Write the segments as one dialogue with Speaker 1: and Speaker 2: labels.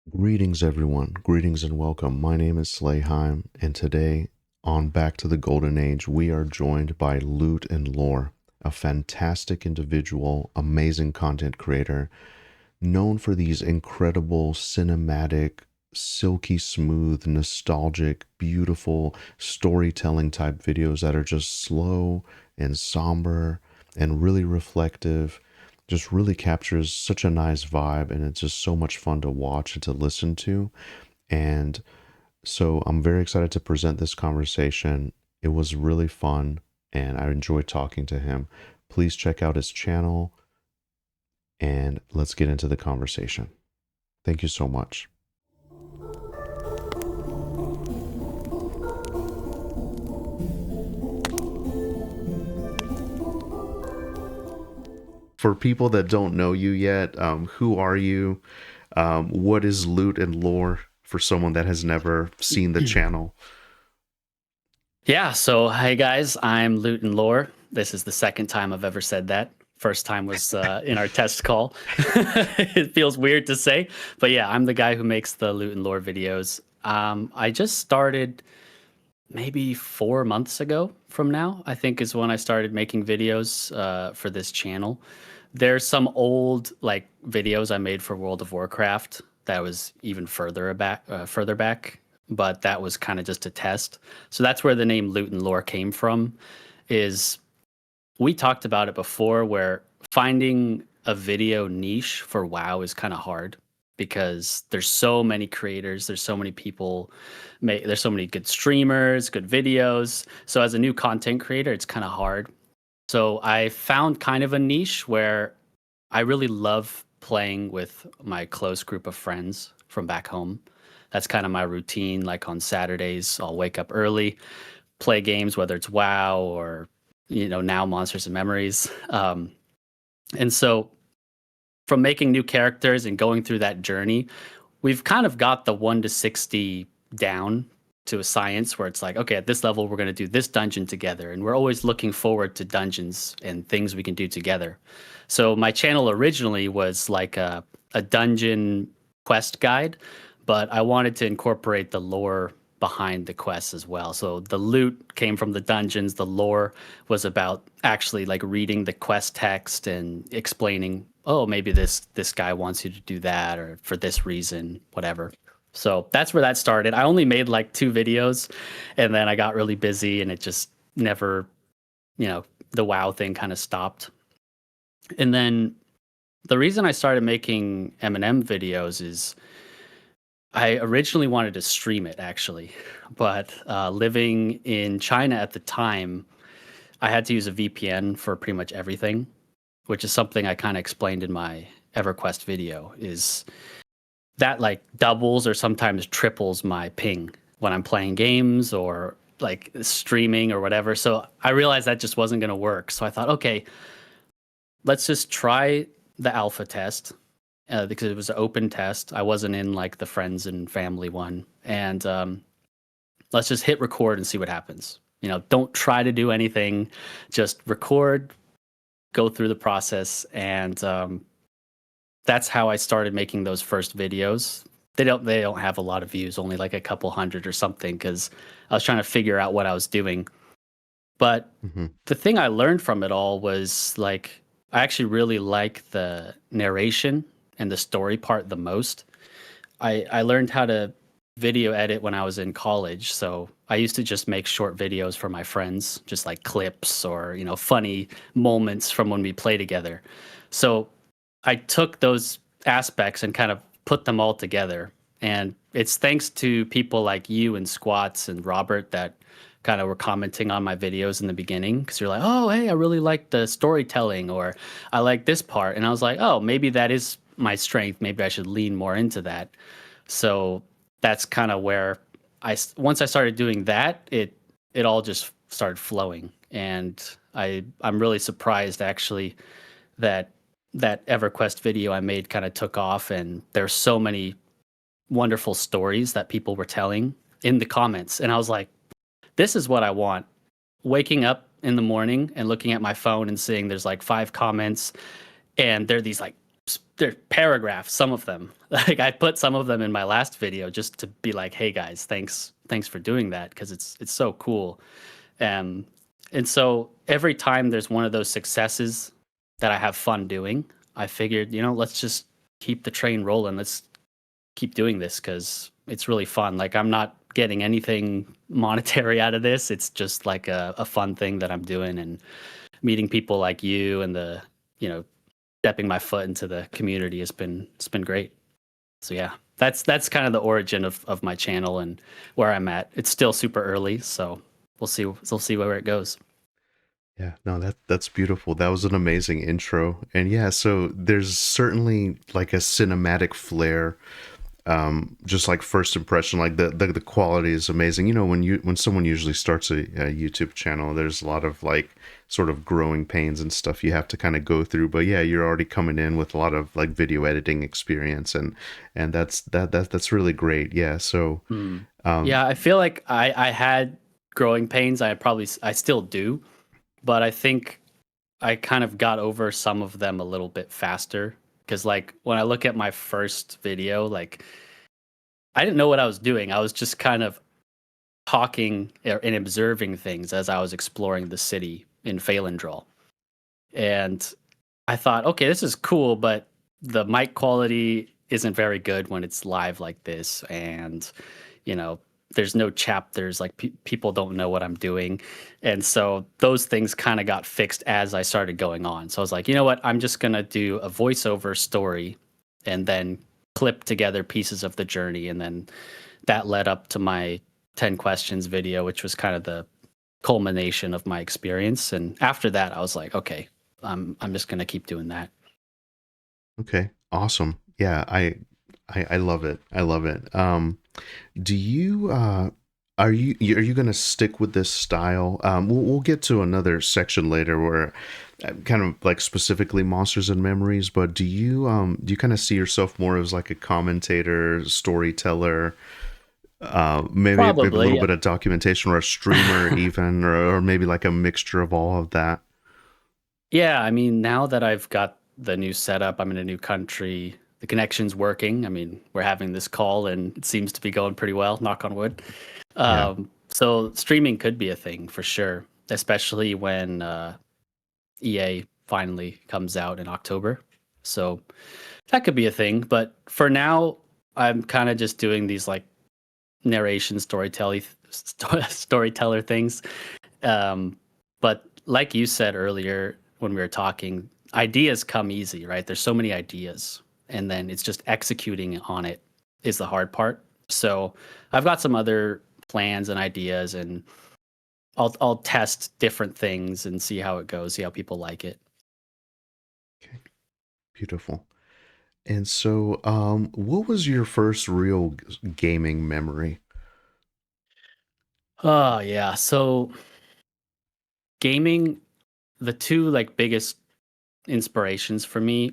Speaker 1: Greetings, everyone. Greetings and welcome. My name is Slayheim, and today on Back to the Golden Age, we are joined by Loot and Lore, a fantastic individual, amazing content creator, known for these incredible cinematic, silky smooth, nostalgic, beautiful storytelling type videos that are just slow and somber and really reflective. Just really captures such a nice vibe, and it's just so much fun to watch and to listen to. And so I'm very excited to present this conversation. It was really fun, and I enjoyed talking to him. Please check out his channel, and let's get into the conversation. Thank you so much. For people that don't know you yet, who are you? What is Loot and Lore for someone that has never seen the channel?
Speaker 2: Yeah, so hey guys, I'm Loot and Lore. This is the second time I've ever said that. First time was in our test call. It feels weird to say, but yeah, I'm the guy who makes the Loot and Lore videos. I just started maybe 4 months ago from now, I think is when I started making videos for this channel. There's some old like videos I made for World of Warcraft that was even further back, but that was kind of just a test. So that's where the name Loot and Lore came from. Is we talked about it before, where finding a video niche for WoW is kind of hard because there's so many creators, there's so many people, there's so many good streamers, good videos. So as a new content creator, it's kind of hard. So I found kind of a niche where I really love playing with my close group of friends from back home. That's kind of my routine. Like on Saturdays, I'll wake up early, play games, whether it's WoW or, now Monsters and Memories. And so from making new characters and going through that journey, we've kind of got the 1 to 60 down to a science where it's like, okay, at this level, we're going to do this dungeon together. And we're always looking forward to dungeons and things we can do together. So my channel originally was like a dungeon quest guide, but I wanted to incorporate the lore behind the quests as well. So the loot came from the dungeons. The lore was about actually like reading the quest text and explaining, oh, maybe this guy wants you to do that or for this reason, whatever. So that's where that started. I only made like 2 videos and then I got really busy and it just never, the WoW thing kind of stopped. And then the reason I started making M&M videos is I originally wanted to stream it actually, but living in China at the time, I had to use a VPN for pretty much everything, which is something I kind of explained in my EverQuest video. Is that like doubles or sometimes triples my ping when I'm playing games or like streaming or whatever. So I realized that just wasn't going to work. So I thought, okay, let's just try the alpha test because it was an open test. I wasn't in like the friends and family one. And let's just hit record and see what happens. Don't try to do anything, just record, go through the process. And that's how I started making those first videos. They don't have a lot of views, only like a couple hundred or something, because I was trying to figure out what I was doing. But the thing I learned from it all was like I actually really like the narration and the story part the most. I learned how to video edit when I was in college. So I used to just make short videos for my friends, just like clips or, funny moments from when we play together. So I took those aspects and kind of put them all together. And it's thanks to people like you and Squats and Robert that kind of were commenting on my videos in the beginning because you're like, oh, hey, I really like the storytelling or I like this part. And I was like, oh, maybe that is my strength. Maybe I should lean more into that. So that's kind of where once I started doing that, it all just started flowing. And I'm really surprised actually that that EverQuest video I made kind of took off, and there's so many wonderful stories that people were telling in the comments. And I was like, this is what I want. Waking up in the morning and looking at my phone and seeing there's like 5 comments, and they're these like they're paragraphs, some of them. Like I put some of them in my last video just to be like, hey guys, thanks for doing that because it's so cool. Um, and so every time there's one of those successes that I have fun doing, I figured, let's just keep the train rolling. Let's keep doing this because it's really fun. Like I'm not getting anything monetary out of this. It's just like a fun thing that I'm doing and meeting people like you and stepping my foot into the community it's been great. So yeah, that's kind of the origin of my channel and where I'm at. It's still super early, so we'll see where it goes.
Speaker 1: Yeah, no, that's beautiful. That was an amazing intro. And yeah, so there's certainly like a cinematic flair. Just like first impression, like the quality is amazing. When someone usually starts a YouTube channel, there's a lot of like sort of growing pains and stuff you have to kind of go through. But yeah, you're already coming in with a lot of like video editing experience, and that's really great. Yeah. So
Speaker 2: Yeah, I feel like I had growing pains. I still do, but I think I kind of got over some of them a little bit faster. Because like when I look at my first video, like I didn't know what I was doing. I was just kind of talking and observing things as I was exploring the city in Phalandraw. And I thought, okay, this is cool, but the mic quality isn't very good when it's live like this. And, you know, there's no chapters, like people don't know what I'm doing. And so those things kind of got fixed as I started going on. So I was like, you know what? I'm just going to do a voiceover story and then clip together pieces of the journey. And then that led up to my 10 questions video, which was kind of the culmination of my experience. And after that, I was like, okay, I'm just going to keep doing that.
Speaker 1: okay, awesome. Yeah, I love it. I love it. Do you are you going to stick with this style? We'll get to another section later where kind of like specifically monsters and memories, but do you kind of see yourself more as like a commentator, storyteller, maybe a
Speaker 2: Probably.
Speaker 1: little bit of documentation, or a streamer even, or maybe like a mixture of all of that?
Speaker 2: Yeah, I mean, now that I've got the new setup, I'm in a new country, the connection's working. I mean, we're having this call and it seems to be going pretty well, knock on wood.
Speaker 1: Yeah.
Speaker 2: So streaming could be a thing for sure, especially when EA finally comes out in October. So that could be a thing. But for now, I'm kind of just doing these like narration storyteller things. But like you said earlier when we were talking, ideas come easy, right? There's so many ideas, and then it's just executing on it is the hard part. So I've got some other plans and ideas, and I'll test different things and see how it goes, see how people like it.
Speaker 1: Okay. Beautiful. And so, what was your first real gaming memory?
Speaker 2: Oh yeah. So gaming, the two like biggest inspirations for me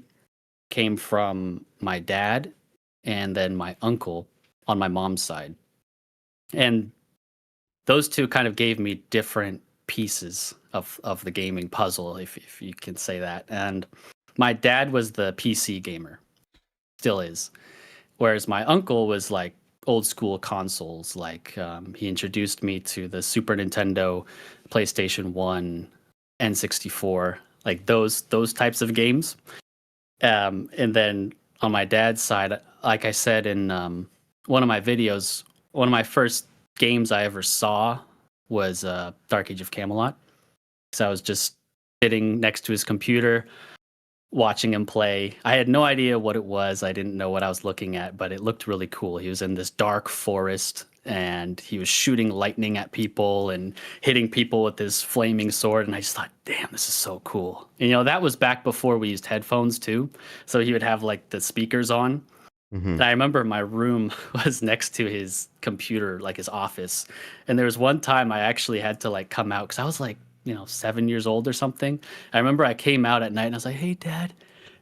Speaker 2: came from my dad and then my uncle on my mom's side. And those two kind of gave me different pieces of the gaming puzzle, if you can say that. And my dad was the PC gamer, still is. Whereas my uncle was like old school consoles. Like he introduced me to the Super Nintendo, PlayStation 1, N64, like those types of games. And then on my dad's side, like I said in one of my videos, one of my first games I ever saw was Dark Age of Camelot. So I was just sitting next to his computer, watching him play. I had no idea what it was. I didn't know what I was looking at, but it looked really cool. He was in this dark forest and he was shooting lightning at people and hitting people with this flaming sword. And I just thought, damn, this is so cool. And, that was back before we used headphones too. So he would have like the speakers on.
Speaker 1: Mm-hmm.
Speaker 2: And I remember my room was next to his computer, like his office. And there was one time I actually had to like come out because I was like, 7 years old or something. I remember I came out at night and I was like, hey, Dad,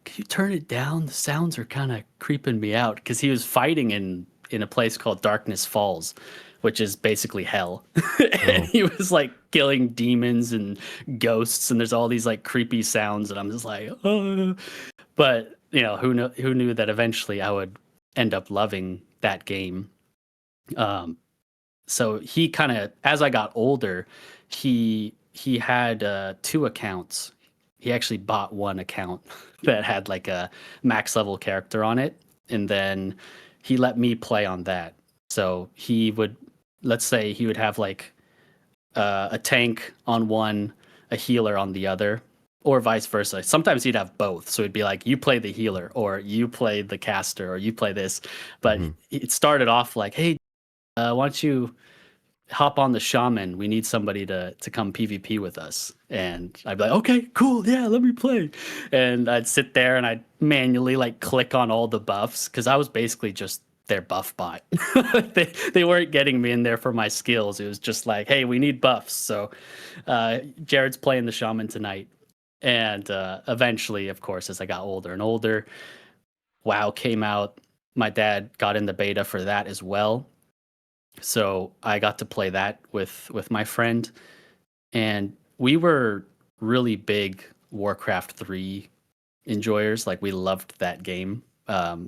Speaker 2: can you turn it down? The sounds are kind of creeping me out because he was fighting in a place called Darkness Falls, which is basically hell. And he was like killing demons and ghosts, and there's all these like creepy sounds, and I'm just like, oh. But who knew that eventually I would end up loving that game. Um, so he kind of, as I got older, he had two accounts. He actually bought one account that had like a max level character on it, and then he let me play on that. So he would, let's say, he would have like a tank on one, a healer on the other, or vice versa. Sometimes he'd have both. So it'd be like, you play the healer, or you play the caster, or you play this. But
Speaker 1: Hmm.
Speaker 2: it started off like, hey, why don't you hop on the shaman? We need somebody to come PvP with us. And I'd be like, okay, cool, yeah, let me play. And I'd sit there and I'd manually like click on all the buffs because I was basically just their buff bot. They weren't getting me in there for my skills. It was just like, hey, we need buffs. So Jared's playing the shaman tonight. And eventually, of course, as I got older and older, WoW came out. My dad got in the beta for that as well. So I got to play that with my friend, and we were really big Warcraft 3 enjoyers. Like we loved that game,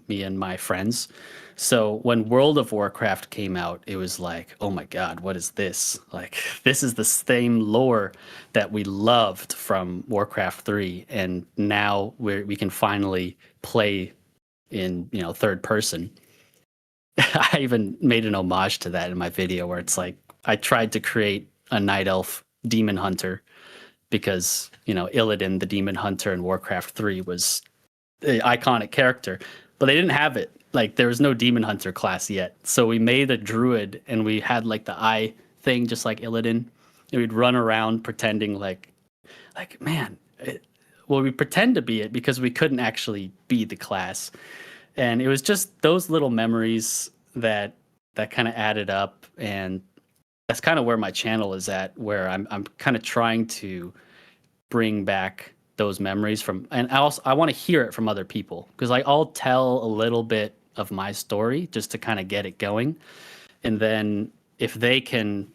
Speaker 2: me and my friends. So when World of Warcraft came out, it was like, oh my God, what is this? Like this is the same lore that we loved from Warcraft 3, and now we can finally play in third person. I even made an homage to that in my video where it's like I tried to create a night elf demon hunter because Illidan the demon hunter in Warcraft 3 was the iconic character, but they didn't have it. Like there was no demon hunter class yet, so we made a druid and we had like the eye thing just like Illidan, and we'd run around pretending like man. Well, we pretend to be it because we couldn't actually be the class, and it was just those little memories that kind of added up, and that's kind of where my channel is at, where I'm kind of trying to bring back those memories from, and I want to hear it from other people because I'll tell a little bit of my story just to kind of get it going, and then if they can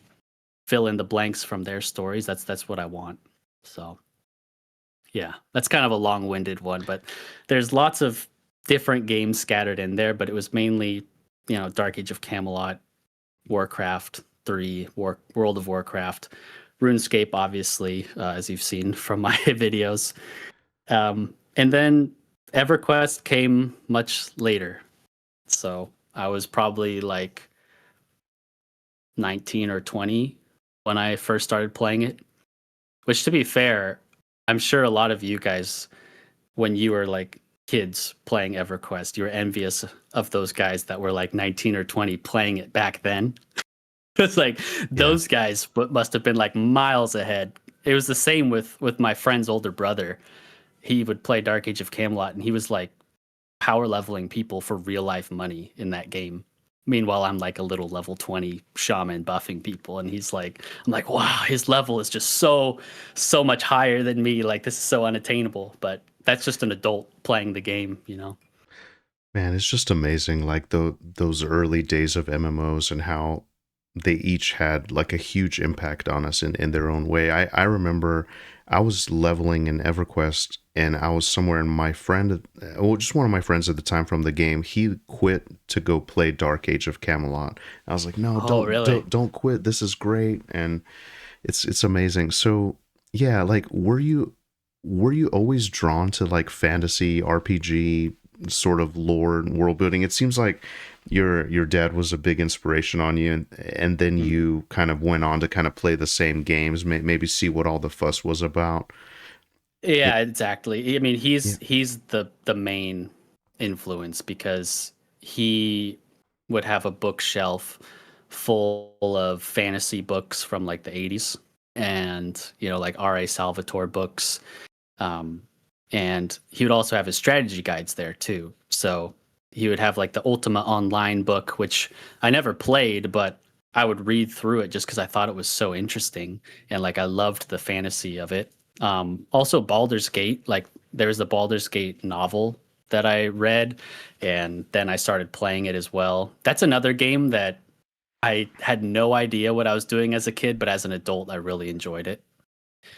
Speaker 2: fill in the blanks from their stories, that's what I want. So yeah, that's kind of a long-winded one, but there's lots of different games scattered in there, but it was mainly, Dark Age of Camelot, Warcraft 3, World of Warcraft, RuneScape, obviously, as you've seen from my videos. And then EverQuest came much later. So I was probably like 19 or 20 when I first started playing it, which to be fair, I'm sure a lot of you guys, when you were like kids playing EverQuest, you were envious of those guys that were like 19 or 20 playing it back then. It's like
Speaker 1: Yeah.
Speaker 2: those guys must have been like miles ahead. It was the same with my friend's older brother. He would play Dark Age of Camelot, and he was like power leveling people for real life money in that game. Meanwhile, I'm like a little level 20 shaman buffing people, and I'm like, wow, his level is just so much higher than me. Like this is so unattainable. But that's just an adult playing the game.
Speaker 1: Man, it's just amazing, like those early days of MMOs and how they each had like a huge impact on us in their own way. I remember I was leveling in EverQuest and I was somewhere and my friend, well, just one of my friends at the time from the game, he quit to go play Dark Age of Camelot. I was like, no,
Speaker 2: Oh, really?
Speaker 1: don't quit. This is great. And it's amazing. So yeah, like were you always drawn to like fantasy RPG sort of lore and world building? It seems like your dad was a big inspiration on you, and then
Speaker 2: Mm.
Speaker 1: you kind of went on to kind of play the same games, maybe see what all the fuss was about.
Speaker 2: Yeah,
Speaker 1: It,
Speaker 2: exactly. I mean,
Speaker 1: yeah.
Speaker 2: he's the main influence because he would have a bookshelf full of fantasy books from like the 80s and, like R.A. Salvatore books. Um, and he would also have his strategy guides there too. So he would have like the Ultima Online book, which I never played, but I would read through it just because I thought it was so interesting and like I loved the fantasy of it. Also, Baldur's Gate, like there's the Baldur's Gate novel that I read, and then I started playing it as well. That's another game that I had no idea what I was doing as a kid, but as an adult, I really enjoyed it.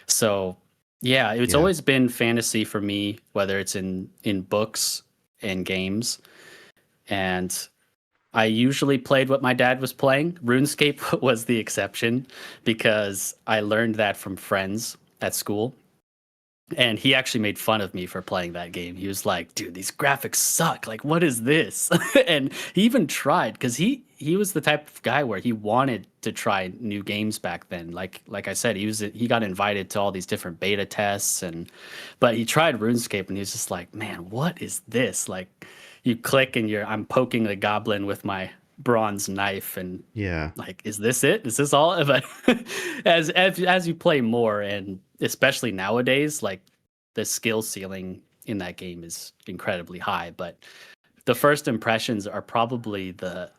Speaker 2: So Yeah, it's
Speaker 1: Yeah.
Speaker 2: always been fantasy for me, whether it's in books and games. And I usually played what my dad was playing. RuneScape was the exception because I learned that from friends at school. And he actually made fun of me for playing that game. He was like, "Dude, these graphics suck. Like, what is this?" And he even tried because he was the type of guy where he wanted to try new games back then. Like I said, he got invited to all these different beta tests but he tried RuneScape and he was just like, "Man, what is this?" Like, you click and I'm poking the goblin with my bronze knife and
Speaker 1: Yeah.
Speaker 2: like, is this it? Is this all? But as you play more, and especially nowadays, like the skill ceiling in that game is incredibly high. But the first impressions are probably the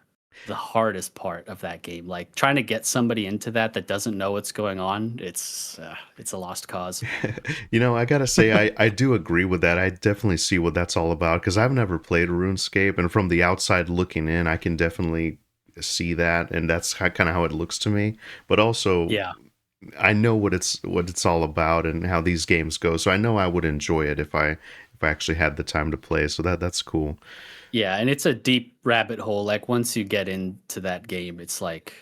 Speaker 2: hardest part of that game. Like trying to get somebody into that doesn't know what's going on. It's a lost cause.
Speaker 1: I gotta say, I do agree with that. I definitely see what that's all about because I've never played RuneScape, and from the outside looking in, I can definitely see that, and that's kind of how it looks to me. But also,
Speaker 2: Yeah.
Speaker 1: I know what it's all about and how these games go, so I know I would enjoy it if I actually had the time to play. So that's cool.
Speaker 2: Yeah, and it's a deep rabbit hole. Like once you get into that game, it's like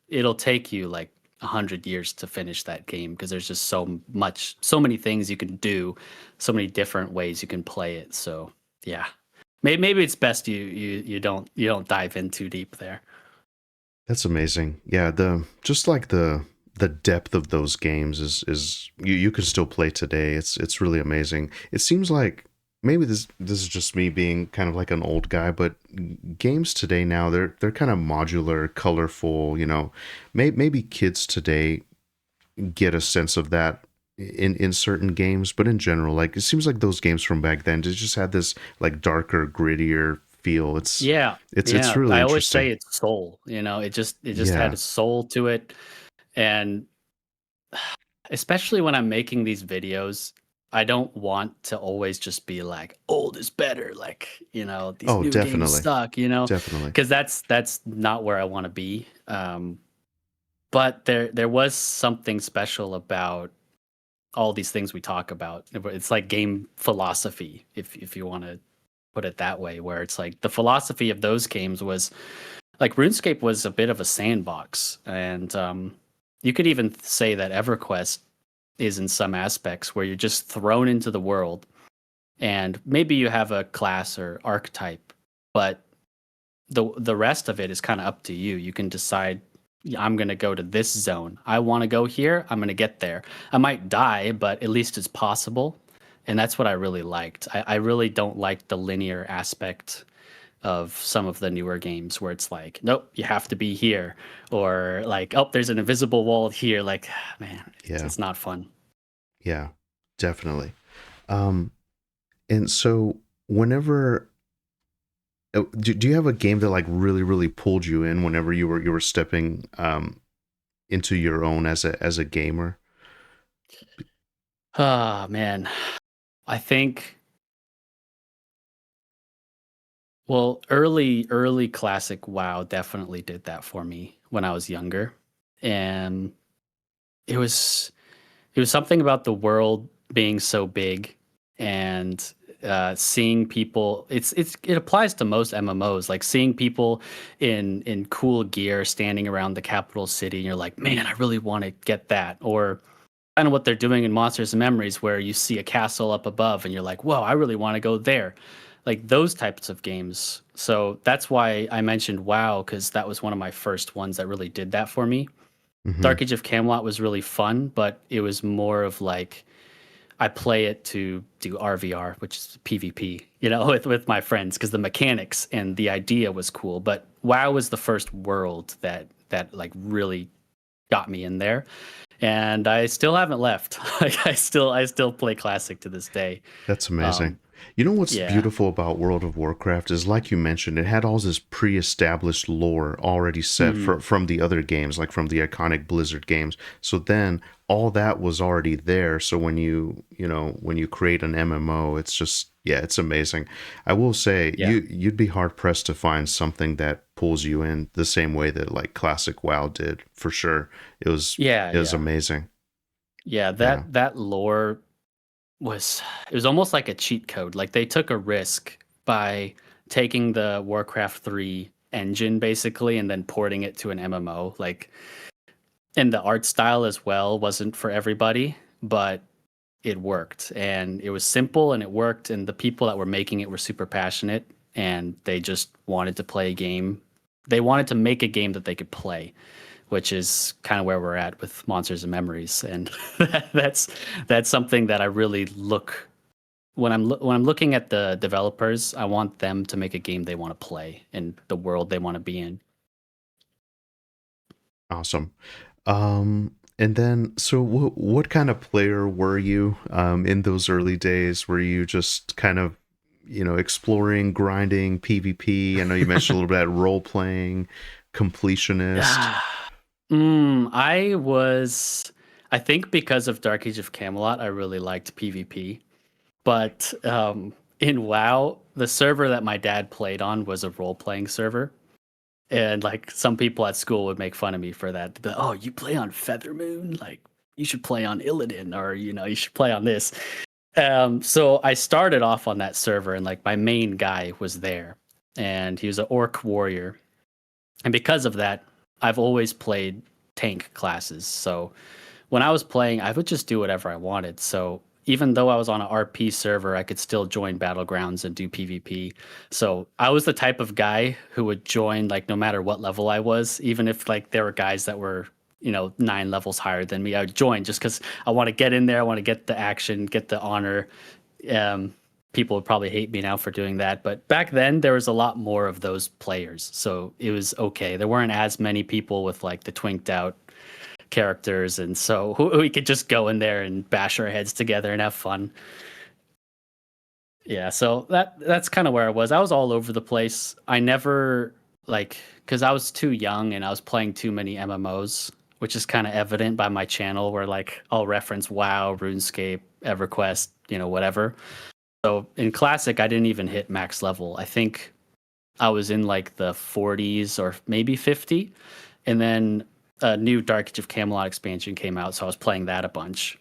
Speaker 2: it'll take you like 100 years to finish that game because there's just so many things you can do, so many different ways you can play it. So yeah, maybe it's best you don't dive in too deep there.
Speaker 1: That's amazing. Yeah, the depth of those games is you can still play today. It's really amazing. It seems like maybe this is just me being kind of like an old guy, but games today now they're kind of modular, colorful. Maybe kids today get a sense of that in certain games, but in general, like it seems like those games from back then just had this like darker, grittier feel. It's
Speaker 2: Yeah,
Speaker 1: it's
Speaker 2: yeah.
Speaker 1: really
Speaker 2: I always
Speaker 1: interesting.
Speaker 2: say it's soul. It just had
Speaker 1: Yeah.
Speaker 2: a soul to it, and especially when I'm making these videos, I don't want to always just be like old is better, like, these
Speaker 1: Oh,
Speaker 2: new games
Speaker 1: definitely.
Speaker 2: suck,
Speaker 1: Definitely.
Speaker 2: because that's not where I want to be. But there was something special about all these things we talk about. It's like game philosophy, if you want to put it that way, where it's like the philosophy of those games was like RuneScape was a bit of a sandbox, and you could even say that EverQuest is in some aspects where you're just thrown into the world, and maybe you have a class or archetype, but the rest of it is kind of up to you. You can decide, "Yeah, I'm going to go to this zone. I want to go here. I'm going to get there. I might die, but at least it's possible." And that's what I really liked. I really don't like the linear aspect of some of the newer games where it's like, nope, you have to be here, or like, oh, there's an invisible wall here. Like, man, it's,
Speaker 1: Yeah.
Speaker 2: it's not fun.
Speaker 1: Yeah. Definitely. Um, and so whenever do you have a game that like really pulled you in whenever you were stepping into your own as a gamer?
Speaker 2: Ah, man, I think, well, early classic WoW definitely did that for me when I was younger, and it was it was something about the world being so big and seeing people. It applies to most MMOs, like seeing people in cool gear standing around the capital city, and you're like, man, I really want to get that. Or kind of what they're doing in Monsters and Memories, where you see a castle up above, and you're like, whoa, I really want to go there. Like those types of games. So that's why I mentioned WoW, because that was one of my first ones that really did that for me.
Speaker 1: Mm-hmm.
Speaker 2: Dark Age of Camelot was really fun, but it was more of like I play it to do RVR, which is PvP, with my friends because the mechanics and the idea was cool. But WoW was the first world that like really got me in there, and I still haven't left. Like I still play Classic to this day.
Speaker 1: That's amazing.
Speaker 2: Um,
Speaker 1: You know what's
Speaker 2: yeah.
Speaker 1: beautiful about World of Warcraft is, like you mentioned, it had all this pre-established lore already set
Speaker 2: Mhm.
Speaker 1: from the other games, like from the iconic Blizzard games. So then all that was already there. So when you create an MMO, it's just, yeah, it's amazing. I will say
Speaker 2: Yeah.
Speaker 1: you'd be hard pressed to find something that pulls you in the same way that like classic WoW did, for sure. It was
Speaker 2: Yeah.
Speaker 1: it was
Speaker 2: Yeah.
Speaker 1: amazing.
Speaker 2: Yeah,
Speaker 1: Yeah.
Speaker 2: that lore was it was almost like a cheat code. Like they took a risk by taking the Warcraft 3 engine basically and then porting it to an MMO. Like and the art style as well wasn't for everybody, but it worked and it was simple and it worked and the people that were making it were super passionate and they just wanted to play a game. They wanted to make a game that they could play, which is kind of where we're at with Monsters and Memories, and that's that's something that I really look when I'm looking at the developers. I want them to make a game they want to play and the world they want to be in.
Speaker 1: Awesome. And then, so what kind of player were you in those early days? Were you just kind of, exploring, grinding, PvP? I know you mentioned a little bit about role playing, completionist.
Speaker 2: I was, I think because of Dark Age of Camelot, I really liked PvP. But in WoW, the server that my dad played on was a role playing server. And like some people at school would make fun of me for that. They'd be like, oh, you play on Feathermoon? Like you should play on Illidan or, you should play on this. So I started off on that server and like my main guy was there and he was an orc warrior. And because of that, I've always played tank classes. So when I was playing, I would just do whatever I wanted. So even though I was on an RP server, I could still join battlegrounds and do PvP. So I was the type of guy who would join like no matter what level I was, even if like there were guys that were 9 levels higher than me. I would join just because I want to get in there. I want to get the action, get the honor. People would probably hate me now for doing that, but back then there was a lot more of those players, so it was okay. There weren't as many people with like the twinked out characters, and so we could just go in there and bash our heads together and have fun. Yeah, so that's kind of where I was. I was all over the place. I never like because I was too young and I was playing too many MMOs, which is kind of evident by my channel where like I'll reference WoW, RuneScape, EverQuest, whatever. So in Classic, I didn't even hit max level. I think I was in like the 40s or maybe 50. And then a new Dark Age of Camelot expansion came out, so I was playing that a bunch.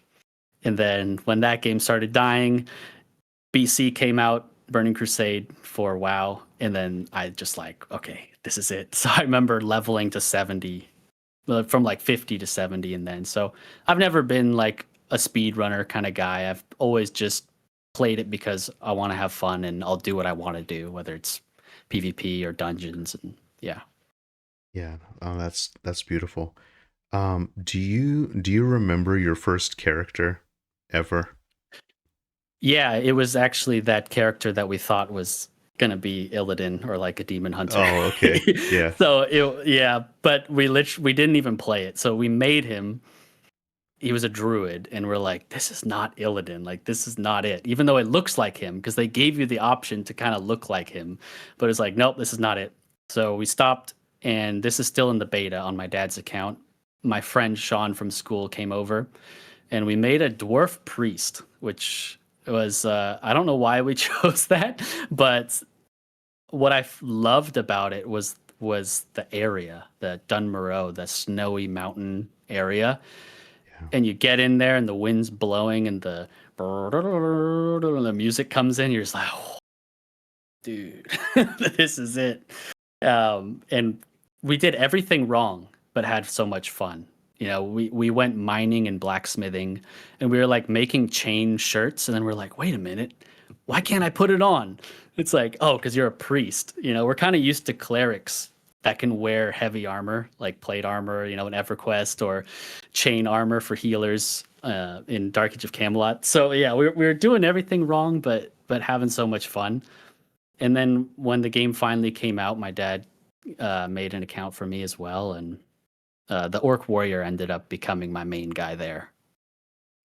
Speaker 2: And then when that game started dying, BC came out, Burning Crusade for WoW, and then I just like, okay, this is it. So I remember leveling to 70, from like 50 to 70, and then so I've never been like a speedrunner kind of guy. I've always just played it because I want to have fun and I'll do what I want to do, whether it's PvP or dungeons, and yeah.
Speaker 1: Yeah, that's beautiful. Do you remember your first character ever?
Speaker 2: Yeah, it was actually that character that we thought was gonna be Illidan or like a demon hunter.
Speaker 1: Oh, okay. Yeah.
Speaker 2: So yeah, but we didn't even play it. So we made him. He was a druid, and we're like, this is not Illidan. Like this is not it. Even though it looks like him, because they gave you the option to kind of look like him, but it's like, nope, this is not it. So we stopped, and this is still in the beta on my dad's account. My friend Sean from school came over, and we made a dwarf priest, which was I don't know why we chose that, but what I loved about it was the area, the Dunmoreau, the snowy mountain area,
Speaker 1: Yeah.
Speaker 2: and you get in there and the wind's blowing and the music comes in. You're just like, oh, dude, this is it. And we did everything wrong, but had so much fun. We went mining and blacksmithing, and we were like making chain shirts, and then we're like, wait a minute, why can't I put it on? It's like, oh, because you're a priest. We're kind of used to clerics that can wear heavy armor, like plate armor, in EverQuest, or chain armor for healers in Dark Age of Camelot. So yeah, we were doing everything wrong, but having so much fun. And then when the game finally came out, my dad made an account for me as well, and the Orc Warrior ended up becoming my main guy there.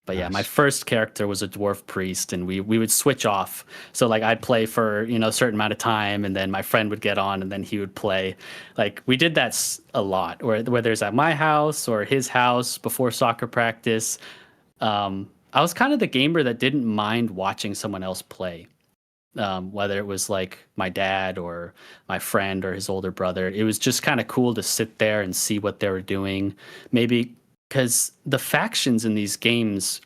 Speaker 2: But yeah, my
Speaker 1: Nice.
Speaker 2: first character was a dwarf priest, and we would switch off. So like I'd play for a certain amount of time, and then my friend would get on, and then he would play. Like we did that a lot, whether it's at my house or his house before soccer practice. I was kind of the gamer that didn't mind watching someone else play, whether it was like my dad or my friend or his older brother. It was just kind of cool to sit there and see what they were doing. Maybe because the factions in these games,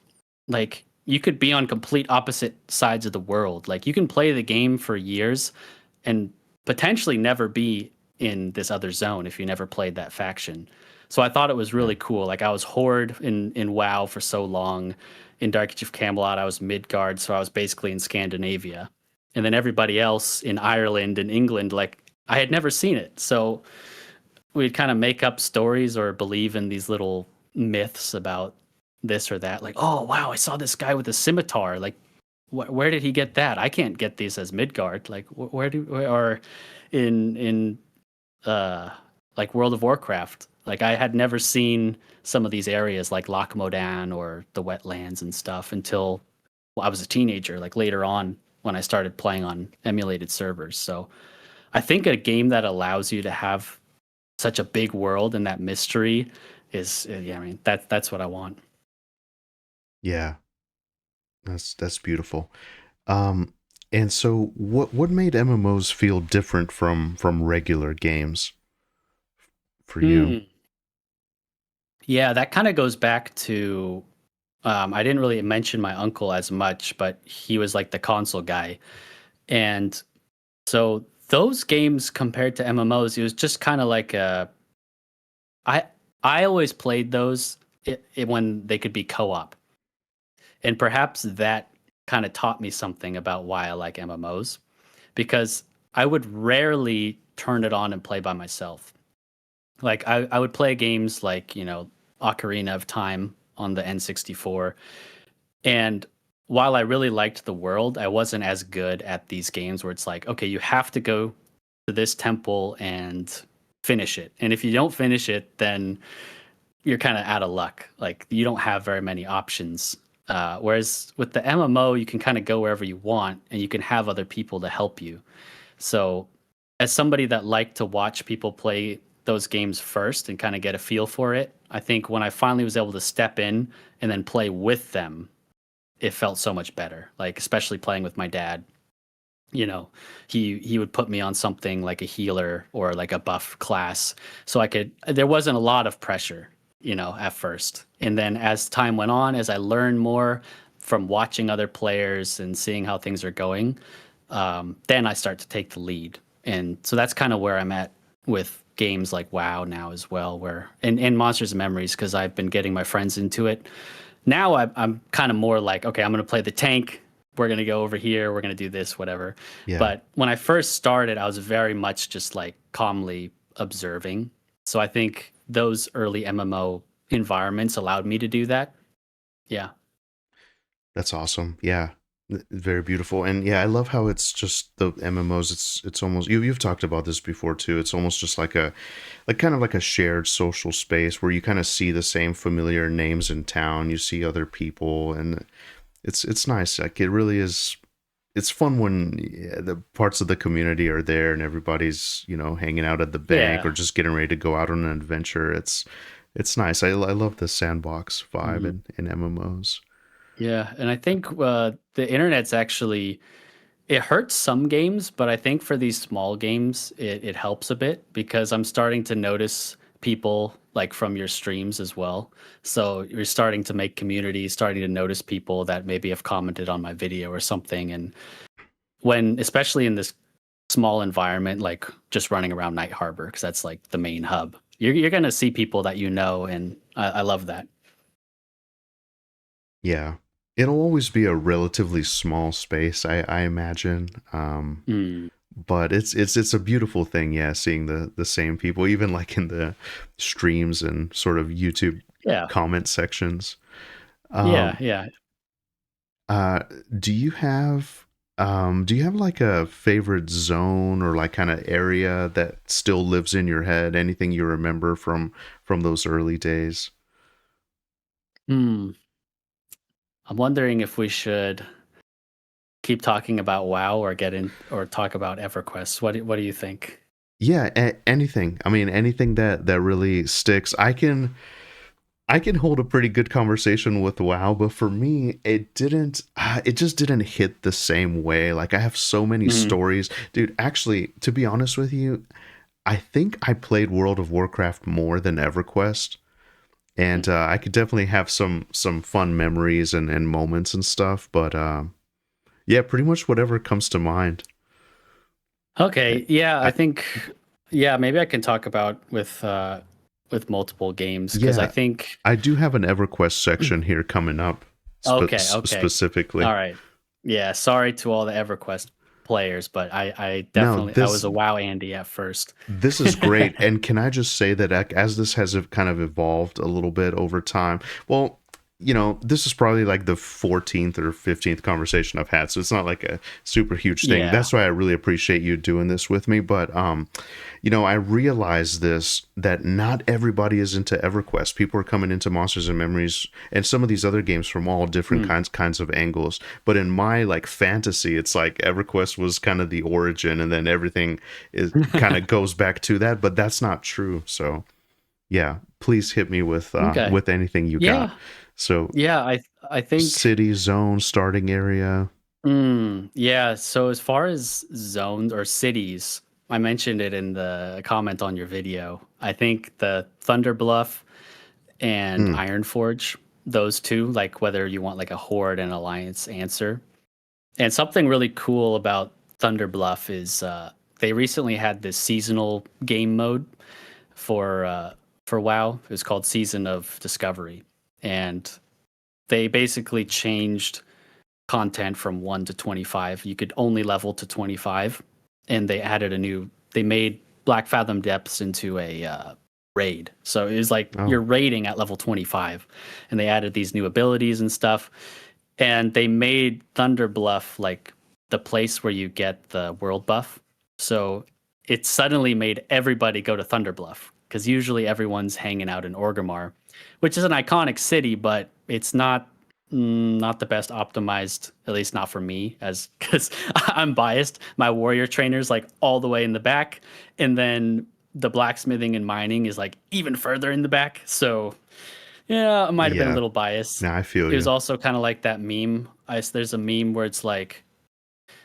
Speaker 2: like you could be on complete opposite sides of the world. Like you can play the game for years and potentially never be in this other zone if you never played that faction. So I thought it was
Speaker 1: Yeah.
Speaker 2: really cool. Like I was Horde in WoW for so long. In Dark Age of Camelot, I was Midgard, so I was basically in Scandinavia. And then everybody else in Ireland and England, like I had never seen it. So we'd kind of make up stories or believe in these little myths about this or that. Like, oh wow, I saw this guy with a scimitar. Like, where did he get that? I can't get these as Midgard. Like, or in uh like World of Warcraft. Like, I had never seen some of these areas like Loch Modan or the wetlands and stuff until I was a teenager. Like later on when I started playing on emulated servers. So I think a game that allows you to have such a big world and that mystery is yeah, I mean that's what I want.
Speaker 1: Yeah. That's beautiful. Um, and so what made MMOs feel different from regular games for you?
Speaker 2: Hmm. Yeah, that kind of goes back to I didn't really mention my uncle as much, but he was like the console guy. And so those games compared to MMOs, it was just kind of like I I always played those when they could be co-op. And perhaps that kind of taught me something about why I like MMOs because I would rarely turn it on and play by myself. Like I would play games like, Ocarina of Time on the N64. And while I really liked the world, I wasn't as good at these games where it's like, okay, you have to go to this temple and finish it. And if you don't finish it, then you're kind of out of luck. Like you don't have very many options. Whereas with the MMO, you can kind of go wherever you want and you can have other people to help you. So, as somebody that liked to watch people play those games first and kind of get a feel for it, I think when I finally was able to step in and then play with them, it felt so much better. Like especially playing with my dad, he would put me on something like a healer or like a buff class, so I could. There wasn't a lot of pressure, at first, and then as time went on, as I learned more from watching other players and seeing how things are going, then I start to take the lead. And so that's kind of where I'm at with games like WoW now as well, where and Monsters and Memories, because I've been getting my friends into it. Now I'm kind of more like, okay, I'm going to play the tank. We're going to go over here. We're going to do this, whatever.
Speaker 1: Yeah.
Speaker 2: But when I first started, I was very much just like calmly observing. So I think those early MMO environments allowed me to do that. Yeah.
Speaker 1: That's awesome. Yeah. Very beautiful. And yeah, I love how it's just the MMOs, it's almost you've talked about this before too. It's almost just like kind of like a shared social space where you kind of see the same familiar names in town, you see other people, and it's nice. Like it really is. It's fun when the parts of the community are there and everybody's hanging out at the bank or
Speaker 2: Yeah.
Speaker 1: just getting ready to go out on an adventure. It's nice. I love the sandbox vibe
Speaker 2: Mhm.
Speaker 1: in MMOs.
Speaker 2: Yeah. And I think the internet's actually, it hurts some games, but I think for these small games, it helps a bit because I'm starting to notice people like from your streams as well. So you're starting to make communities, starting to notice people that maybe have commented on my video or something. And when, especially in this small environment, like just running around Night Harbor, because that's like the main hub, you're going to see people that you know. And I love that.
Speaker 1: Yeah. It'll always be a relatively small space, I imagine.
Speaker 2: Mm,
Speaker 1: But it's a beautiful thing, yeah, seeing the same people, even like in the streams and sort of YouTube
Speaker 2: yeah.
Speaker 1: comment sections.
Speaker 2: Yeah.
Speaker 1: Um,
Speaker 2: Yeah.
Speaker 1: uh, do you have do you have like a favorite zone or like kind of area that still lives in your head? Anything you remember from those early days?
Speaker 2: Hmm. I'm wondering if we should keep talking about WoW or get in or talk about EverQuest. What do you think?
Speaker 1: Yeah, anything. I mean, anything that really sticks. I can hold a pretty good conversation with WoW, but for me, it didn't. It just didn't hit the same way. Like I have so many
Speaker 2: Mhm.
Speaker 1: stories, dude. Actually, to be honest with you, I think I played World of Warcraft more than EverQuest. and I could definitely have some fun memories and moments and stuff. But yeah, pretty much whatever comes to mind.
Speaker 2: Okay, yeah, I
Speaker 1: I,
Speaker 2: think yeah, maybe I can talk about with multiple games because I
Speaker 1: yeah,
Speaker 2: think
Speaker 1: I do have an EverQuest section here coming up
Speaker 2: okay.
Speaker 1: specifically.
Speaker 2: All right. Yeah, sorry to all the EverQuest players, but I
Speaker 1: Now
Speaker 2: definitely I was
Speaker 1: this
Speaker 2: a WoW Andy at first.
Speaker 1: this is great, and can I just say that as this has kind of evolved a little bit over time, well, this is probably like the 14th or 15th conversation I've had, so it's not like a super huge thing.
Speaker 2: Yeah.
Speaker 1: That's why I really appreciate you doing this with me. But I realize this, that not everybody is into EverQuest. People are coming into Monsters and Memories and some of these other games from all different
Speaker 2: Hmm.
Speaker 1: kinds of angles. But in my like fantasy, it's like EverQuest was kind of the origin, and then everything is kind of goes back to that. But that's not true. So yeah, please hit me
Speaker 2: Okay.
Speaker 1: with anything you got.
Speaker 2: Yeah.
Speaker 1: So
Speaker 2: Yeah, I think
Speaker 1: city, zone, starting area.
Speaker 2: yeah, so as far as zones or cities, I mentioned it in the comment on your video. I think the Thunder Bluff and
Speaker 1: Mm,
Speaker 2: Ironforge, those two, like whether you want like a Horde and Alliance answer. And something really cool about Thunder Bluff is they recently had this seasonal game mode for WoW. It was called Season of Discovery, and they basically changed content from 1 to 25. You could only level to 25, and they added a new. They made Black Fathom Depths into a raid, so it was like
Speaker 1: oh,
Speaker 2: you're raiding at level 25, and they added these new abilities and stuff, and they made Thunder Bluff like the place where you get the world buff. So it suddenly made everybody go to Thunder Bluff because usually everyone's hanging out in Orgrimmar, which is an iconic city, but it's not the best optimized, at least not for me, as because I'm biased. My warrior trainer's like all the way in the back, and then the blacksmithing and mining is like even further in the back. So yeah, I might have been a
Speaker 1: yeah.
Speaker 2: little biased.
Speaker 1: Now I feel
Speaker 2: It was
Speaker 1: you.
Speaker 2: also kind of like that meme. There's a meme where it's like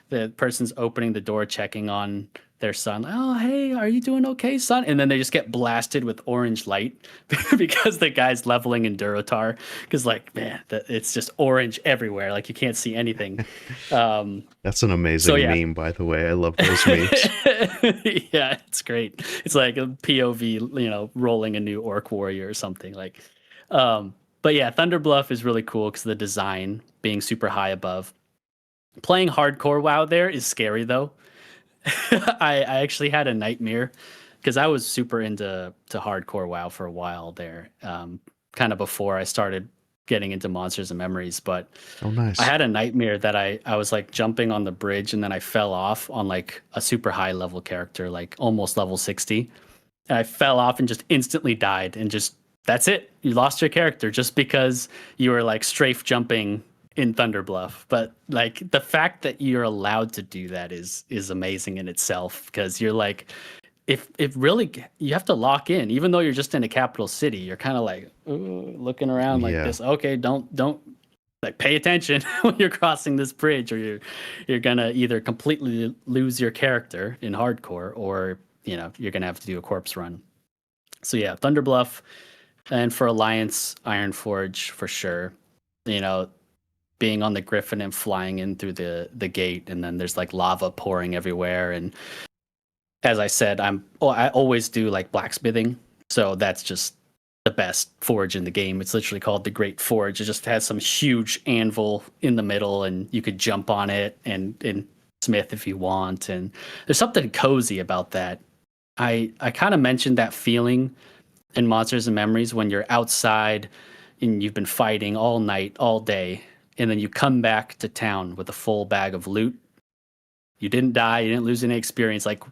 Speaker 2: the person's opening the door, checking on their son. Oh, hey, are you doing okay, son? And then they just get blasted with orange light because the guy's leveling in Durotar. Because like, man, it's just orange everywhere. Like you can't see anything. Um,
Speaker 1: That's an
Speaker 2: so
Speaker 1: amazing
Speaker 2: yeah,
Speaker 1: meme, by the way. I love those memes.
Speaker 2: yeah, it's great. It's like a POV, rolling a new orc warrior or something like. But yeah, Thunder Bluff is really cool because the design being super high above. Playing hardcore WoW there is scary though. I actually had a nightmare because I was super into hardcore WoW for a while there, kind of before I started getting into Monsters and Memories. But
Speaker 1: Oh,
Speaker 2: I
Speaker 1: nice.
Speaker 2: had a nightmare that I was like jumping on the bridge and then I fell off on like a super high level character, like almost level 60. And I fell off and just instantly died and just that's it. You lost your character just because you were like strafe jumping in Thunder Bluff. But like the fact that you're allowed to do that is amazing in itself because you're like if really you have to lock in even though you're just in a capital city, you're kind of like "Ooh," looking around like
Speaker 1: Yeah.
Speaker 2: this. Okay, don't like pay attention when you're crossing this bridge or you're gonna either completely lose your character in hardcore or you're gonna have to do a corpse run. So yeah, Thunder Bluff, and for Alliance, Ironforge for sure. You know, being on the Griffin and flying in through the gate, and then there's like lava pouring everywhere. And as I said, I always do like blacksmithing, so that's just the best forge in the game. It's literally called the Great Forge. It just has some huge anvil in the middle, and you could jump on it and smith if you want. And there's something cozy about that. I kind of mentioned that feeling in Monsters and Memories when you're outside and you've been fighting all night, all day, and then you come back to town with a full bag of loot. You didn't die, you didn't lose any experience. Like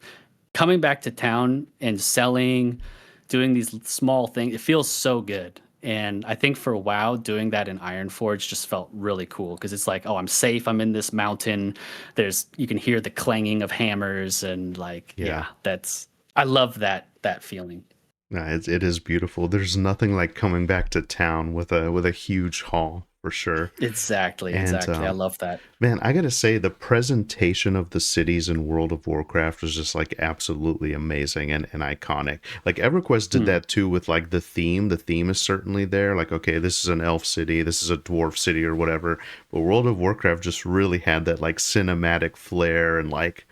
Speaker 2: coming back to town and selling, doing these small things, it feels so good. And I think for WoW, doing that in Ironforge just felt really cool because it's like, oh, I'm safe. I'm in this mountain. You can hear the clanging of hammers and like,
Speaker 1: Yeah.
Speaker 2: yeah, I love that feeling.
Speaker 1: Nah, it is beautiful. There's nothing like coming back to town with a huge haul for sure.
Speaker 2: Exactly,
Speaker 1: And
Speaker 2: exactly. I love that.
Speaker 1: man, I gotta say, the presentation of the cities in World of Warcraft was just like absolutely amazing and iconic. Like EverQuest did
Speaker 2: Hmm.
Speaker 1: that too with like the theme. The theme is certainly there. Like, okay, this is an elf city, this is a dwarf city or whatever. But World of Warcraft just really had that like cinematic flair and like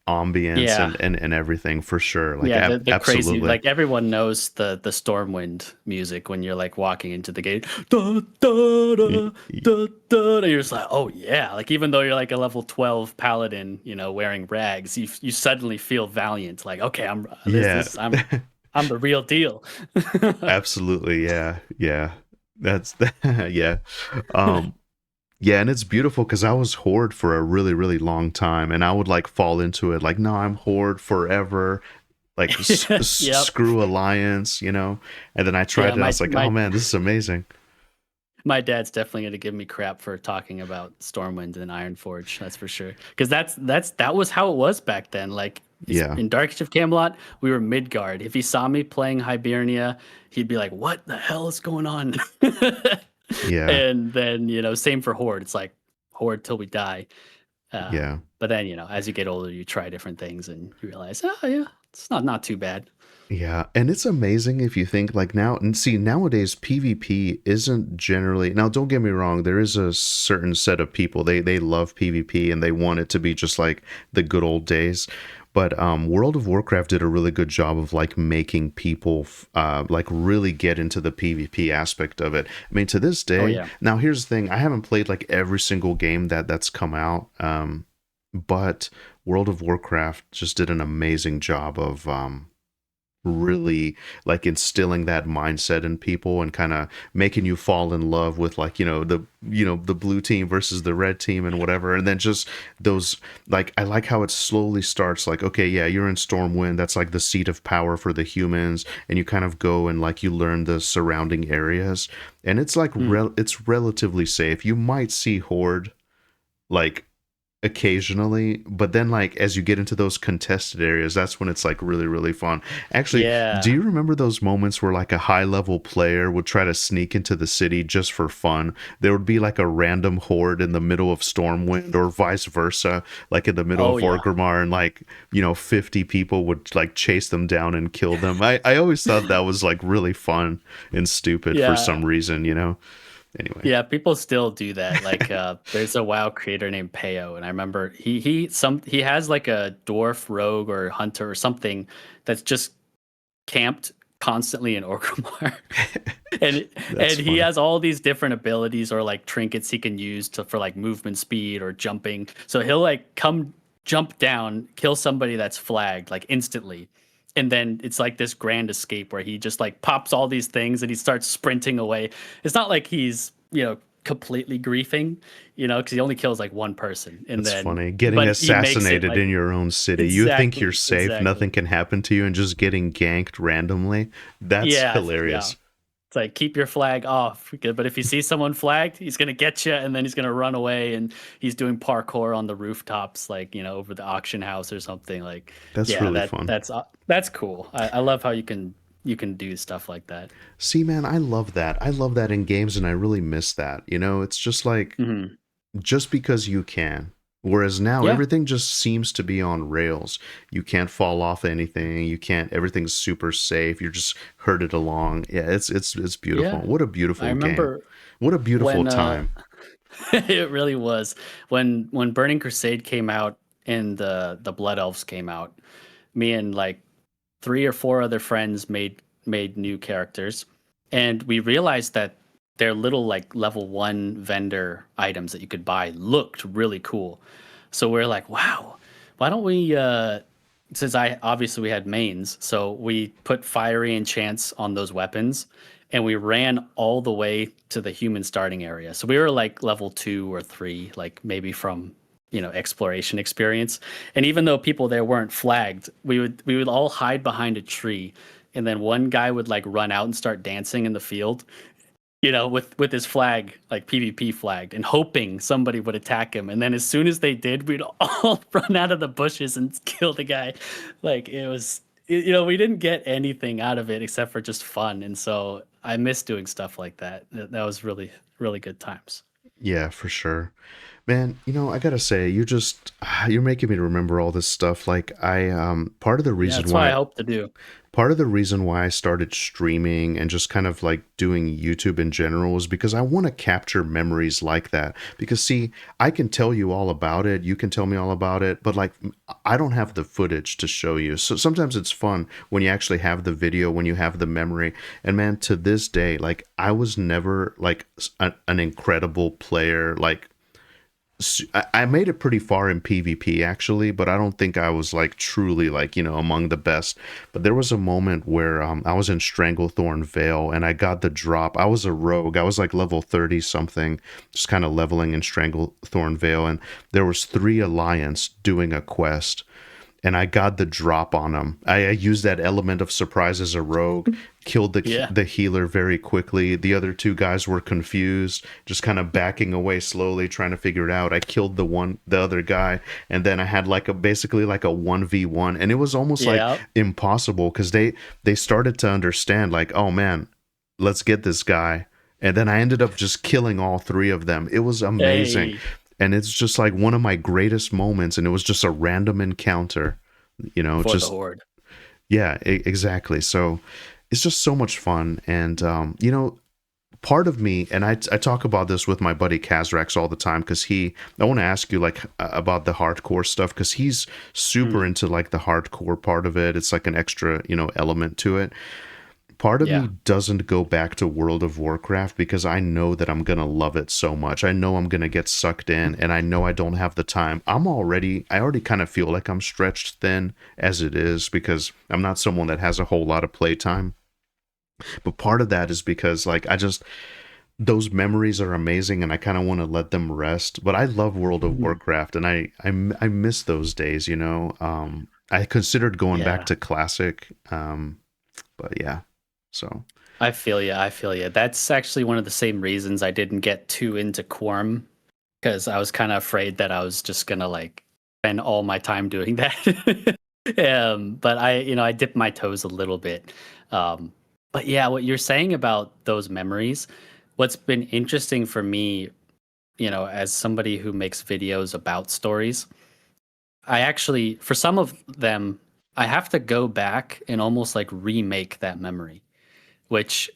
Speaker 1: ambience
Speaker 2: Yeah.
Speaker 1: and everything for sure. Like
Speaker 2: Yeah, the crazy,
Speaker 1: absolutely.
Speaker 2: like everyone knows the Stormwind music when you're like walking into the gate. Da, da,
Speaker 1: Y-
Speaker 2: da,
Speaker 1: y-
Speaker 2: da, da, and you're just like, oh yeah. Like even though you're like a level 12 paladin, wearing rags, you suddenly feel valiant. Like, okay, I'm this
Speaker 1: Yeah.
Speaker 2: this I'm the real deal.
Speaker 1: Absolutely. Yeah. Yeah. That's yeah. Um Yeah, and it's beautiful because I was Horde for a really, really long time, and I would like fall into it, like, no, I'm Horde forever, like
Speaker 2: Yep.
Speaker 1: screw Alliance, you know. And then I tried
Speaker 2: Yeah,
Speaker 1: it, I
Speaker 2: my
Speaker 1: was like, oh
Speaker 2: my
Speaker 1: man, this is amazing.
Speaker 2: my dad's definitely gonna give me crap for talking about Stormwind and Ironforge. That's for sure. Because that was how it was back then. Like
Speaker 1: Yeah,
Speaker 2: in Dark Age of Camelot, we were Midgard. If he saw me playing Hibernia, he'd be like, "What the hell is going on?"
Speaker 1: yeah,
Speaker 2: And then same for Horde. It's like Horde till we die.
Speaker 1: yeah.
Speaker 2: But then as you get older, you try different things and you realize, oh yeah, it's not too bad.
Speaker 1: Yeah, and it's amazing if you think like now and see nowadays PvP isn't generally now don't get me wrong, there is a certain set of people they love PvP and they want it to be just like the good old days. But World of Warcraft did a really good job of like making people like really get into the PvP aspect of it. I mean, to this
Speaker 2: Oh
Speaker 1: day,
Speaker 2: yeah.
Speaker 1: now here's the thing, I haven't played like every single game that's come out. But World of Warcraft just did an amazing job of really like instilling that mindset in people and kind of making you fall in love with like the blue team versus the red team and whatever, and then just those like I like how it slowly starts like, okay, yeah, you're in Stormwind, that's like the seat of power for the humans, and you kind of go and like you learn the surrounding areas, and it's like
Speaker 2: Mm.
Speaker 1: it's relatively safe. You might see Horde like occasionally, but then like as you get into those contested areas, that's when it's like really, really fun. Actually, do
Speaker 2: Yeah.
Speaker 1: you remember those moments where like a high level player would try to sneak into the city just for fun? There would be like a random horde in the middle of Stormwind or vice versa, like in the middle
Speaker 2: Oh
Speaker 1: of
Speaker 2: yeah.
Speaker 1: Orgrimmar, and like 50 people would like chase them down and kill them. I always thought that was like really fun and stupid for
Speaker 2: Yeah.
Speaker 1: some reason. Anyway.
Speaker 2: Yeah, people still do that. Like there's a WoW creator named Peo, and I remember he has like a dwarf rogue or hunter or something that's just camped constantly in Orgrimmar. and
Speaker 1: That's
Speaker 2: and he
Speaker 1: funny.
Speaker 2: has all these different abilities or like trinkets he can use for like movement speed or jumping. So he'll like come jump down, kill somebody that's flagged like instantly. And then it's like this grand escape where he just like pops all these things and he starts sprinting away. It's not like he's, completely griefing, because he only kills like one person. And
Speaker 1: That's
Speaker 2: then,
Speaker 1: funny. Getting
Speaker 2: but he makes it
Speaker 1: assassinated
Speaker 2: like
Speaker 1: in your own city. You think you're
Speaker 2: exactly,
Speaker 1: safe,
Speaker 2: exactly.
Speaker 1: nothing can happen to you, and just getting ganked randomly. That's
Speaker 2: Yeah.
Speaker 1: hilarious.
Speaker 2: It's like keep your flag off. But if you see someone flagged, he's gonna get you, and then he's gonna run away. And he's doing parkour on the rooftops, like over the auction house or something. Like,
Speaker 1: That's
Speaker 2: yeah,
Speaker 1: really fun.
Speaker 2: that's cool. I love how you can do stuff like that.
Speaker 1: See, man, I love that. I love that in games, and I really miss that. It's just like,
Speaker 2: Hmm.
Speaker 1: just because you can. Whereas now
Speaker 2: Yeah,
Speaker 1: everything just seems to be on rails. You can't fall off anything. You can't. Everything's super safe. You're just herded along. Yeah, it's beautiful.
Speaker 2: yeah.
Speaker 1: What a
Speaker 2: I
Speaker 1: beautiful game.
Speaker 2: remember
Speaker 1: What a beautiful
Speaker 2: when
Speaker 1: time.
Speaker 2: it really was when Burning Crusade came out and the Blood Elves came out. Me and like three or four other friends made new characters, and we realized that their little like level 1 vendor items that you could buy looked really cool. So we're like, wow, why don't we since I obviously we had mains, so we put fiery enchants on those weapons and we ran all the way to the human starting area. So we were like level 2 or 3, like maybe from exploration experience. And even though people there weren't flagged, we would all hide behind a tree, and then one guy would like run out and start dancing in the field, with his flag, like PvP flagged, and hoping somebody would attack him. And then as soon as they did, we'd all run out of the bushes and kill the guy. Like we didn't get anything out of it except for just fun, and so I miss doing stuff like that. That was really, really good times.
Speaker 1: Yeah, for sure. Man, I gotta say, you're making me remember all this stuff. Like part of the
Speaker 2: Yeah,
Speaker 1: reason
Speaker 2: that's what I
Speaker 1: why
Speaker 2: hope to do.
Speaker 1: I started streaming and just kind of like doing YouTube in general is because I want to capture memories like that. Because see, I can tell you all about it, you can tell me all about it, but like I don't have the footage to show you. So sometimes it's fun when you actually have the video, when you have the memory. And man, to this day, like I was never like an incredible player, like I made it pretty far in PvP actually, but I don't think I was like truly like, among the best. But there was a moment where I was in Stranglethorn Vale and I got the drop. I was a rogue. I was like level 30 something, just kind of leveling in Stranglethorn Vale. And there was 3 Alliance doing a quest and I got the drop on him. I used that element of surprise as a rogue, killed
Speaker 2: Yeah.
Speaker 1: the healer very quickly. The other 2 guys were confused, just kind of backing away slowly, trying to figure it out. I killed the other guy, and then I had like basically like a 1v1, and it was almost like
Speaker 2: Yeah.
Speaker 1: impossible because they started to understand like, oh man, let's get this guy. And then I ended up just killing all 3 of them. It was amazing.
Speaker 2: Hey,
Speaker 1: And it's just like one of my greatest moments, and it was just a random encounter,
Speaker 2: for the
Speaker 1: just
Speaker 2: horde.
Speaker 1: yeah, exactly. So it's just so much fun. And part of me, and I talk about this with my buddy Kazrax all the time, because I want to ask you like about the hardcore stuff, because he's super
Speaker 2: Mm,
Speaker 1: into like the hardcore part of it. It's like an extra element to it. Part of
Speaker 2: yeah.
Speaker 1: me doesn't go back to World of Warcraft because I know that I'm gonna love it so much. I know I'm gonna get sucked in, and I know I don't have the time. I already kind of feel like I'm stretched thin as it is because I'm not someone that has a whole lot of playtime. But part of that is because like those memories are amazing, and I kind of want to let them rest. But I love World of
Speaker 2: Mhm.
Speaker 1: Warcraft, and I miss those days. I considered going back
Speaker 2: Yeah.
Speaker 1: to Classic, but yeah, so.
Speaker 2: I feel you. I feel you. That's actually one of the same reasons I didn't get too into Quorum, because I was kind of afraid that I was just gonna like spend all my time doing that. But I dipped my toes a little bit. Um, but yeah, what you're saying about those memories, what's been interesting for me, as somebody who makes videos about stories, I actually, for some of them, I have to go back and almost like remake that memory, which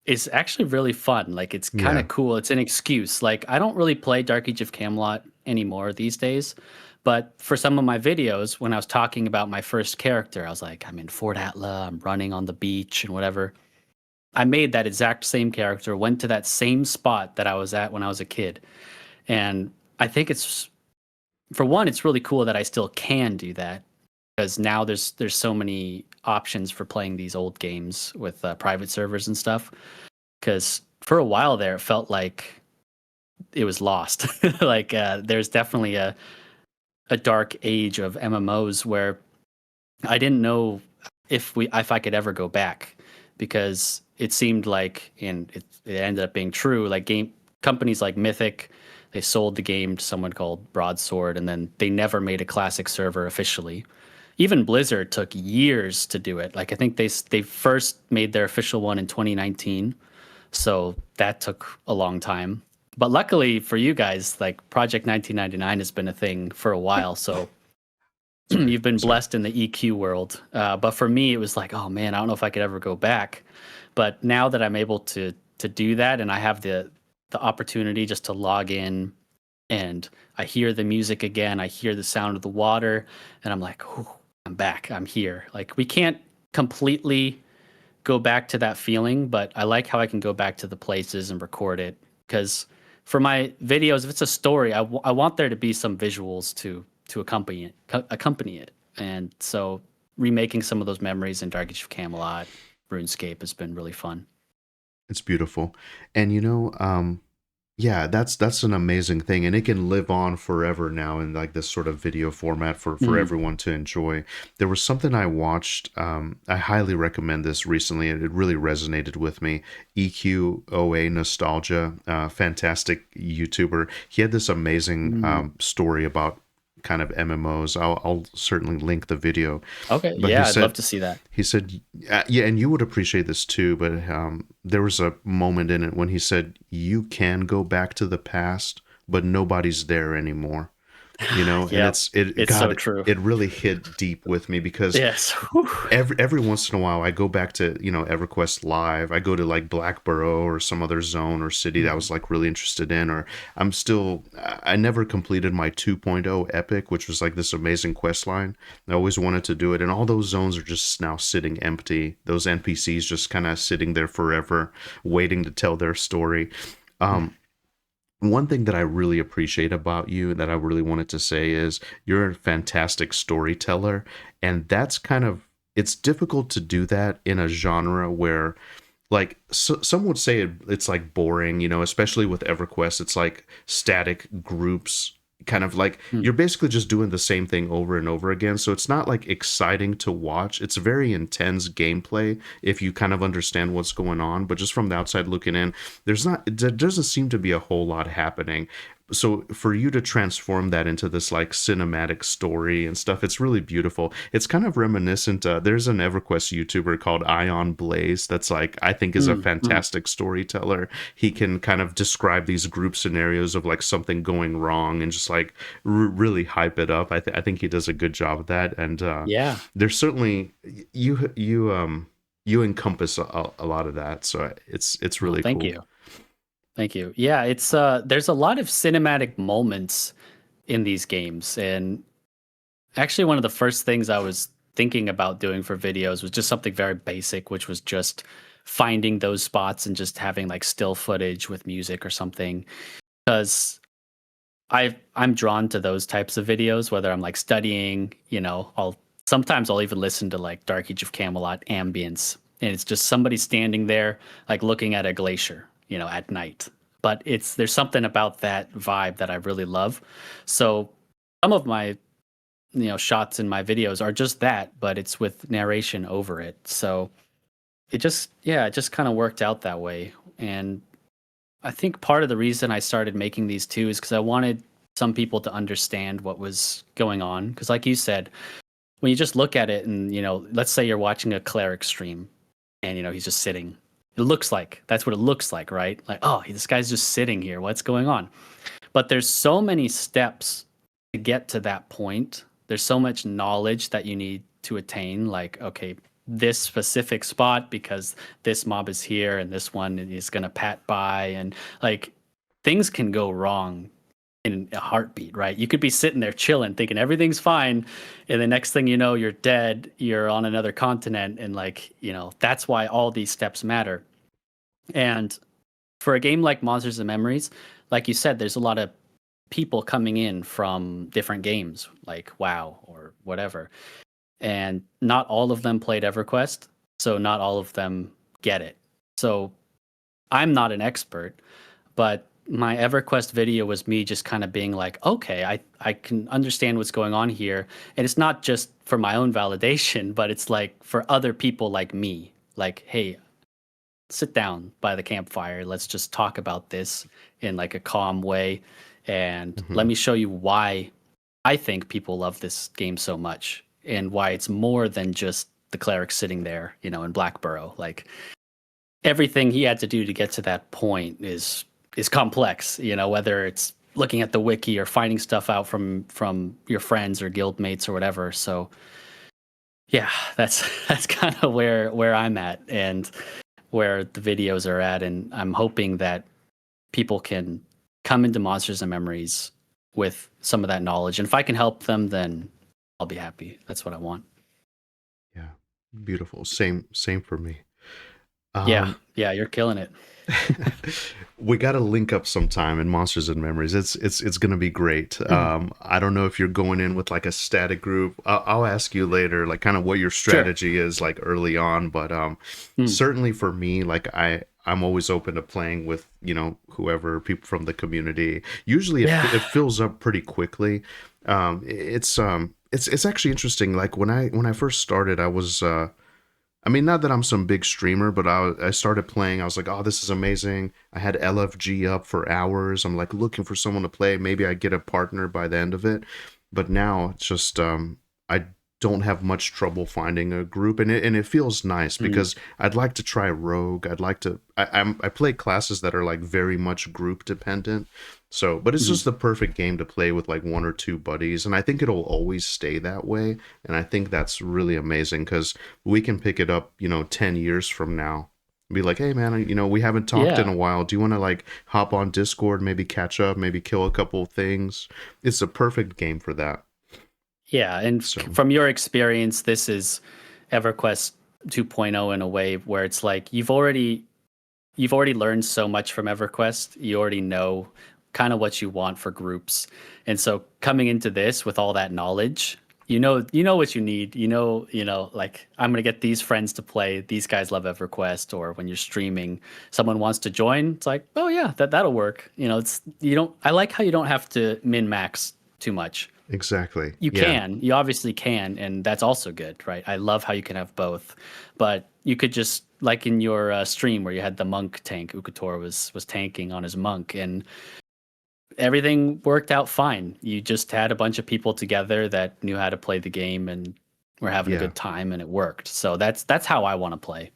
Speaker 2: is actually really fun. Like it's kind
Speaker 1: Yeah.
Speaker 2: of cool. It's an excuse. Like I don't really play Dark Age of Camelot anymore these days, but for some of my videos, when I was talking about my first character, I was like, I'm in Fort Atla, I'm running on the beach and whatever. I made that exact same character, went to that same spot that I was at when I was a kid. And I think it's for one, it's really cool that I still can do that because now there's so many options for playing these old games with private servers and stuff. Because for a while there, it felt like it was lost. Like there's definitely a dark age of MMOs where I didn't know if I could ever go back because it seemed like, and it ended up being true. Like game companies like Mythic, they sold the game to someone called Broadsword, and then they never made a classic server officially. Even Blizzard took years to do it. Like I think they first made their official one in 2019, so that took a long time. But luckily for you guys, like Project 1999 has been a thing for a while, so
Speaker 1: Sorry.
Speaker 2: you've been
Speaker 1: Sorry.
Speaker 2: blessed in the EQ world. But for me, it was like, oh man, I don't know if I could ever go back. But now that I'm able to do that, and I have the opportunity just to log in, and I hear the music again, I hear the sound of the water, and I'm like, "Whew, I'm back, I'm here." Like we can't completely go back to that feeling, but I like how I can go back to the places and record it because for my videos, if it's a story, I want there to be some visuals to accompany it. And so remaking some of those memories in Dark Age of Camelot, RuneScape has been really fun.
Speaker 1: It's beautiful. And yeah, that's an amazing thing, and it can live on forever now in like this sort of video format for
Speaker 2: Mm,
Speaker 1: everyone to enjoy. There was something I watched, I highly recommend this recently, and it really resonated with me. EQOA Nostalgia, fantastic YouTuber. He had this amazing
Speaker 2: mm,
Speaker 1: story about kind of MMOs. I'll certainly link the video.
Speaker 2: Okay,
Speaker 1: But he
Speaker 2: yeah, I'd love
Speaker 1: said
Speaker 2: to see that.
Speaker 1: he said yeah, and you would appreciate this too. But there was a moment in it when he said you can go back to the past, but nobody's there anymore. You know, and
Speaker 2: Yep,
Speaker 1: it
Speaker 2: it's so
Speaker 1: God,
Speaker 2: true.
Speaker 1: it really hit deep with me because
Speaker 2: Yes. Whew.
Speaker 1: every once in a while I go back to, EverQuest Live. I go to like Blackborough or some other zone or city that I
Speaker 2: Mhm.
Speaker 1: was like really interested in, or I never completed my 2.0 epic, which was like this amazing quest line. I always wanted to do it, and all those zones are just now sitting empty. Those NPCs just kind of sitting there forever, waiting to tell their story. Um, One thing that I really appreciate about you that I really wanted to say is you're a fantastic storyteller. And that's kind of, it's difficult to do that in a genre where, like, some would say it's like boring, especially with EverQuest. It's like static groups, kind of like
Speaker 2: Mm.
Speaker 1: you're basically just doing the same thing over and over again. So it's not like exciting to watch. It's very intense gameplay if you kind of understand what's going on. But just from the outside looking in, there doesn't seem to be a whole lot happening. So for you to transform that into this like cinematic story and stuff, it's really beautiful. It's kind of reminiscent. There's an EverQuest YouTuber called Ion Blaze that's like, I think, is a
Speaker 2: Mm.
Speaker 1: fantastic storyteller. He can kind of describe these group scenarios of like something going wrong and just like really hype it up. I think he does a good job of that. And
Speaker 2: Yeah.
Speaker 1: there's certainly you encompass a lot of that. So it's
Speaker 2: Oh,
Speaker 1: really
Speaker 2: thank
Speaker 1: cool.
Speaker 2: you. Thank you. Yeah, it's there's a lot of cinematic moments in these games, and actually one of the first things I was thinking about doing for videos was just something very basic, which was just finding those spots and just having like still footage with music or something. Because I'm drawn to those types of videos, whether I'm like studying, I'll even listen to like Dark Age of Camelot ambience, and it's just somebody standing there like looking at a glacier, at night. But there's something about that vibe that I really love. So some of my shots in my videos are just that, but it's with narration over it. So it just kind of worked out that way. And I think part of the reason I started making these too is because I wanted some people to understand what was going on. Because, like you said, when you just look at it and, let's say you're watching a cleric stream and, he's just sitting. It looks like that's what it looks like, right? Like, oh, this guy's just sitting here. What's going on? But there's so many steps to get to that point. There's so much knowledge that you need to attain. Like, okay, this specific spot because this mob is here and this one is going to pat by, and like things can go wrong in a heartbeat, right? You could be sitting there chilling thinking everything's fine, and the next thing you know you're dead, you're on another continent, and like, that's why all these steps matter. And for a game like Monsters and Memories, like you said, there's a lot of people coming in from different games like WoW or whatever, and not all of them played EverQuest, so not all of them get it. So I'm not an expert, but my EverQuest video was me just kind of being like, okay, I can understand what's going on here. And it's not just for my own validation, but it's like for other people like me. Like, hey, sit down by the campfire. Let's just talk about this in like a calm way. And let
Speaker 1: Hmm.
Speaker 2: me show you why I think people love this game so much and why it's more than just the cleric sitting there, in Blackborough. Like everything he had to do to get to that point is complex, whether it's looking at the wiki or finding stuff out from your friends or guild mates or whatever. So yeah, that's that's kind of where I'm at and where the videos are at, and I'm hoping that people can come into Monsters and Memories with some of that knowledge. And if I can help them, then I'll be happy. That's what I want.
Speaker 1: Yeah, beautiful. Same for me.
Speaker 2: Yeah,
Speaker 1: Um,
Speaker 2: yeah, you're killing it.
Speaker 1: we got to link up sometime in Monsters and Memories. It's gonna be great. I don't know if you're going in with like a static group. I'll ask you later, like kind of what your
Speaker 2: Sure.
Speaker 1: strategy is like early on. But
Speaker 2: Mm.
Speaker 1: certainly for me, like I'm always open to playing with whoever people from the community. Usually
Speaker 2: Yeah.
Speaker 1: it fills up pretty quickly. It's actually interesting. Like when I first started, I was. I mean, not that I'm some big streamer, but I started playing. I was like, oh, this is amazing. I had LFG up for hours. I'm like looking for someone to play. Maybe I get a partner by the end of it. but now it's just I don't have much trouble finding a group, and it feels nice
Speaker 2: Mm,
Speaker 1: because I'd like to try rogue. I'd like to I play classes that are like very much group dependent. So, but it's
Speaker 2: mhm.
Speaker 1: just the perfect game to play with like one or two buddies, and I think it'll always stay that way. And I think that's really amazing because we can pick it up, 10 years from now. Be like, hey man, we haven't talked in
Speaker 2: Yeah.
Speaker 1: a while. Do you want to like hop on Discord, maybe catch up, maybe kill a couple things? It's a perfect game for that.
Speaker 2: Yeah, and
Speaker 1: So,
Speaker 2: from your experience, this is EverQuest 2.0 in a way where it's like you've already learned so much from EverQuest. You already know kind of what you want for groups. And so coming into this with all that knowledge, you know what you need. Like I'm gonna get these friends to play. These guys love EverQuest, or when you're streaming, someone wants to join. It's like, oh yeah, that'll work. It's you don't. I like how you don't have to min max too much.
Speaker 1: exactly.
Speaker 2: You
Speaker 1: Yeah.
Speaker 2: can, you obviously can, and that's also good, right? I love how you can have both, but you could just like in your stream where you had the monk tank, Ukutor was tanking on his monk, and everything worked out fine. You just had a bunch of people together that knew how to play the game and were having a
Speaker 1: Yeah.
Speaker 2: good time, and it worked. So that's how I want to play.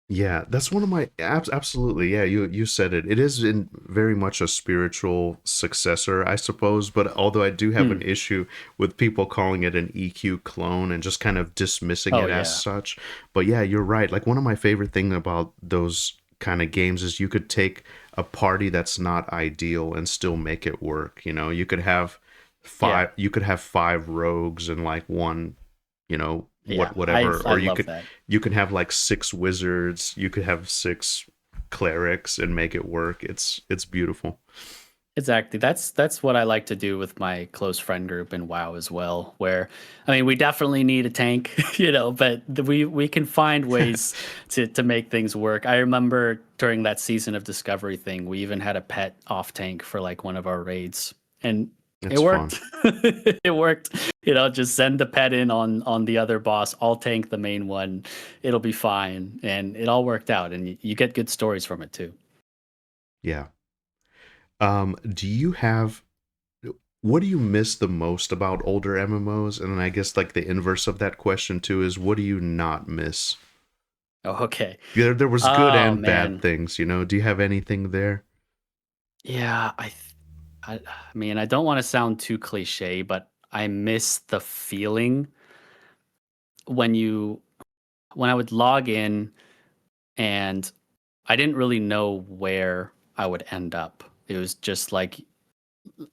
Speaker 1: Yeah, that's one of my absolutely. Yeah, you said it. It is in very much a spiritual successor, I suppose, but although I do have
Speaker 2: Hmm.
Speaker 1: an issue with people calling it an EQ clone and just kind of dismissing
Speaker 2: Oh
Speaker 1: it as
Speaker 2: yeah,
Speaker 1: such. But yeah, you're right. Like one of my favorite things about those kind of games is you could take a party that's not ideal and still make it work. You could have
Speaker 2: yeah,
Speaker 1: five rogues and like one,
Speaker 2: yeah. I
Speaker 1: whatever,
Speaker 2: I
Speaker 1: or
Speaker 2: love that.
Speaker 1: you can have like six wizards, you could have six clerics and make it work. It's beautiful.
Speaker 2: Exactly. That's what I like to do with my close friend group in WoW as well. Where, I mean, we definitely need a tank, but we can find ways to make things work. I remember during that season of Discovery thing, we even had a pet off tank for like one of our raids, and it
Speaker 1: It's fun.
Speaker 2: worked. It worked. Just send the pet in on the other boss. I'll tank the main one. It'll be fine, and it all worked out. And you get good stories from it too.
Speaker 1: Yeah. Do you have what do you miss the most about older MMOs? And then I guess like the inverse of that question too is what do you not miss?
Speaker 2: Oh, okay.
Speaker 1: There was good
Speaker 2: Oh
Speaker 1: and bad
Speaker 2: man.
Speaker 1: things. Do you have anything there?
Speaker 2: Yeah, I mean, I don't want to sound too cliche, but I miss the feeling when you when I would log in and I didn't really know where I would end up. It was just like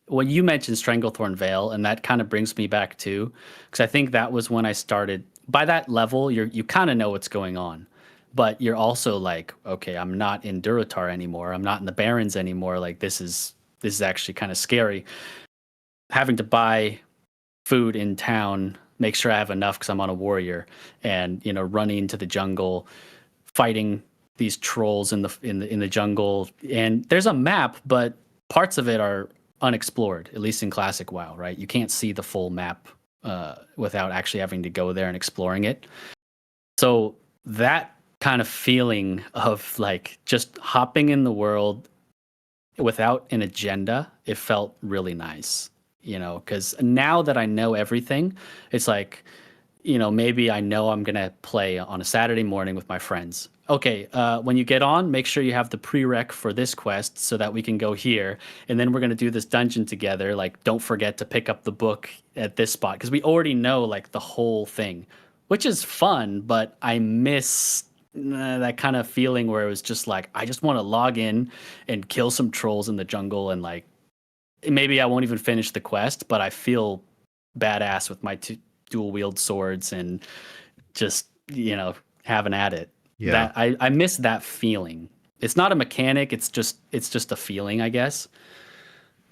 Speaker 2: when you mentioned Stranglethorn Vale, and that kind of brings me back too, because I think that was when I started. By that level, you kind of know what's going on, but you're also like, okay, I'm not in Durotar anymore. I'm not in the Barrens anymore. Like this is actually kind of scary. Having to buy food in town, make sure I have enough because I'm on a warrior, and running into the jungle, fighting these trolls in the jungle. And there's a map, but parts of it are unexplored, at least in classic WoW, right? You can't see the full map without actually having to go there and exploring it. So that kind of feeling of like just hopping in the world without an agenda, it felt really nice, because now that I know everything, it's like, maybe I know I'm going to play on a Saturday morning with my friends. Okay, when you get on, make sure you have the prereq for this quest so that we can go here. And then we're going to do this dungeon together. Like, don't forget to pick up the book at this spot because we already know like the whole thing, which is fun, but I miss that kind of feeling where it was just like, I just want to log in and kill some trolls in the jungle and like, maybe I won't even finish the quest, but I feel badass with my dual wield swords and just having at it.
Speaker 1: Yeah.
Speaker 2: That I miss that feeling. It's not a mechanic. It's just a feeling, I guess.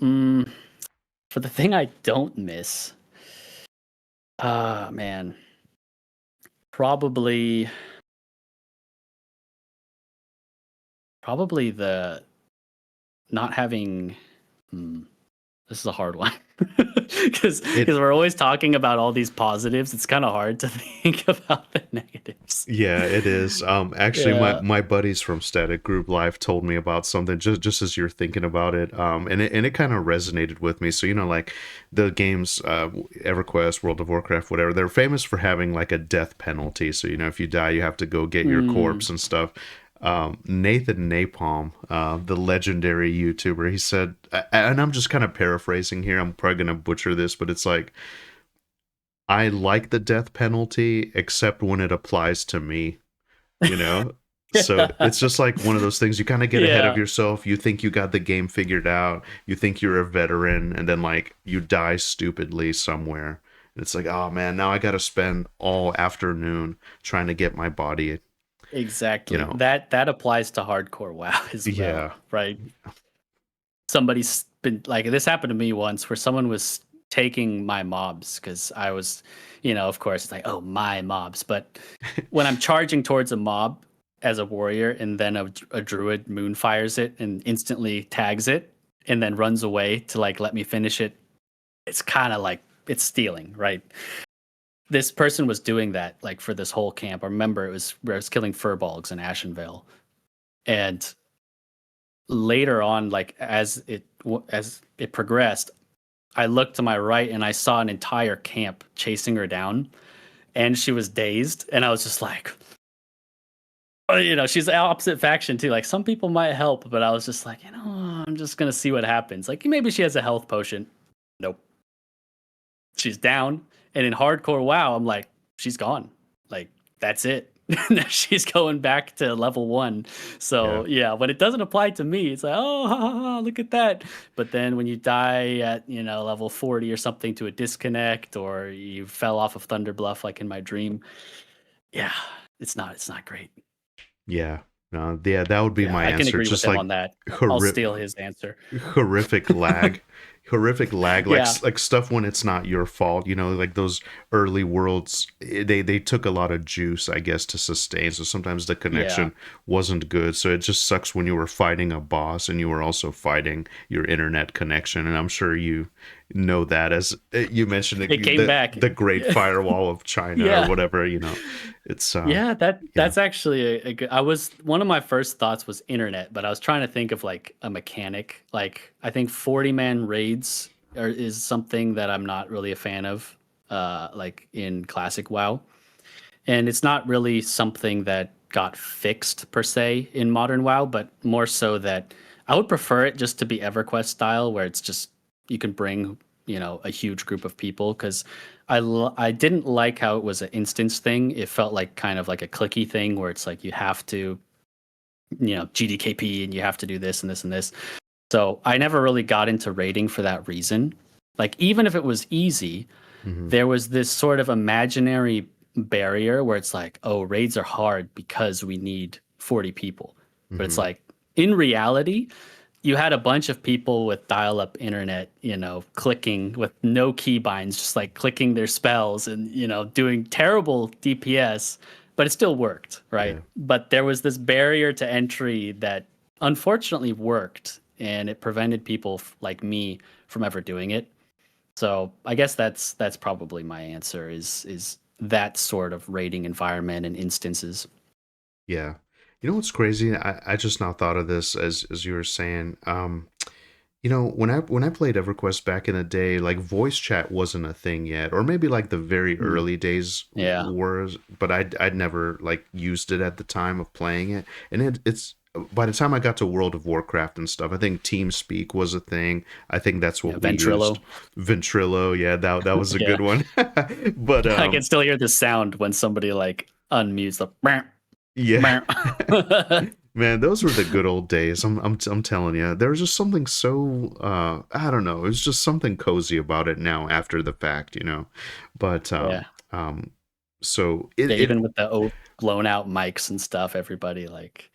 Speaker 2: Mm, for the thing I don't miss, man, probably probably the not having. Hmm, this is a hard one. because
Speaker 1: It
Speaker 2: we're always talking about all these positives. It's kind of hard to think about the negatives.
Speaker 1: Yeah, it is. Actually,
Speaker 2: Yeah.
Speaker 1: my buddies from Static Group Live told me about something just as you're thinking about it. And it kind of resonated with me. So, like the games, EverQuest, World of Warcraft, whatever, they're famous for having like a death penalty. So, if you die, you have to go get your
Speaker 2: Mm.
Speaker 1: corpse and stuff. Nathan Napalm, the legendary YouTuber, he said, and I'm just kind of paraphrasing here. I'm probably gonna butcher this, but it's like, I like the death penalty, except when it applies to me, you know? So it's just like one of those things, you kind of get ahead of
Speaker 2: Yeah,
Speaker 1: yourself. You think you got the game figured out. You think you're a veteran, and then like you die stupidly somewhere. And it's like, oh man, now I got to spend all afternoon trying to get my body, you
Speaker 2: exactly.
Speaker 1: know?
Speaker 2: That applies to hardcore WoW as well,
Speaker 1: Yeah.
Speaker 2: right? Somebody's been like this happened to me once where someone was taking my mobs because I was, of course, it's like, oh, my mobs. But when I'm charging towards a mob as a warrior and then a druid moonfires it and instantly tags it and then runs away to like let me finish it, it's kind of like it's stealing, right? This person was doing that like for this whole camp. I remember it was where I was killing furbolgs in Ashenvale. And later on, like as it progressed, I looked to my right and I saw an entire camp chasing her down, and she was dazed. And I was just like, she's the opposite faction too. Like some people might help, but I was just like, I'm just gonna see what happens. Like maybe she has a health potion. Nope, she's down. And in hardcore WoW, I'm like, she's gone. Like that's it. She's going back to level 1.
Speaker 1: Yeah.
Speaker 2: So yeah, when it doesn't apply to me, it's like, oh, ha, ha, ha, look at that. But then when you die at level 40 or something to a disconnect, or you fell off of Thunder Bluff like in my dream, yeah, it's not great.
Speaker 1: Yeah. No, yeah, that would be
Speaker 2: Yeah,
Speaker 1: my
Speaker 2: I can
Speaker 1: answer.
Speaker 2: agree with
Speaker 1: Just
Speaker 2: him
Speaker 1: like
Speaker 2: on that. I'll
Speaker 1: horrific.
Speaker 2: steal his answer.
Speaker 1: horrific lag horrific lag, like
Speaker 2: Yeah,
Speaker 1: like stuff when it's not your fault, like those early worlds, they took a lot of juice, I guess, to sustain, so sometimes the
Speaker 2: yeah.
Speaker 1: connection wasn't good. So it just sucks when you were fighting a boss and you were also fighting your internet connection, and I'm sure you know that, as you mentioned,
Speaker 2: It came back.
Speaker 1: the Great Firewall of China or
Speaker 2: Yeah.
Speaker 1: whatever. It's
Speaker 2: Yeah,
Speaker 1: yeah.
Speaker 2: that's actually a good. I was one of my first thoughts was internet, but I was trying to think of like a mechanic. Like I think 40-man raids is something that I'm not really a fan of. Like in classic WoW, and it's not really something that got fixed per se in modern WoW, but more so that I would prefer it just to be EverQuest style, where it's just you can bring a huge group of people because I didn't like how it was an instance thing. It felt like kind of like a clicky thing where it's like you have to GDKP and you have to do this and this and this. So I never really got into raiding for that reason. Like even if it was easy,
Speaker 1: Hmm.
Speaker 2: there was this sort of imaginary barrier where it's like, oh, raids are hard because we need 40 people. But it's
Speaker 1: Hmm.
Speaker 2: like, in reality, you had a bunch of people with dial-up internet, clicking with no keybinds, just like clicking their spells and, doing terrible DPS, but it still worked, right?
Speaker 1: Yeah.
Speaker 2: But there was this barrier to entry that unfortunately worked, and it prevented people like me from ever doing it. So I guess that's probably my answer is that sort of rating environment and instances.
Speaker 1: Yeah. What's crazy? I just now thought of this as you were saying. When I played EverQuest back in the day, like voice chat wasn't a thing yet, or maybe like the very
Speaker 2: Mm,
Speaker 1: early days
Speaker 2: yeah.
Speaker 1: were, but I'd never like used it at the time of playing it. And it's by the time I got to World of Warcraft and stuff, I think TeamSpeak was a thing. I think that's
Speaker 2: Yeah,
Speaker 1: what we used.
Speaker 2: Ventrilo.
Speaker 1: Ventrilo, yeah, that was a
Speaker 2: Yeah.
Speaker 1: good one. But
Speaker 2: I can still hear the sound when somebody like unmutes the "Meow,
Speaker 1: yeah.
Speaker 2: meow."
Speaker 1: Man, those were the good old days. I'm telling you, there was just something so I don't know. It was just something cozy about it now after the fact. But
Speaker 2: Yeah.
Speaker 1: um, so
Speaker 2: Yeah,
Speaker 1: it
Speaker 2: even with the blown out mics and stuff, everybody like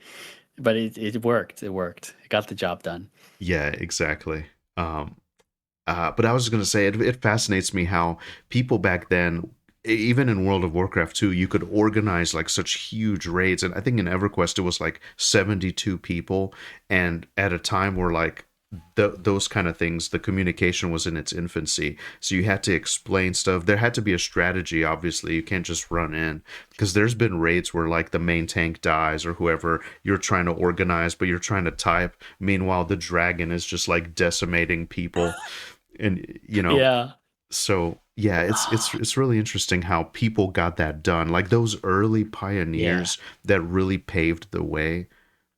Speaker 2: but it worked. It worked. It got the job done.
Speaker 1: yeah, exactly. Um, but I was gonna say it fascinates me how people back then, even in World of Warcraft 2, you could organize like such huge raids, and I think in EverQuest it was like 72 people, and at a time where like those kind of things, the communication was in its infancy. So you had to explain stuff. There had to be a strategy, obviously. You can't just run in, because there's been raids where like the main tank dies or whoever you're trying to organize, but you're trying to type. Meanwhile, the dragon is just like decimating people. And
Speaker 2: Yeah.
Speaker 1: so yeah, it's really interesting how people got that done. Like those early
Speaker 2: Yeah.
Speaker 1: pioneers that really paved the way.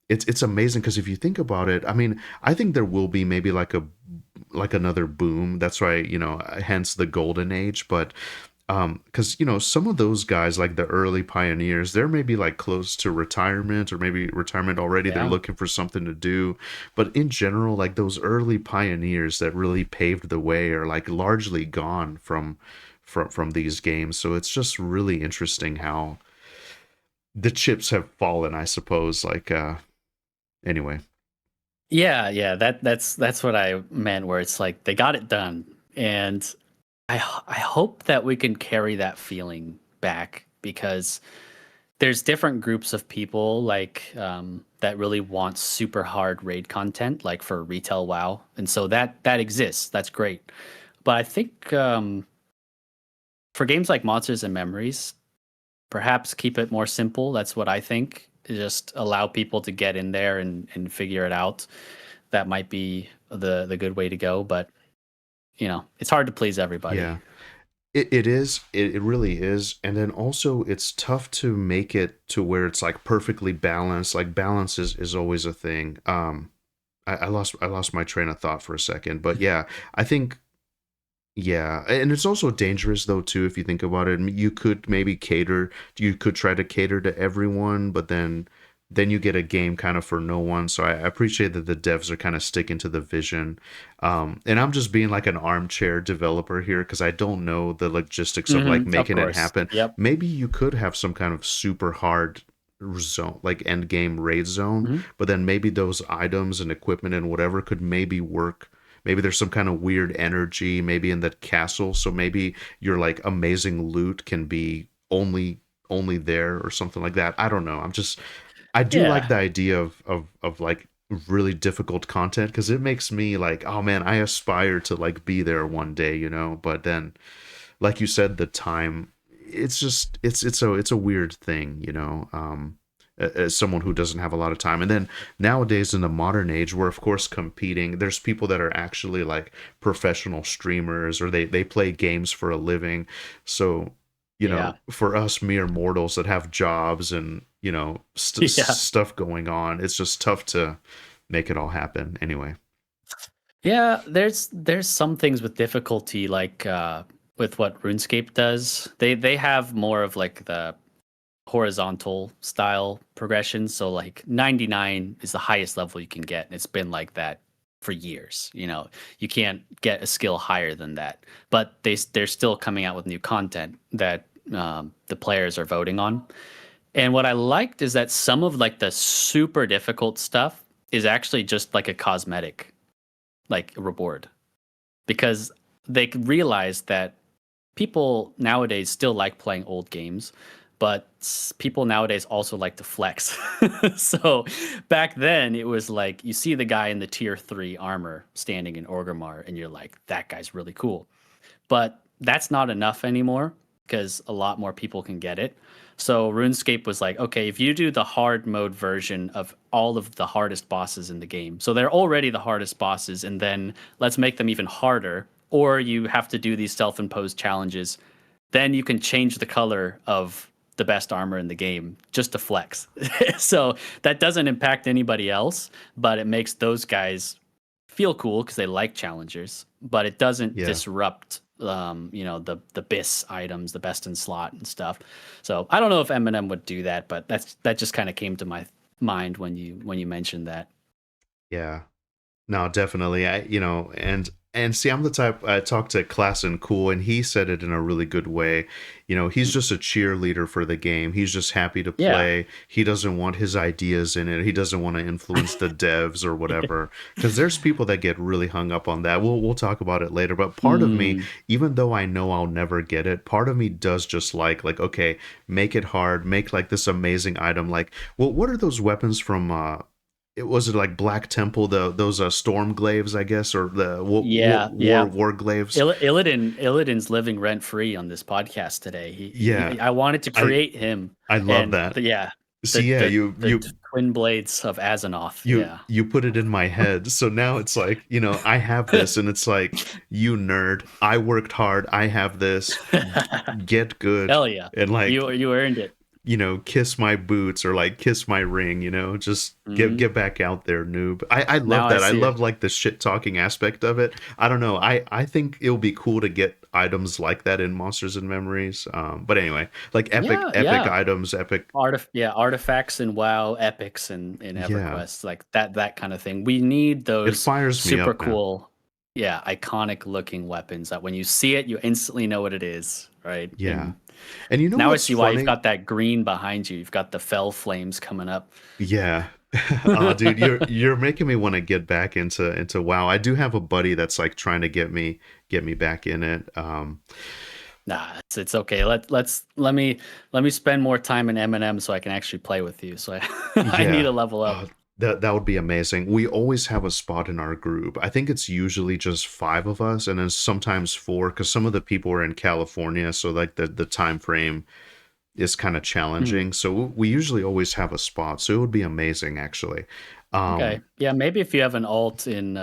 Speaker 1: It's amazing because if you think about it, I mean, I think there will be maybe like another boom. That's why, hence the golden age. But because some of those guys, like the early pioneers, they're maybe like close to retirement or maybe retirement already. They're
Speaker 2: Yeah.
Speaker 1: looking for something to do. But in general, like those early pioneers that really paved the way are like largely gone from these games. So it's just really interesting how the chips have fallen, I suppose. Like anyway.
Speaker 2: Yeah, yeah, that's what I meant where it's like they got it done. And I hope that we can carry that feeling back because there's different groups of people like that really want super hard raid content like for retail WoW. And so that exists. That's great. But I think for games like Monsters and Memories, perhaps keep it more simple. That's what I think. Just allow people to get in there and figure it out. That might be the good way to go. But it's hard to please everybody.
Speaker 1: Yeah. It is. It really is. And then also it's tough to make it to where it's like perfectly balanced. Like balance is always a thing. I lost my train of thought for a second. But yeah, I think yeah. And it's also dangerous though too if you think about it. You could maybe you could try to cater to everyone, but then you get a game kind of for no one. So I appreciate that the devs are kind of sticking to the vision. And I'm just being like an armchair developer here because I don't know the logistics of like
Speaker 2: Of
Speaker 1: making it
Speaker 2: course.
Speaker 1: happen.
Speaker 2: Yep.
Speaker 1: Maybe you could have some kind of super hard zone, like end game raid zone,
Speaker 2: Hmm.
Speaker 1: but then maybe those items and equipment and whatever could maybe work. Maybe there's some kind of weird energy maybe in that castle. So maybe your like amazing loot can be only there or something like that. I don't know. I do like
Speaker 2: Yeah.
Speaker 1: the idea of like really difficult content because it makes me like, oh man, I aspire to like be there one day, But then, like you said, the time, it's just it's a weird thing, as someone who doesn't have a lot of time. And then nowadays in the modern age, we're of course competing. There's people that are actually like professional streamers or they play games for a living. So
Speaker 2: Yeah.
Speaker 1: for us mere mortals that have jobs and
Speaker 2: Yeah.
Speaker 1: stuff going on, it's just tough to make it all happen anyway.
Speaker 2: Yeah, there's some things with difficulty like with what RuneScape does. They have more of like the horizontal style progression. So like 99 is the highest level you can get. And it's been like that for years. You can't get a skill higher than that. But they're still coming out with new content that the players are voting on. And what I liked is that some of like the super difficult stuff is actually just like a cosmetic like reward because they realize that people nowadays still like playing old games, but people nowadays also like to flex. So back then it was like you see the guy in the tier 3 armor standing in Orgrimmar and you're like that guy's really cool. But that's not enough anymore because a lot more people can get it. So RuneScape was like, okay, if you do the hard mode version of all of the hardest bosses in the game, so they're already the hardest bosses, and then let's make them even harder, or you have to do these self-imposed challenges, then you can change the color of the best armor in the game just to flex. So that doesn't impact anybody else, but it makes those guys feel cool because they like challengers, but it doesn't
Speaker 1: Yeah.
Speaker 2: disrupt the BIS items, the best in slot and stuff. So I don't know if Eminem would do that, but that just kind of came to my mind when you mentioned that.
Speaker 1: Yeah. No, definitely. And see, I'm the type I talked to Class and Cool, and he said it in a really good way. He's just a cheerleader for the game. He's just happy to
Speaker 2: Yeah.
Speaker 1: play. He doesn't want his ideas in it. He doesn't want to influence the devs or whatever. Because there's people that get really hung up on that. We'll talk about it later. But part of me,
Speaker 2: Mm,
Speaker 1: even though I know I'll never get it, part of me does just like okay, make it hard, make like this amazing item. Like, well, what are those weapons from? it was it like Black Temple, those storm glaives, I guess, or the
Speaker 2: Yeah, yeah.
Speaker 1: war glaives.
Speaker 2: Illidan's living rent free on this podcast today.
Speaker 1: Yeah,
Speaker 2: I wanted to
Speaker 1: I
Speaker 2: create him,
Speaker 1: I love
Speaker 2: and
Speaker 1: that.
Speaker 2: yeah,
Speaker 1: See, yeah,
Speaker 2: the twin blades of Azeroth. Yeah.
Speaker 1: you put it in my head, so now it's like, I have this, and it's like, you nerd, I worked hard, I have this, get good,
Speaker 2: Hell yeah.
Speaker 1: and like,
Speaker 2: You earned it.
Speaker 1: kiss my boots or like kiss my ring, just
Speaker 2: Hmm.
Speaker 1: get back out there, noob. I love
Speaker 2: Now I
Speaker 1: that. I
Speaker 2: see it.
Speaker 1: love like the shit talking aspect of it. I don't know. I think it'll be cool to get items like that in Monsters and Memories. But anyway, like
Speaker 2: Yeah,
Speaker 1: epic
Speaker 2: yeah.
Speaker 1: items, epic.
Speaker 2: Artifacts and WoW, epics in
Speaker 1: Yeah,
Speaker 2: EverQuest, like that kind of thing. We need
Speaker 1: it
Speaker 2: those
Speaker 1: fires me
Speaker 2: super
Speaker 1: up, man.
Speaker 2: cool, yeah, iconic looking weapons that when you see it, you instantly know what it is, right?
Speaker 1: Yeah,
Speaker 2: And
Speaker 1: and you know
Speaker 2: now I
Speaker 1: what's
Speaker 2: see why you've
Speaker 1: funny?
Speaker 2: got that green behind you. You've got the fell flames coming up.
Speaker 1: Yeah. Oh, dude, you're making me want to get back into WoW. I do have a buddy that's like trying to get me back in it.
Speaker 2: Nah, it's okay. Let me spend more time in M so I can actually play with you. So I need
Speaker 1: Yeah.
Speaker 2: to level up.
Speaker 1: Oh, that would be amazing. We always have a spot in our group. I think it's usually just five of us, and then sometimes four, because some of the people are in California, so like the time frame is kind of
Speaker 2: Hmm.
Speaker 1: challenging. So we usually always have a spot. So it would be amazing, actually.
Speaker 2: Okay.
Speaker 1: Um,
Speaker 2: Yeah, maybe if you have an alt in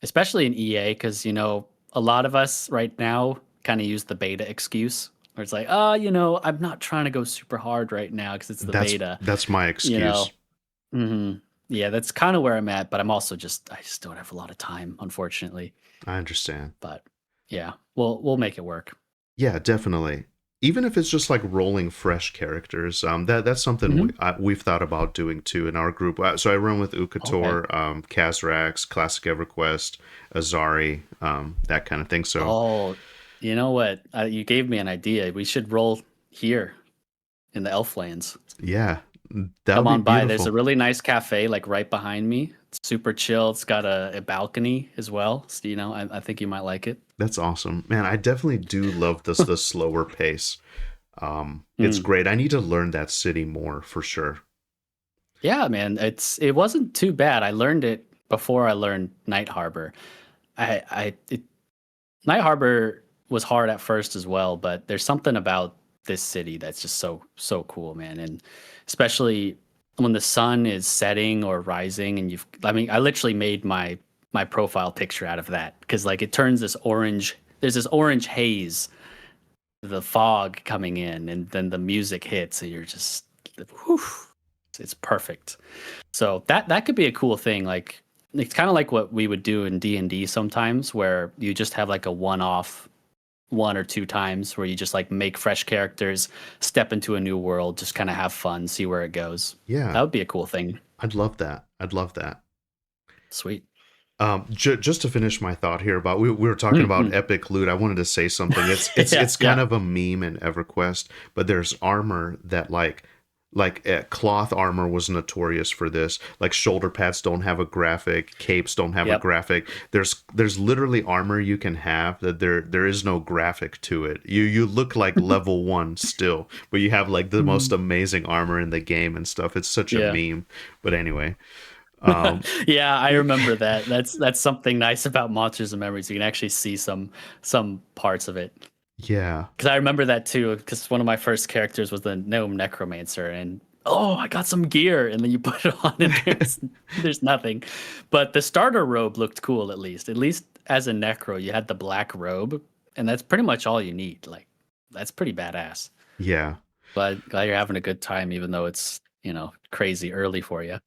Speaker 2: especially in EA, because a lot of us right now kind of use the beta excuse where it's like, oh, I'm not trying to go super hard right now because it's the
Speaker 1: that's
Speaker 2: beta,
Speaker 1: that's my
Speaker 2: you
Speaker 1: excuse.
Speaker 2: know. Hmm. Yeah, that's kind of where I'm at, but I just don't have a lot of time, unfortunately.
Speaker 1: I understand.
Speaker 2: But yeah, we'll make it work.
Speaker 1: Yeah, definitely. Even if it's just like rolling fresh characters, that's something
Speaker 2: Hmm.
Speaker 1: we've thought about doing too in our group. So I run with
Speaker 2: Okay.
Speaker 1: Ukator, Kazrax, Classic EverQuest, Azari, that kind of thing. So
Speaker 2: Oh, you know what? You gave me an idea. We should roll here in the Elflands.
Speaker 1: yeah, that would
Speaker 2: Come
Speaker 1: be
Speaker 2: on by. There's a
Speaker 1: beautiful.
Speaker 2: really nice cafe like right behind me. It's super chill. It's got a balcony as well. So, I think you might like it.
Speaker 1: That's awesome, man. I definitely do love this the slower pace. It's
Speaker 2: Mm.
Speaker 1: great. I need to learn that city more for sure.
Speaker 2: Yeah, man. It wasn't too bad. I learned it before I learned Night Harbor. Night Harbor was hard at first as well, but there's something about this city that's just so cool, man. And especially when the sun is setting or rising, and I literally made my profile picture out of that because like it turns this orange. There's this orange haze, the fog coming in, and then the music hits, and you're just, whew, it's perfect. So that could be a cool thing. Like it's kind of like what we would do in D&D sometimes, where you just have like a one-off one or two times where you just like make fresh characters, step into a new world, just kind of have fun, see where it goes. That
Speaker 1: Yeah,
Speaker 2: would be a cool thing.
Speaker 1: I'd love that. I'd love that.
Speaker 2: Sweet.
Speaker 1: Just to finish my thought here about we were talking about
Speaker 2: Mm-mm.
Speaker 1: epic loot. I wanted to say something.
Speaker 2: Yeah,
Speaker 1: It's kind
Speaker 2: yeah.
Speaker 1: of a meme in EverQuest, but there's armor that cloth armor was notorious for this. Like shoulder pads don't have a graphic, capes don't have a
Speaker 2: Yep.
Speaker 1: graphic. There's literally armor you can have that there is no graphic to it. You look like level 1 still, but you have like the most
Speaker 2: Mm.
Speaker 1: amazing armor in the game and stuff. It's such a
Speaker 2: Yeah.
Speaker 1: meme. But anyway, um
Speaker 2: Yeah, I remember that. That's something nice about Monsters and Memories. You can actually see some parts of it.
Speaker 1: yeah.
Speaker 2: Because I remember that too. Because one of my first characters was the gnome necromancer, and oh, I got some gear, and then you put it on, and there's nothing. But the starter robe looked cool at least. At least as a necro, you had the black robe, and that's pretty much all you need. Like that's pretty badass.
Speaker 1: Yeah.
Speaker 2: Glad you're having a good time, even though it's crazy early for you.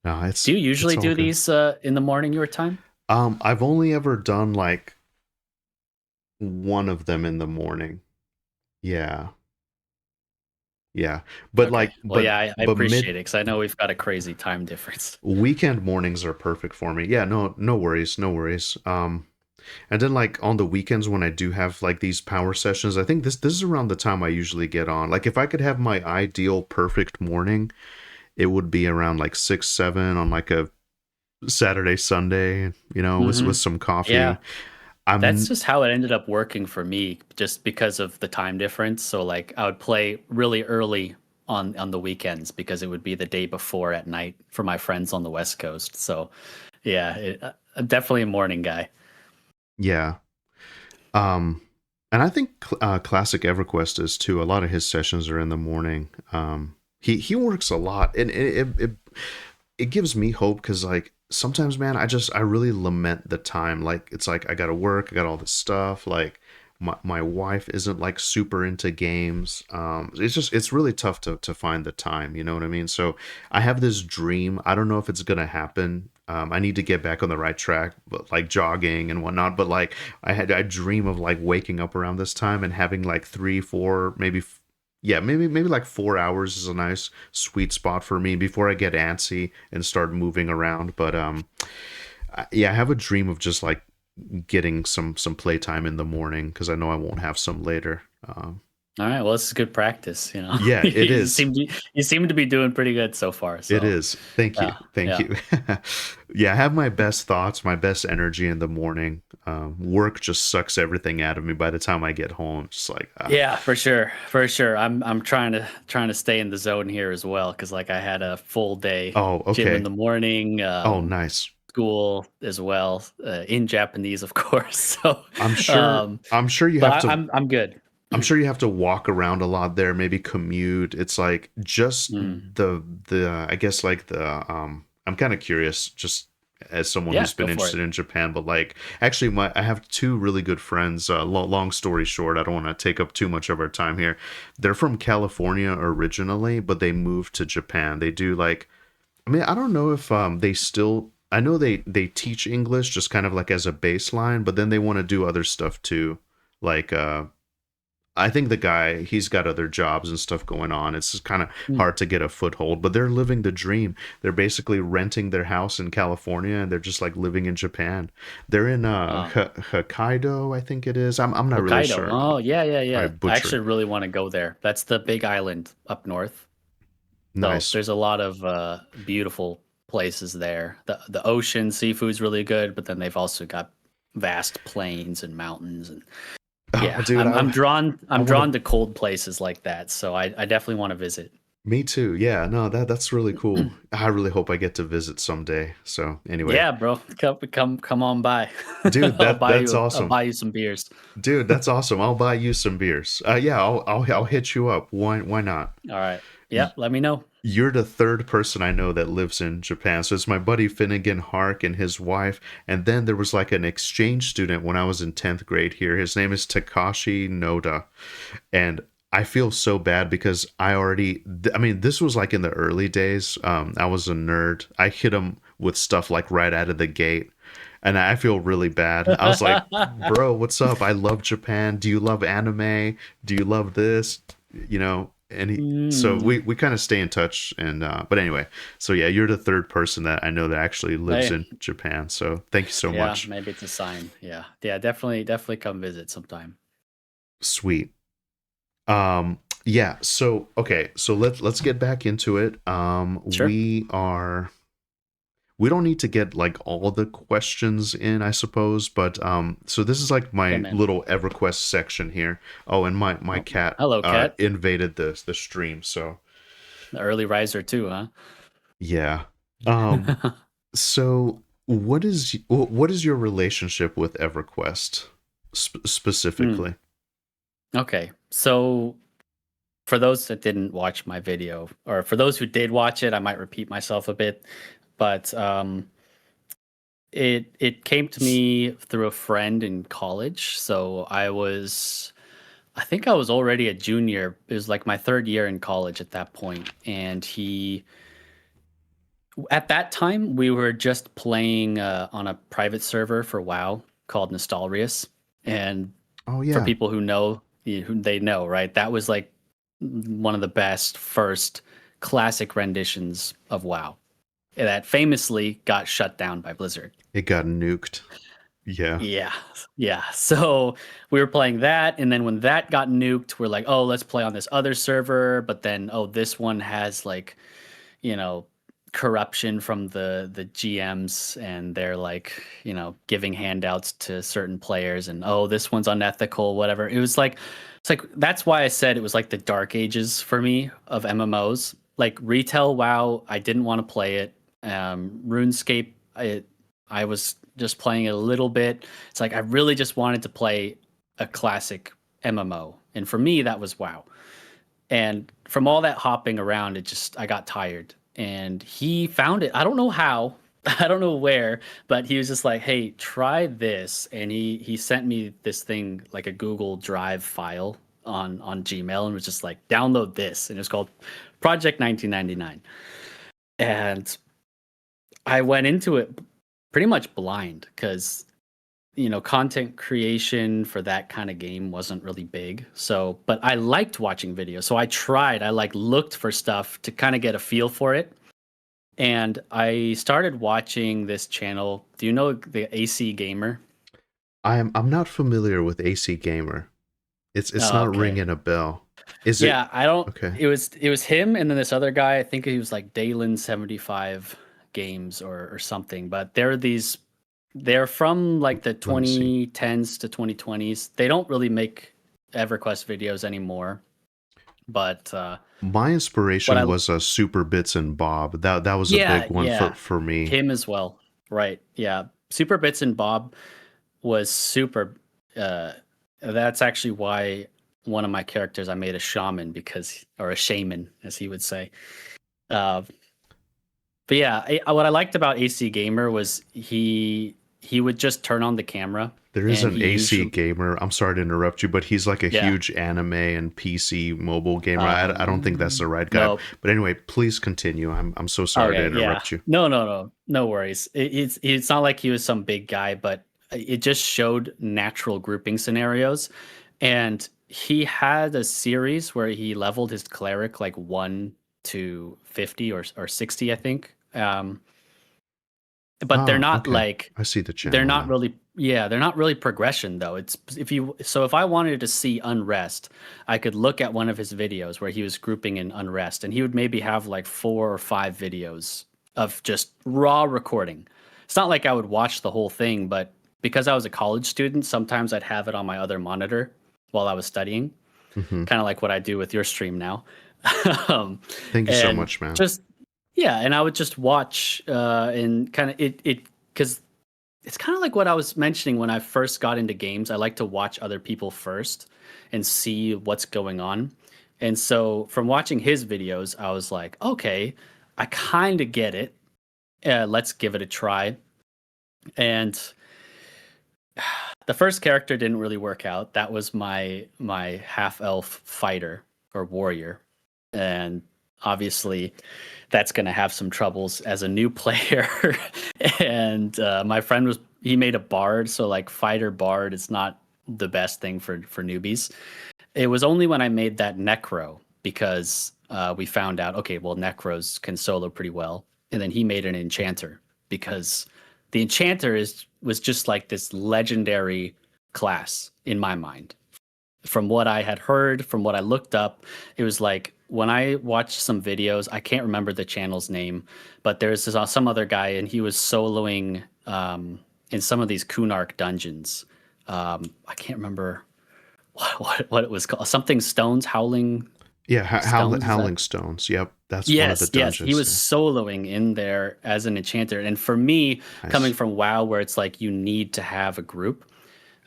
Speaker 1: No,
Speaker 2: Do you
Speaker 1: it's
Speaker 2: usually
Speaker 1: all
Speaker 2: do
Speaker 1: good.
Speaker 2: these in the morning your time?
Speaker 1: I've only ever done like one of them in the morning. Yeah. Yeah. But
Speaker 2: Okay.
Speaker 1: like
Speaker 2: Well, yeah, I
Speaker 1: but
Speaker 2: appreciate
Speaker 1: mid
Speaker 2: it because I know we've got a crazy time difference.
Speaker 1: weekend mornings are perfect for me. Yeah, no worries, no worries. And then like on the weekends when I do have like these power sessions, I think this is around the time I usually get on. Like if I could have my ideal perfect morning, it would be around like 6, 7 on like a Saturday, Sunday,
Speaker 2: Hmm.
Speaker 1: with some
Speaker 2: Yeah.
Speaker 1: coffee.
Speaker 2: That's
Speaker 1: I'm
Speaker 2: just how it ended up working for me, just because of the time difference. So like I would play really early on the weekends because it would be the day before at night for my friends on the West Coast. So yeah, I'm definitely a morning guy.
Speaker 1: Yeah. Um, and I think classic EverQuest is too. A lot of his sessions are in the morning. He works a lot, and it gives me hope because like sometimes, man, I really lament the time. Like it's like I gotta work, I got all this stuff. Like my wife isn't like super into games. It's really tough to find the time. You know what I mean? So I have this dream. I don't know if it's gonna happen. I need to get back on the right track, but like jogging and whatnot. But like I dream of like waking up around this time and having like 3, 4, maybe yeah, maybe like 4 hours is a nice sweet spot for me before I get antsy and start moving around. But yeah, I have a dream of just like getting some playtime in the morning because I know I won't have some later.
Speaker 2: All right, well, this is good practice. You know,
Speaker 1: Yeah, it is.
Speaker 2: You seem to be doing pretty good so far.
Speaker 1: It
Speaker 2: So
Speaker 1: is. Thank you.
Speaker 2: yeah,
Speaker 1: Thank
Speaker 2: yeah.
Speaker 1: you. Yeah, I have my best thoughts, my best energy in the morning. Work just sucks everything out of me by the time I get home. Just like,
Speaker 2: Yeah, for sure, for sure. I'm trying to stay in the zone here as well because like I had a full day
Speaker 1: oh,
Speaker 2: gym in
Speaker 1: okay.
Speaker 2: the morning,
Speaker 1: Oh, nice.
Speaker 2: school as well, in Japanese, of course. So,
Speaker 1: I'm sure.
Speaker 2: um,
Speaker 1: I'm sure you
Speaker 2: but
Speaker 1: have to.
Speaker 2: I'm good.
Speaker 1: I'm sure you have to walk around a lot there, maybe commute. It's like just
Speaker 2: Mm.
Speaker 1: the I guess like the I'm kind of curious just as someone
Speaker 2: Yeah,
Speaker 1: who's
Speaker 2: go
Speaker 1: been
Speaker 2: for it.
Speaker 1: interested in Japan, but like actually my I have two really good friends. Long story short, I don't want to take up too much of our time here. They're from California originally, but they moved to Japan. They do like I mean, I don't know if they still I know they teach English just kind of like as a baseline, but then they want to do other stuff too. Like I think the guy, he's got other jobs and stuff going on. It's just kind of
Speaker 2: Mm.
Speaker 1: hard to get a foothold, but they're living the dream. They're basically renting their house in California and they're just like living in Japan. They're in
Speaker 2: Uh,
Speaker 1: Hokkaido, I think it is. I'm not really
Speaker 2: Hokkaido.
Speaker 1: sure.
Speaker 2: Oh, yeah, yeah,
Speaker 1: Probably
Speaker 2: yeah. I
Speaker 1: butchered.
Speaker 2: actually really want to go there. That's the big island up north. So
Speaker 1: Nice.
Speaker 2: there's a lot of beautiful places there. The ocean, seafood's really good, but then they've also got vast plains and mountains and
Speaker 1: Oh,
Speaker 2: yeah,
Speaker 1: dude, I
Speaker 2: I'm
Speaker 1: want to.
Speaker 2: drawn to cold places like that. So I definitely want to visit.
Speaker 1: Me too. Yeah, no, that's really cool. I really hope I get to visit someday. So anyway,
Speaker 2: Yeah, bro, come on by.
Speaker 1: dude, that's
Speaker 2: I'll
Speaker 1: awesome.
Speaker 2: buy you some beers.
Speaker 1: Dude, that's awesome. I'll buy you some beers. Yeah, I'll hit you up. Why not?
Speaker 2: All right. Yeah, let me know.
Speaker 1: You're the third person I know that lives in Japan. So it's my buddy Finnegan Hark and his wife. And then there was like an exchange student when I was in 10th grade here. His name is Takashi Noda. And I feel so bad because I mean, this was like in the early days. I was a nerd. I hit him with stuff like right out of the gate. And I feel really bad. I was like, bro, what's up? I love Japan. Do you love anime? Do you love this? You know, and so
Speaker 2: Mm,
Speaker 1: we kind of stay in touch and but anyway, so yeah, you're the third person that I know that actually lives
Speaker 2: hey,
Speaker 1: in Japan, so thank you so
Speaker 2: yeah,
Speaker 1: much.
Speaker 2: maybe it's a sign. Yeah, yeah, definitely come visit sometime.
Speaker 1: Sweet. Yeah, so okay, so let's get back into it.
Speaker 2: Sure.
Speaker 1: We don't need to get like all the questions in, I suppose, but so this is like
Speaker 2: Yeah,
Speaker 1: my
Speaker 2: man.
Speaker 1: little EverQuest section here. Oh, and my
Speaker 2: Oh,
Speaker 1: cat
Speaker 2: hello, cat.
Speaker 1: invaded the stream, so
Speaker 2: The early riser too, huh?
Speaker 1: yeah. Um So, what is your relationship with EverQuest
Speaker 2: Hmm.
Speaker 1: specifically?
Speaker 2: Okay, so for those that didn't watch my video, or for those who did watch it, I might repeat myself a bit, but it came to me through a friend in college. So I think I was already a junior. It was like my third year in college at that point, and he at that time we were just playing on a private server for WoW called Nostalrius, and
Speaker 1: Oh
Speaker 2: for
Speaker 1: yeah,
Speaker 2: people who know, who they know, right? That was like one of the best first classic renditions of WoW that famously got shut down by Blizzard.
Speaker 1: it got nuked. Yeah.
Speaker 2: Yeah, yeah. So we were playing that, and then when that got nuked, we're like, oh, let's play on this other server. But then, oh, this one has like, you know, corruption from the GMs, and they're like, giving handouts to certain players, and oh, this one's unethical, whatever. It was like It's like that's why I said it was like the dark ages for me of MMOs. Like retail WoW, I didn't want to play it. RuneScape, I was just playing it a little bit. It's like I really just wanted to play a classic MMO, and for me that was WoW. And from all that hopping around, I got tired. And he found it. I don't know how, I don't know where, but he was just like, "Hey, try this." And he sent me this thing like a Google Drive file on Gmail and was just like, "Download this." And it was called Project 1999. And I went into it pretty much blind because content creation for that kind of game wasn't really big. So, but I liked watching videos. So I like looked for stuff to kind of get a feel for it. And I started watching this channel. Do you know the AC Gamer?
Speaker 1: I'm not familiar with AC Gamer. It's
Speaker 2: Oh,
Speaker 1: not
Speaker 2: okay.
Speaker 1: ringing a bell. Is it
Speaker 2: Yeah, I don't.
Speaker 1: okay?
Speaker 2: It was him and then this other guy. I think he was like Dalen 75 Games or something. But they're from like the
Speaker 1: Let me see.
Speaker 2: 2010s to 2020s. They don't really make EverQuest videos anymore. But
Speaker 1: My
Speaker 2: what
Speaker 1: inspiration
Speaker 2: I
Speaker 1: was Super Bits and Bob. That was a
Speaker 2: yeah,
Speaker 1: big one
Speaker 2: yeah,
Speaker 1: for me.
Speaker 2: him as well. Right. Yeah. Super Bits and Bob was super uh that's actually why one of my characters I made a shaman because or a shaman as he would say. Uh but yeah, what I liked about AC Gamer was he would just turn on the camera
Speaker 1: There is
Speaker 2: and
Speaker 1: an
Speaker 2: he
Speaker 1: AC
Speaker 2: usually
Speaker 1: Gamer. I'm sorry to interrupt you, but he's like a
Speaker 2: yeah.
Speaker 1: huge anime and PC mobile gamer. I don't think that's the
Speaker 2: Um
Speaker 1: right guy.
Speaker 2: no.
Speaker 1: But anyway, please continue. I'm so sorry to
Speaker 2: Okay, yeah.
Speaker 1: interrupt you.
Speaker 2: No worries. It's not like he was some big guy, but it just showed natural grouping scenarios, and he had a series where he leveled his cleric like 1 to 50 or 60, I think. But they're
Speaker 1: Ah,
Speaker 2: not
Speaker 1: okay.
Speaker 2: like
Speaker 1: I see the
Speaker 2: they're
Speaker 1: channel
Speaker 2: not
Speaker 1: now.
Speaker 2: really yeah they're not really progression though. It's if I wanted to see unrest, I could look at one of his videos where he was grouping in unrest, and he would maybe have like 4 or 5 videos of just raw recording. It's not like I would watch the whole thing, but because I was a college student, sometimes I'd have it on my other monitor while I was studying,
Speaker 1: Hmm.
Speaker 2: kind of like what I do with your stream now. um,
Speaker 1: Thank you so
Speaker 2: and
Speaker 1: much, man.
Speaker 2: just yeah, and I would just watch and kind of it because it's kind of like what I was mentioning when I first got into games. I like to watch other people first and see what's going on. And so from watching his videos, I was like, okay, I kind of get it. Let's give it a try. And the first character didn't really work out. That was my half elf fighter or warrior. And obviously that's going to have some troubles as a new player. And my friend he made a bard, so like fighter bard is not the best thing for newbies. It was only when I made that necro because we found out, okay, well, necros can solo pretty well, and then he made an enchanter because the enchanter was just like this legendary class in my mind. From what I had heard, from what I looked up, it was like when I watched some videos, I can't remember the channel's name, but there's some other guy and he was soloing in some of these Kunark dungeons. I can't remember what it was called. Something Stones, Howling
Speaker 1: Yeah,
Speaker 2: Stones. Is that
Speaker 1: Howling Stones. Yep, that's one of the
Speaker 2: yes, he
Speaker 1: dungeons.
Speaker 2: was
Speaker 1: Yeah,
Speaker 2: soloing in there as an enchanter. And for me, coming
Speaker 1: nice.
Speaker 2: from WoW, where it's like you need to have a group,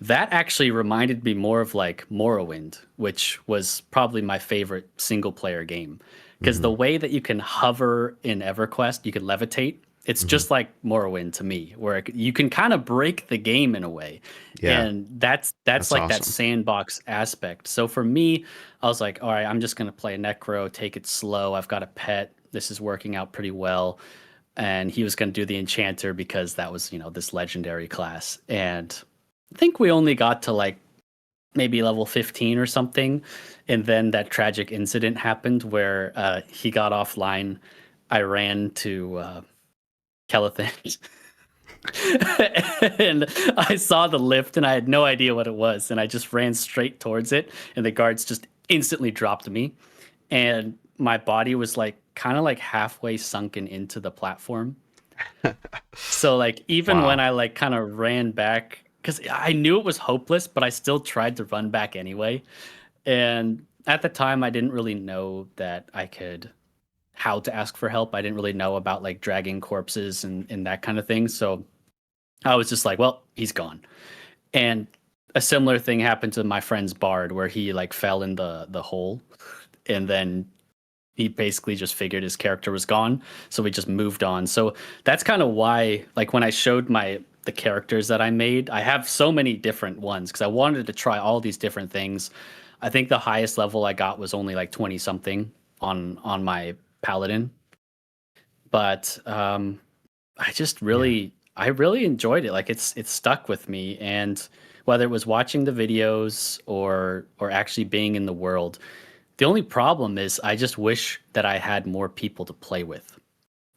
Speaker 2: that actually reminded me more of like Morrowind, which was probably my favorite single player game. Because
Speaker 1: Hmm.
Speaker 2: the way that you can hover in EverQuest, you can levitate. It's
Speaker 1: Hmm.
Speaker 2: just like Morrowind to me, where you can kind of break the game in a way,
Speaker 1: Yeah,
Speaker 2: and that's
Speaker 1: that's
Speaker 2: like that
Speaker 1: awesome.
Speaker 2: sandbox aspect. So for me, I was like, all right, I'm just gonna play Necro, take it slow. I've got a pet. This is working out pretty well, and he was gonna do the Enchanter because that was this legendary class. And I think we only got to like maybe level 15 or something. And then that tragic incident happened where he got offline. I ran to Kelethon and I saw the lift and I had no idea what it was. And I just ran straight towards it. And the guards just instantly dropped me. And my body was like kind of like halfway sunken into the platform. So like even when
Speaker 1: Wow.
Speaker 2: I like kind of ran back because I knew it was hopeless, but I still tried to run back anyway. And at the time, I didn't really know that I could how to ask for help. I didn't really know about like dragging corpses and that kind of thing. So I was just like, well, he's gone. And a similar thing happened to my friend's Bard, where he like fell in the hole, and then he basically just figured his character was gone. So we just moved on. So that's kind of why, like, when I showed the characters that I made, I have so many different ones because I wanted to try all these different things. I think the highest level I got was only like 20 something on my paladin, but I just
Speaker 1: Yeah.
Speaker 2: I really enjoyed it. Like it's stuck with me, and whether it was watching the videos or actually being in the world, the only problem is I just wish that I had more people to play with.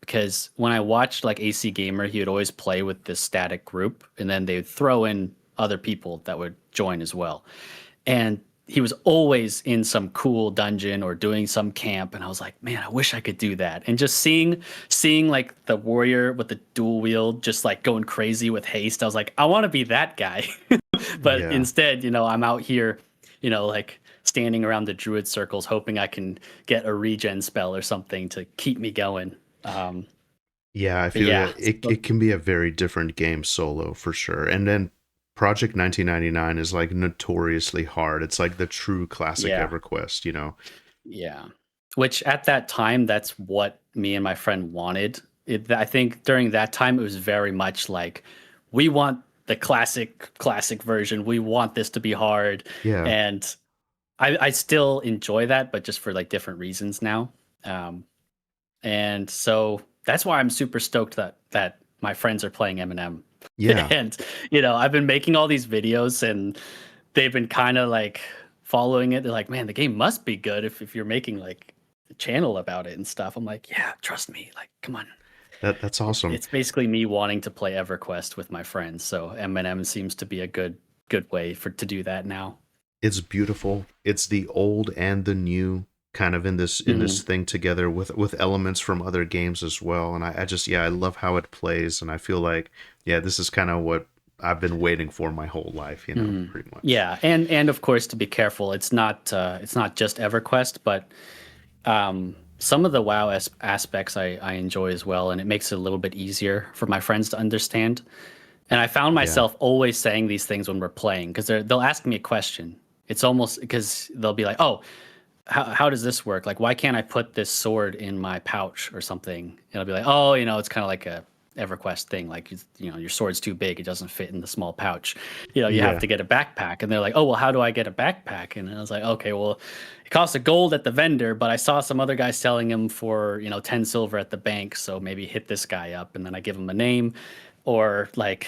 Speaker 2: Because when I watched like AC Gamer, he would always play with this static group, and then they would throw in other people that would join as well. And he was always in some cool dungeon or doing some camp, and I was like, man, I wish I could do that. And just seeing like the warrior with the dual wield just like going crazy with haste, I was like, I want to be that guy. But
Speaker 1: Yeah.
Speaker 2: instead, I'm out here, like standing around the druid circles hoping I can get a regen spell or something to keep me going. um
Speaker 1: Yeah, I
Speaker 2: but
Speaker 1: feel
Speaker 2: yeah,
Speaker 1: that it can be a very different game solo for sure. And then Project 1999 is like notoriously hard. It's like the true classic
Speaker 2: yeah.
Speaker 1: EverQuest, you know.
Speaker 2: Yeah. Which at that time, that's what me and my friend wanted. I think during that time, it was very much like, we want the classic version. We want this to be hard.
Speaker 1: Yeah.
Speaker 2: And I still enjoy that, but just for like different reasons now. Um, and so that's why I'm super stoked that my friends are playing Eminem.
Speaker 1: Yeah.
Speaker 2: And I've been making all these videos, and they've been kind of like following it. They're like, man, the game must be good if you're making like a channel about it and stuff. I'm like, yeah, trust me. Like, come on.
Speaker 1: That's awesome.
Speaker 2: It's basically me wanting to play EverQuest with my friends. So Eminem seems to be a good way to do that now.
Speaker 1: It's beautiful. It's the old and the new kind of in this
Speaker 2: Hmm.
Speaker 1: thing together with elements from other games as well. And I just I love how it plays, and I feel like this is kind of what I've been waiting for my whole life,
Speaker 2: Hmm.
Speaker 1: pretty much.
Speaker 2: Yeah, and of course, to be careful, it's not just EverQuest, but some of the WoW aspects I enjoy as well, and it makes it a little bit easier for my friends to understand. And I found
Speaker 1: Yeah.
Speaker 2: myself always saying these things when we're playing because they'll ask me a question. It's almost because they'll be like, "Oh, how does this work? Like, why can't I put this sword in my pouch or something?" And I'll be like, "Oh, it's kind of like a EverQuest thing. Like, your sword's too big; it doesn't fit in the small pouch. You have
Speaker 1: Yeah.
Speaker 2: to get a backpack." And they're like, "Oh, well, how do I get a backpack?" And I was like, "Okay, well, it costs a gold at the vendor, but I saw some other guy selling them for 10 silver at the bank. So maybe hit this guy up." And then I give him a name, or like,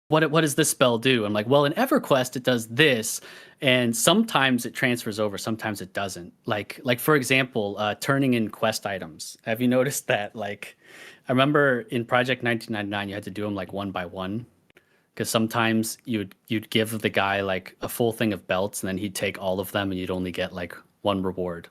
Speaker 2: what does this spell do? I'm like, well, in EverQuest it does this, and sometimes it transfers over, sometimes it doesn't. Like for example, turning in quest items. Have you noticed that? Like, I remember in Project 1999, you had to do them like one by one because sometimes you'd give the guy like a full thing of belts, and then he'd take all of them, and you'd only get like one reward.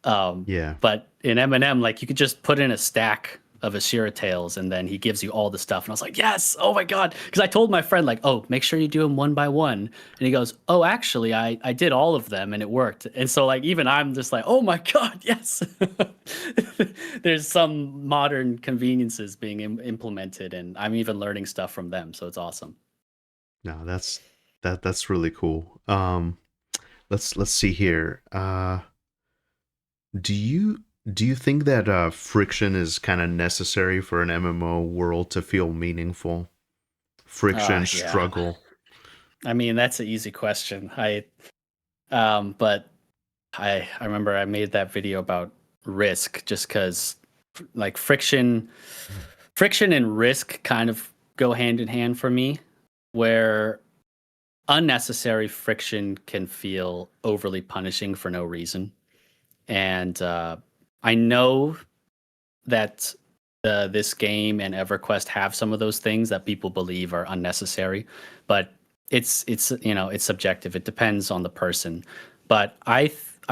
Speaker 1: Yeah.
Speaker 2: But in Eminem, like you could just put in a stack of Ashira tails, and then he gives you all the stuff. And I was like, yes, oh my god, because I told my friend like, oh, make sure you do them one by one. And he goes, oh, actually, I did all of them and it worked. And so like even I'm just like, oh my god, yes. There's some modern conveniences being implemented, and I'm even learning stuff from them. So it's awesome.
Speaker 1: No, that's really cool. Let's see here. Do you do you think that friction is kind of necessary for an MMO world to feel meaningful? Friction,
Speaker 2: Yeah.
Speaker 1: struggle.
Speaker 2: I mean, that's an easy question. But I remember I made that video about risk just because like friction and risk kind of go hand in hand for me, where unnecessary friction can feel overly punishing for no reason. And I know that this game and EverQuest have some of those things that people believe are unnecessary, but it's subjective. It depends on the person. But I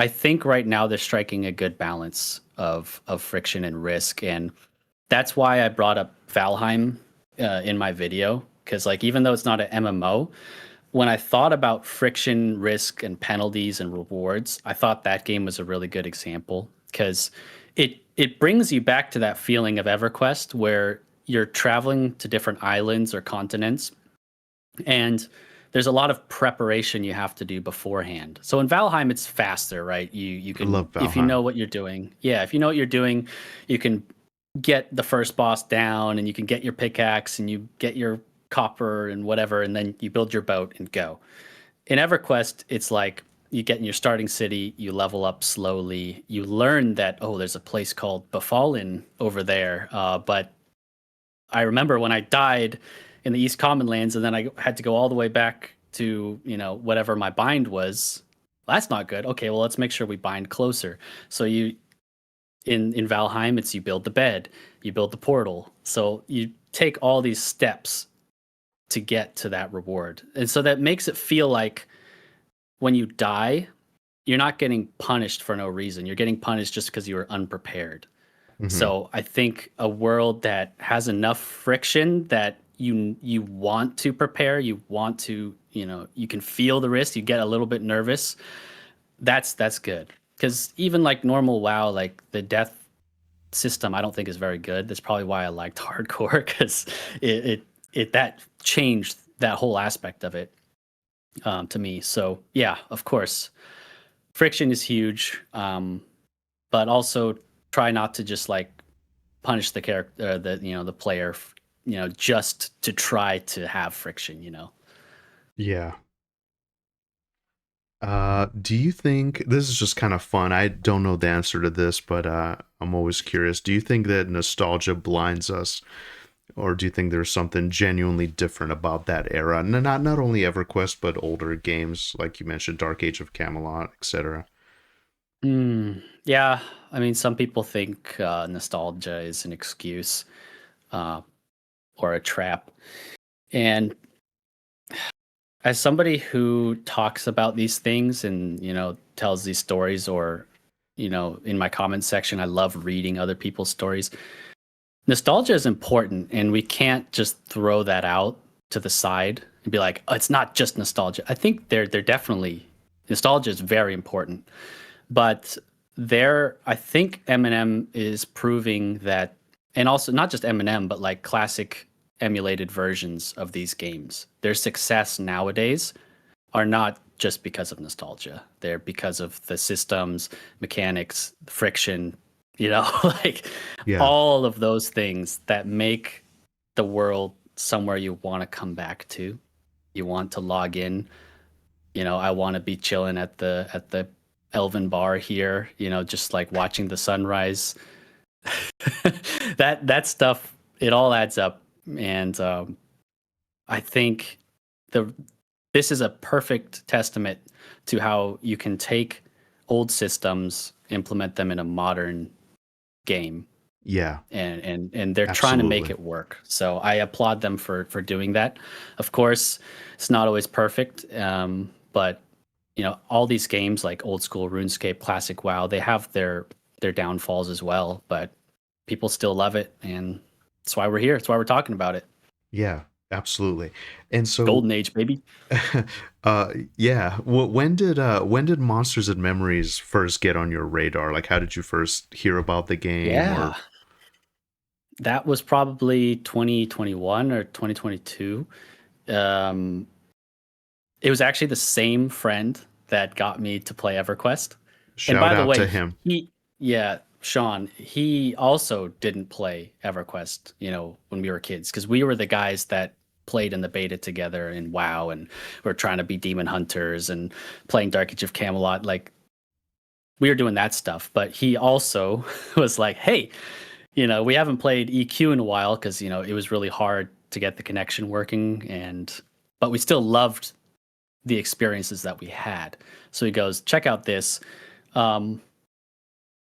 Speaker 2: think right now they're striking a good balance of friction and risk, and that's why I brought up Valheim in my video, because like even though it's not an MMO, when I thought about friction, risk, and penalties and rewards, I thought that game was a really good example because it brings you back to that feeling of EverQuest where you're traveling to different islands or continents, and there's a lot of preparation you have to do beforehand. So in Valheim, it's faster, right? You
Speaker 1: I
Speaker 2: can,
Speaker 1: love
Speaker 2: if you
Speaker 1: Valheim.
Speaker 2: know what you're doing, yeah, if you know what you're doing, you can get the first boss down and you can get your pickaxe and you get your copper and whatever, and then you build your boat and go. In EverQuest, it's like you get in your starting city, you level up slowly, you learn that, oh, there's a place called Befallen over there. But I remember when I died in the East Common Lands and then I had to go all the way back to, whatever my bind was. Well, that's not good. Okay, well, let's make sure we bind closer. So you in Valheim, it's you build the bed, you build the portal. So you take all these steps to get to that reward. And so that makes it feel like when you die, you're not getting punished for no reason. You're getting punished just because you were unprepared.
Speaker 1: Hmm.
Speaker 2: So I think a world that has enough friction that you want to prepare, you want to, you can feel the risk, you get a little bit nervous. That's good. Because even like normal WoW, like the death system, I don't think is very good. That's probably why I liked hardcore because it that changed that whole aspect of it to me. So yeah, of course, friction is huge, but also try not to just like punish the character, the player, just to try to have friction.
Speaker 1: Yeah. Do you think this is just kind of fun? I don't know the answer to this, but I'm always curious. Do you think that nostalgia blinds us, or do you think there's something genuinely different about that era? Not only EverQuest, but older games like you mentioned, Dark Age of Camelot, etc.
Speaker 2: Yeah, I mean, some people think nostalgia is an excuse uh, or a trap, and as somebody who talks about these things and tells these stories, or in my comment section, I love reading other people's stories. Nostalgia is important, and we can't just throw that out to the side and be like, oh, it's not just nostalgia. I think they're definitely, nostalgia is very important, but I think Eminem is proving that, and also not just Eminem, but like classic emulated versions of these games, their success nowadays are not just because of nostalgia. They're because of the systems, mechanics, friction, like
Speaker 1: Yeah.
Speaker 2: all of those things that make the world somewhere you want to come back to. You want to log in. I want to be chilling at the Elven bar here, just like watching the sunrise. That stuff, it all adds up. And I think the this is a perfect testament to how you can take old systems, implement them in a modern game,
Speaker 1: Yeah.
Speaker 2: and they're trying to make
Speaker 1: Absolutely.
Speaker 2: it work. So I applaud them for doing that. Of course, it's not always perfect, but all these games like old school RuneScape, classic WoW, they have their downfalls as well, but people still love it, and that's why we're here. That's why we're talking about it.
Speaker 1: Yeah. Absolutely. And so,
Speaker 2: Golden Age, baby.
Speaker 1: yeah. When did Monsters and Memories first get on your radar? Like, how did you first hear about the game?
Speaker 2: Yeah.
Speaker 1: Or
Speaker 2: That was probably 2021 or 2022. Um, it was actually the same friend that got me to play EverQuest. And
Speaker 1: shout
Speaker 2: by the
Speaker 1: out to
Speaker 2: way,
Speaker 1: him.
Speaker 2: yeah, Sean, he also didn't play EverQuest, when we were kids, because we were the guys that played in the beta together in WoW, and we are trying to be demon hunters and playing Dark Age of Camelot. Like, we were doing that stuff. But he also was like, hey, we haven't played EQ in a while because, it was really hard to get the connection working, but we still loved the experiences that we had. So he goes, check out this. Or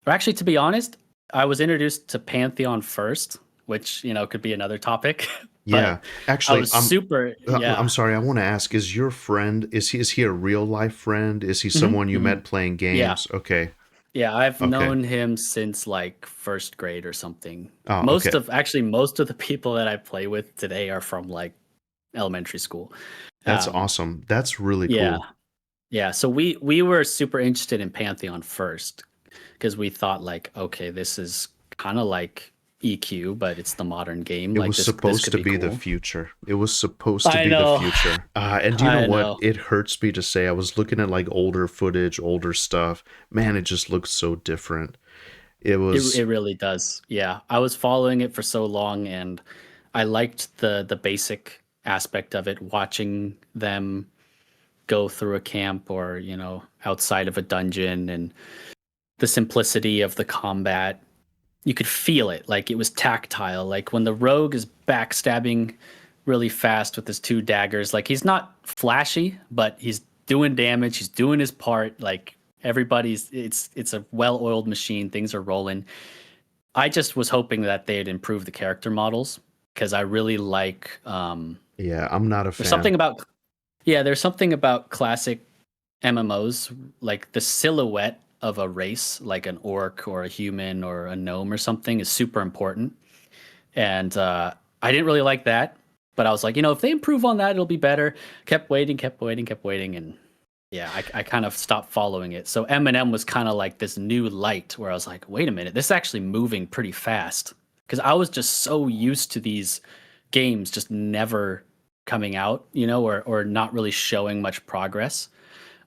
Speaker 2: actually, to be honest, I was introduced to Pantheon first, which, could be another topic,
Speaker 1: Yeah.
Speaker 2: but I
Speaker 1: Actually,
Speaker 2: was super,
Speaker 1: I'm
Speaker 2: yeah.
Speaker 1: sorry. I want to ask: is your friend, is he a real life friend? Is he
Speaker 2: Hmm.
Speaker 1: someone you
Speaker 2: Hmm.
Speaker 1: met playing
Speaker 2: Yeah.
Speaker 1: games? Okay.
Speaker 2: Yeah. I've
Speaker 1: Okay.
Speaker 2: known him since like first grade or something.
Speaker 1: Oh,
Speaker 2: Most
Speaker 1: okay.
Speaker 2: of, actually, most of the people that I play with today are from like elementary school.
Speaker 1: That's
Speaker 2: Um,
Speaker 1: awesome. That's really
Speaker 2: yeah,
Speaker 1: cool.
Speaker 2: yeah. So we were super interested in Pantheon first because we thought like, okay, this is kind of like EQ, but it's the modern game.
Speaker 1: It
Speaker 2: Like
Speaker 1: was
Speaker 2: this
Speaker 1: supposed
Speaker 2: could
Speaker 1: to
Speaker 2: be
Speaker 1: be the
Speaker 2: cool.
Speaker 1: future. It was supposed to
Speaker 2: I
Speaker 1: be the
Speaker 2: know,
Speaker 1: future. And do you know
Speaker 2: I
Speaker 1: what?
Speaker 2: know.
Speaker 1: It hurts me to say. I was looking at like older footage, older stuff. Man, it just looks so different. It
Speaker 2: It
Speaker 1: was,
Speaker 2: really does. Yeah, I was following it for so long, and I liked the basic aspect of it, watching them go through a camp or outside of a dungeon, and the simplicity of the combat. You could feel it, like it was tactile. Like when the rogue is backstabbing really fast with his two daggers, like he's not flashy, but he's doing damage. He's doing his part. Like everybody's, it's a well-oiled machine. Things are rolling. I just was hoping that they'd improve the character models because I really like.
Speaker 1: yeah, I'm not a
Speaker 2: There's
Speaker 1: fan.
Speaker 2: something about yeah, there's something about classic MMOs, like the silhouette of a race, like an orc or a human or a gnome or something, is super important. And I didn't really like that, but I was like, if they improve on that, it'll be better. Kept waiting, kept waiting, kept waiting, and yeah, I kind of stopped following it. So Eminem was kind of like this new light where I was like, wait a minute, this is actually moving pretty fast. Because I was just so used to these games just never coming out, or not really showing much progress.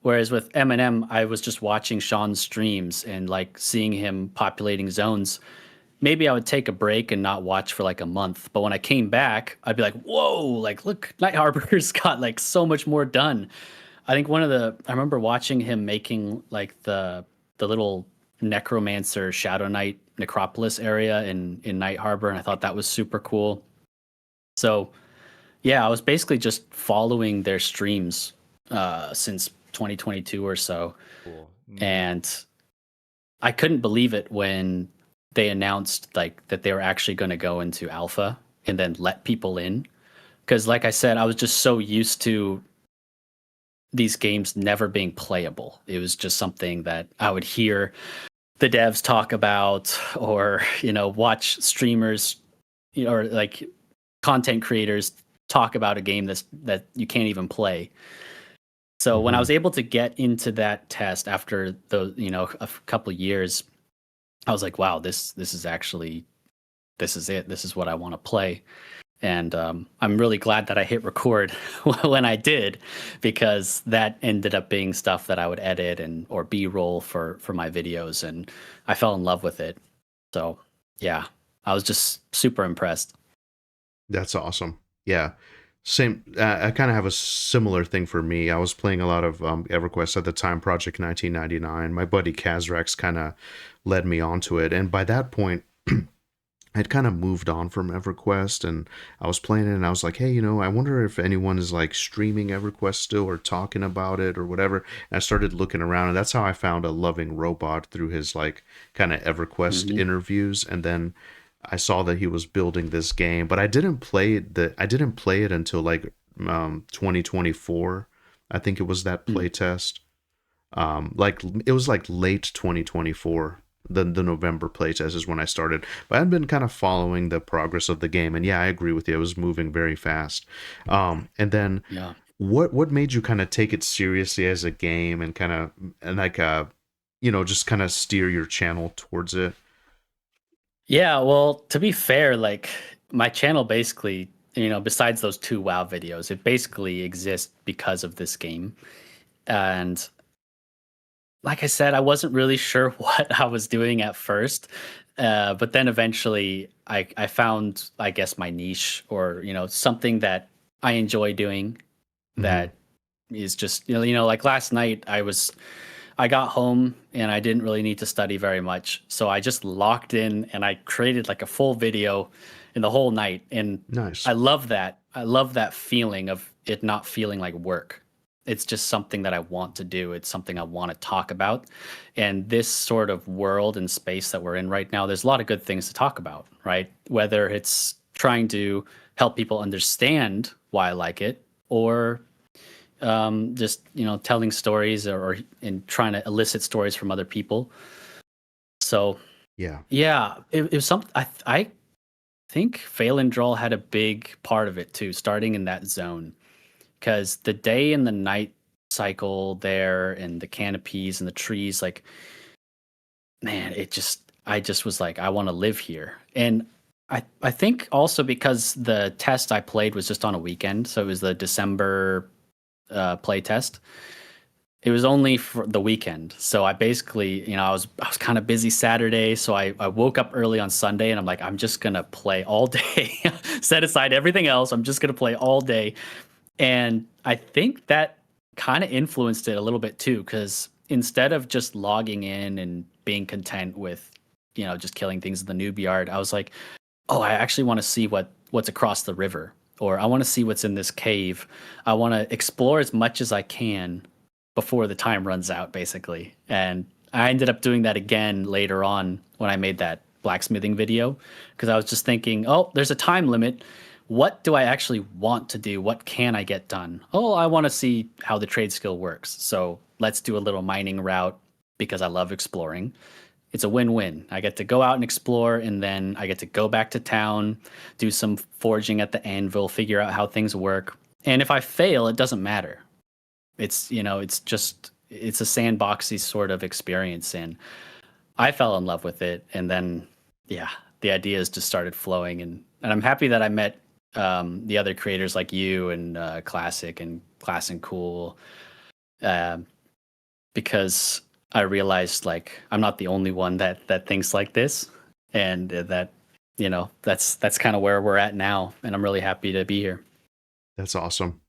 Speaker 2: Whereas with Eminem, I was just watching Sean's streams and like seeing him populating zones. Maybe I would take a break and not watch for like a month. But when I came back, I'd be like, whoa, like look, Night Harbor's got like so much more done. I think I remember watching him making like the little necromancer Shadow Knight necropolis area in Night Harbor, and I thought that was super cool. So yeah, I was basically just following their streams since 2022 or so,
Speaker 3: Cool.
Speaker 2: and I couldn't believe it when they announced like that they were actually going to go into alpha and then let people in. Because like I said, I was just so used to these games never being playable. It was just something that I would hear the devs talk about, or watch streamers, or like content creators talk about a game that you can't even play. So when I
Speaker 1: Hmm.
Speaker 2: was able to get into that test after a couple years, I was like, wow, this is actually, this is it. This is what I want to play. And I'm really glad that I hit record when I did, because that ended up being stuff that I would edit or B-roll for my videos, and I fell in love with it. So yeah, I was just super impressed.
Speaker 1: That's awesome. Yeah. Same. I kind of have a similar thing for me. I was playing a lot of EverQuest at the time, Project 1999. My buddy Kazrax kind of led me onto it. And by that point, I'd kind of moved on from EverQuest and I was playing it and I was like, hey, I wonder if anyone is like streaming EverQuest still or talking about it or whatever. And I started looking around and that's how I found a loving robot through his like kind of EverQuest
Speaker 2: Hmm.
Speaker 1: interviews. And then I saw that he was building this game, but I didn't play it until like 2024. I think it was that
Speaker 2: Mm.
Speaker 1: play test. Like it was like late 2024. The November playtest is when I started, but I've been kind of following the progress of the game, and yeah, I agree with you. It was moving very fast. And then
Speaker 2: Yeah.
Speaker 1: what made you kind of take it seriously as a game and kind of and like just kind of steer your channel towards it?
Speaker 2: Yeah, well, to be fair, like my channel basically, besides those two WoW videos, it basically exists because of this game. And like I said, I wasn't really sure what I was doing at first. But then eventually I found, I guess, my niche, or, something that I enjoy doing,
Speaker 1: Mm-hmm.
Speaker 2: that is just, like last night I got home and I didn't really need to study very much. So I just locked in and I created like a full video in the whole night. And
Speaker 1: Nice.
Speaker 2: I love that. I love that feeling of it not feeling like work. It's just something that I want to do. It's something I want to talk about. And this sort of world and space that we're in right now, there's a lot of good things to talk about, right? Whether it's trying to help people understand why I like it, or just telling stories, or in trying to elicit stories from other people. So
Speaker 1: Yeah.
Speaker 2: yeah, it was something. I think Phelan Droll had a big part of it too, starting in that zone, because the day and the night cycle there and the canopies and the trees, like, man, I just was like, I want to live here. And I think also because the test I played was just on a weekend, so it was the December play test. It was only for the weekend. So I basically, I was kind of busy Saturday, so I woke up early on Sunday and I'm like, I'm just gonna play all day. Set aside everything else. I'm just gonna play all day. And I think that kind of influenced it a little bit too, because instead of just logging in and being content with, just killing things in the noob yard, I was like, oh, I actually want to see what's across the river, or I want to see what's in this cave. I want to explore as much as I can before the time runs out, basically. And I ended up doing that again later on when I made that blacksmithing video, because I was just thinking, oh, there's a time limit. What do I actually want to do? What can I get done? Oh, I want to see how the trade skill works. So let's do a little mining route because I love exploring. It's a win-win. I get to go out and explore, and then I get to go back to town, do some forging at the anvil, figure out how things work. And if I fail, it doesn't matter. It's, it's a sandboxy sort of experience. And I fell in love with it. And then, yeah, the ideas just started flowing. And I'm happy that I met the other creators like you and Classic and Class and Cool, because I realized like I'm not the only one that thinks like this, and that that's kind of where we're at now, and I'm really happy to be here.
Speaker 1: That's awesome.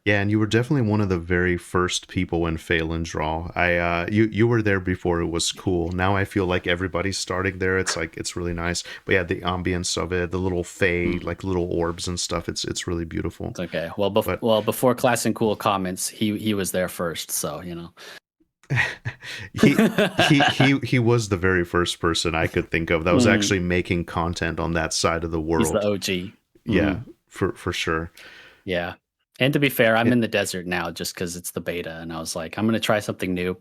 Speaker 1: Yeah, and you were definitely one of the very first people in Fail and Draw. You were there before it was cool. Now I feel like everybody's starting there. It's like it's really nice. But yeah, the ambience of it, the little fade, like little orbs and stuff. It's really beautiful.
Speaker 2: It's okay. Well, before Class and Cool comments, he was there first, so
Speaker 1: he was the very first person I could think of that was actually making content on that side of the world.
Speaker 2: He's the OG.
Speaker 1: Yeah, for sure.
Speaker 2: Yeah. And to be fair, I'm in the desert now just because it's the beta, and I was like, I'm going to try something new.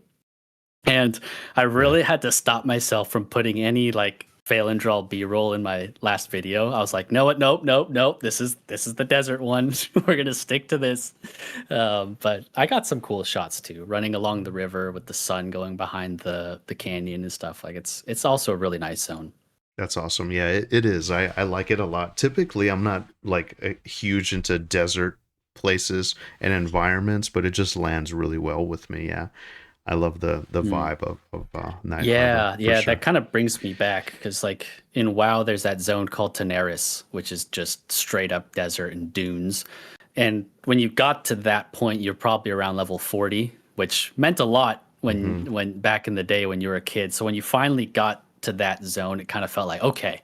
Speaker 2: And I really had to stop myself from putting any like fail and draw B-roll in my last video. I was like, nope. This is the desert one. We're going to stick to this. But I got some cool shots too, running along the river with the sun going behind the canyon and stuff. Like it's also a really nice zone.
Speaker 1: That's awesome. Yeah, it is. I like it a lot. Typically, I'm not like huge into desert places and environments, but it just lands really well with me. Yeah, I love the vibe of Night
Speaker 2: Yeah,
Speaker 1: sure.
Speaker 2: that kind of brings me back because like in WoW, there's that zone called Daenerys, which is just straight up desert and dunes. And when you got to that point, you're probably around level 40, which meant a lot when back in the day when you were a kid. So when you finally got to that zone, it kind of felt like, okay,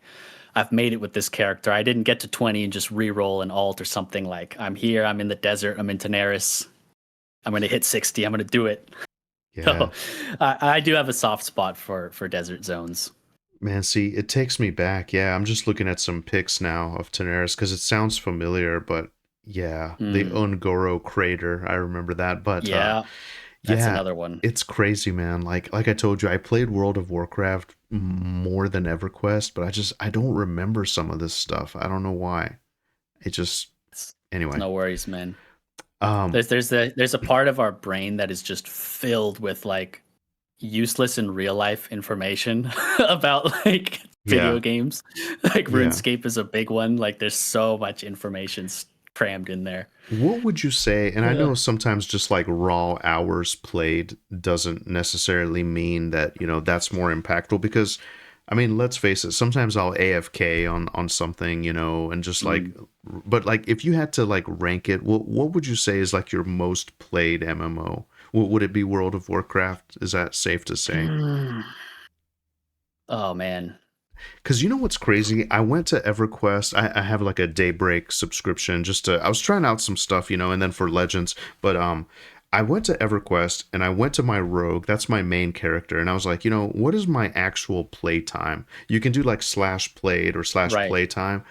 Speaker 2: I've made it with this character. I didn't get to 20 and just re-roll an alt or something. Like I'm here, I'm in the desert, I'm in Daenerys. I'm going to hit 60, I'm going to do it. Yeah. So I do have a soft spot for desert zones.
Speaker 1: Man, see, it takes me back. Yeah, I'm just looking at some pics now of Daenerys because it sounds familiar, but yeah, the Ungoro crater, I remember that. But
Speaker 2: that's another one.
Speaker 1: It's crazy, man. Like I told you, I played World of Warcraft more than EverQuest, but I don't remember some of this stuff. I don't know why. Anyway.
Speaker 2: No worries, man. There's a part of our brain that is just filled with like useless in real life information about like video games. Like RuneScape is a big one. Like there's so much information crammed in there.
Speaker 1: What would you say? And I know sometimes just like raw hours played doesn't necessarily mean that, that's more impactful because I mean, let's face it, sometimes I'll AFK on something, and just like, but like if you had to like rank it, what would you say is like your most played MMO? Would it be World of Warcraft? Is that safe to say?
Speaker 2: Oh, man.
Speaker 1: Because you know what's crazy? I went to EverQuest. I have like a Daybreak subscription I was trying out some stuff, and then for Legends. But I went to EverQuest and I went to my rogue. That's my main character. And I was like, what is my actual playtime? You can do like /played or /playtime.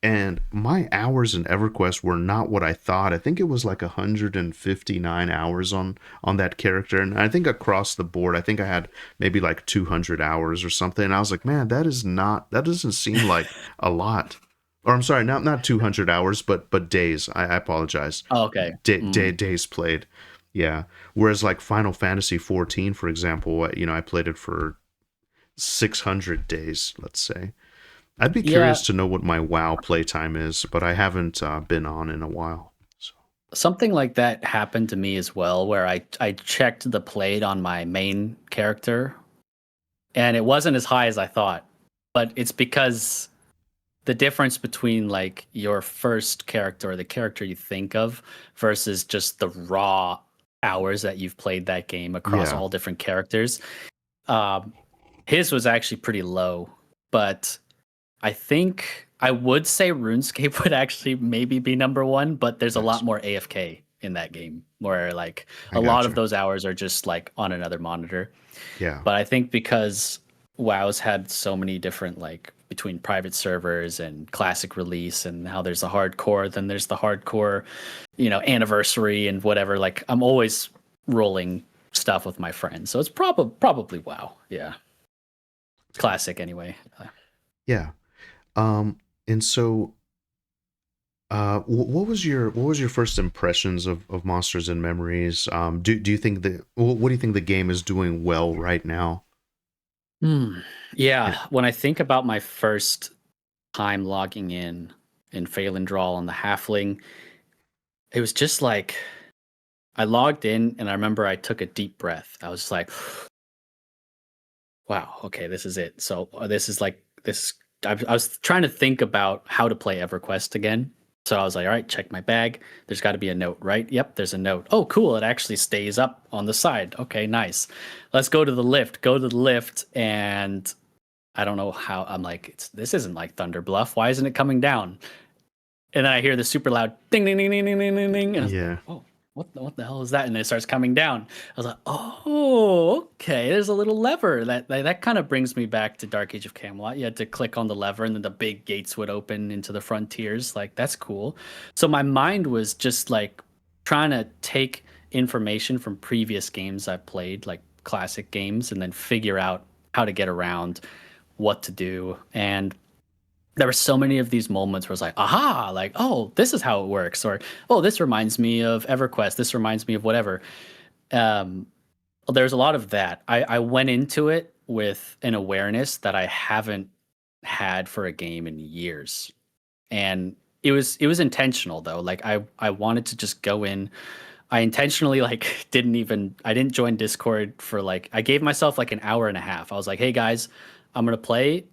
Speaker 1: And my hours in EverQuest were not what I thought. I think it was like 159 hours on that character. And I think across the board, I think I had maybe like 200 hours or something. And I was like, man, that doesn't seem like a lot. or I'm sorry, not 200 hours, but days. I apologize.
Speaker 2: Oh, okay.
Speaker 1: Days played. Yeah. Whereas like Final Fantasy 14, for example, I played it for 600 days, let's say. I'd be
Speaker 2: Yeah,
Speaker 1: curious to know what my WoW playtime is, but I haven't been on in a while. So
Speaker 2: something like that happened to me as well, where I checked the played on my main character, and it wasn't as high as I thought. But it's because the difference between like your first character or the character you think of versus just the raw hours that you've played that game across
Speaker 1: yeah,
Speaker 2: all different characters. Um, his was actually pretty low, but I think I would say RuneScape would actually maybe be number one, but there's a
Speaker 1: nice.
Speaker 2: lot more AFK in that game where like
Speaker 1: I
Speaker 2: a lot of
Speaker 1: gotcha.
Speaker 2: those hours are just like on another monitor.
Speaker 1: Yeah,
Speaker 2: But I think because WoW's had so many different like between private servers and classic release and how there's the hardcore, then there's the hardcore, anniversary and whatever. Like I'm always rolling stuff with my friends. So it's probably WoW. Yeah. Classic anyway.
Speaker 1: yeah. And so, what was your first impressions of Monsters and Memories? Do you think what do you think the game is doing well right now?
Speaker 2: Hmm. Yeah,
Speaker 1: And,
Speaker 2: when I think about my first time logging in Phalandrawl on the Halfling, it was just like I logged in and I remember I took a deep breath. I was just like, wow, okay, this is it. So this is like this. I was trying to think about how to play EverQuest again. So I was like, all right, check my bag. There's got to be a note, right? Yep, there's a note. Oh, cool. It actually stays up on the side. Okay, nice. Let's go to the lift. Go to the lift, and I don't know how. I'm like, this isn't like Thunder Bluff. Why isn't it coming down? And then I hear the super loud ding ding ding ding ding ding ding ding, and I was like,
Speaker 1: yeah,
Speaker 2: oh, what the hell is that? And then it starts coming down. I was like, oh, okay. There's a little lever that kind of brings me back to Dark Age of Camelot. You had to click on the lever, and then the big gates would open into the frontiers. Like that's cool. So my mind was just like trying to take information from previous games I've played, like classic games, and then figure out how to get around, what to do, and there were so many of these moments where it's like, aha, like, oh, this is how it works, or oh, this reminds me of EverQuest, this reminds me of whatever. Um, there's a lot of that. I went into it with an awareness that I haven't had for a game in years, and it was intentional though. Like I wanted to just go in. I intentionally like I didn't join Discord for like I gave myself like an hour and a half. I was like, hey guys, I'm gonna play,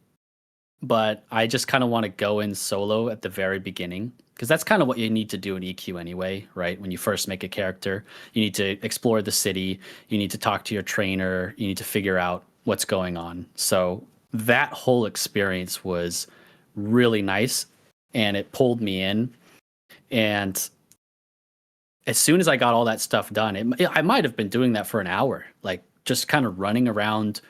Speaker 2: but I just kind of want to go in solo at the very beginning because that's kind of what you need to do in EQ anyway, right? When you first make a character, you need to explore the city, you need to talk to your trainer, you need to figure out what's going on. So that whole experience was really nice and it pulled me in. And as soon as I got all that stuff done, I might have been doing that for an hour, like just kind of running around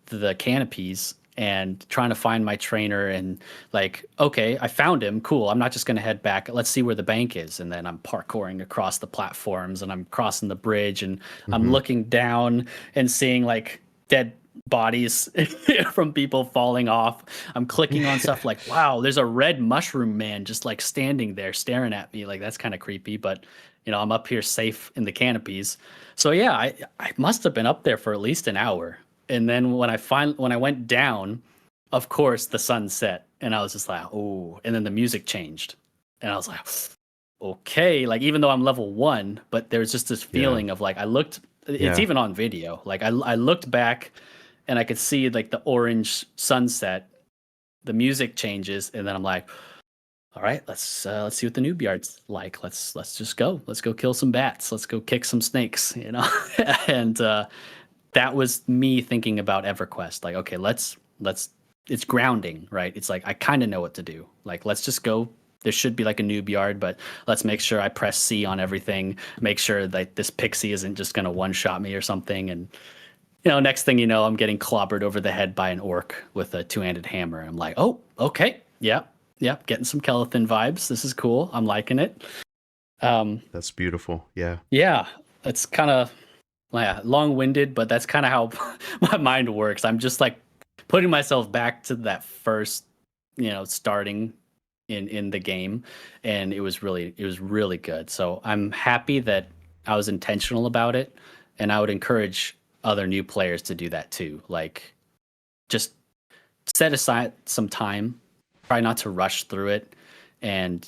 Speaker 2: the canopies and trying to find my trainer and like, okay, I found him. Cool. I'm not just going to head back. Let's see where the bank is. And then I'm parkouring across the platforms and I'm crossing the bridge and I'm
Speaker 1: hmm
Speaker 2: looking down and seeing like dead bodies from people falling off. I'm clicking on stuff like, wow, there's a red mushroom man just like standing there staring at me. Like that's kind of creepy, but I'm up here safe in the canopies. So yeah, I must have been up there for at least an hour. And then when I went down, of course the sun set, and I was just like, oh. And then the music changed, and I was like, okay. Like even though I'm level 1, but there's just this
Speaker 1: yeah,
Speaker 2: feeling of like I looked. It's
Speaker 1: yeah.
Speaker 2: even on video. Like I looked back, and I could see like the orange sunset. The music changes, and then I'm like, all right, let's see what the noob yard's like. Let's just go. Let's go kill some bats. Let's go kick some snakes. And that was me thinking about EverQuest. Like, okay, let's it's grounding, right? It's like I kind of know what to do. Like, let's just go. There should be like a noob yard, but let's make sure I press C on everything. Make sure that this pixie isn't just gonna one shot me or something. And next thing you know, I'm getting clobbered over the head by an orc with a two-handed hammer. I'm like, oh, okay, yeah, getting some Kelethin vibes. This is cool. I'm liking it.
Speaker 1: That's beautiful. Yeah,
Speaker 2: Yeah, it's kind of yeah, long-winded, but that's kind of how my mind works. I'm just like putting myself back to that first, starting, in the game, and it was really good. So I'm happy that I was intentional about it, and I would encourage other new players to do that too. Like just set aside some time, try not to rush through it, and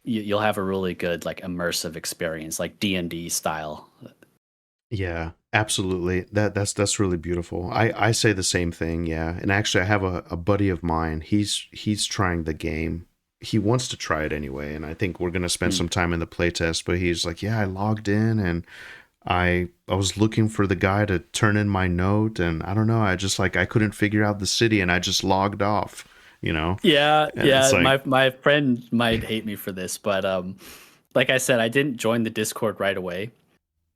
Speaker 2: you'll have a really good like immersive experience, like D&D style.
Speaker 1: Yeah, absolutely. That's really beautiful. I say the same thing, yeah. And actually I have a buddy of mine. He's trying the game. He wants to try it anyway, and I think we're gonna spend
Speaker 2: Mm.
Speaker 1: some time in the playtest, but he's like, yeah, I logged in and I was looking for the guy to turn in my note, and I don't know, I just like I couldn't figure out the city and I just logged off, you know?
Speaker 2: Yeah,
Speaker 1: And it's
Speaker 2: yeah.
Speaker 1: like,
Speaker 2: My friend might hate me for this, but like I said, I didn't join the Discord right away.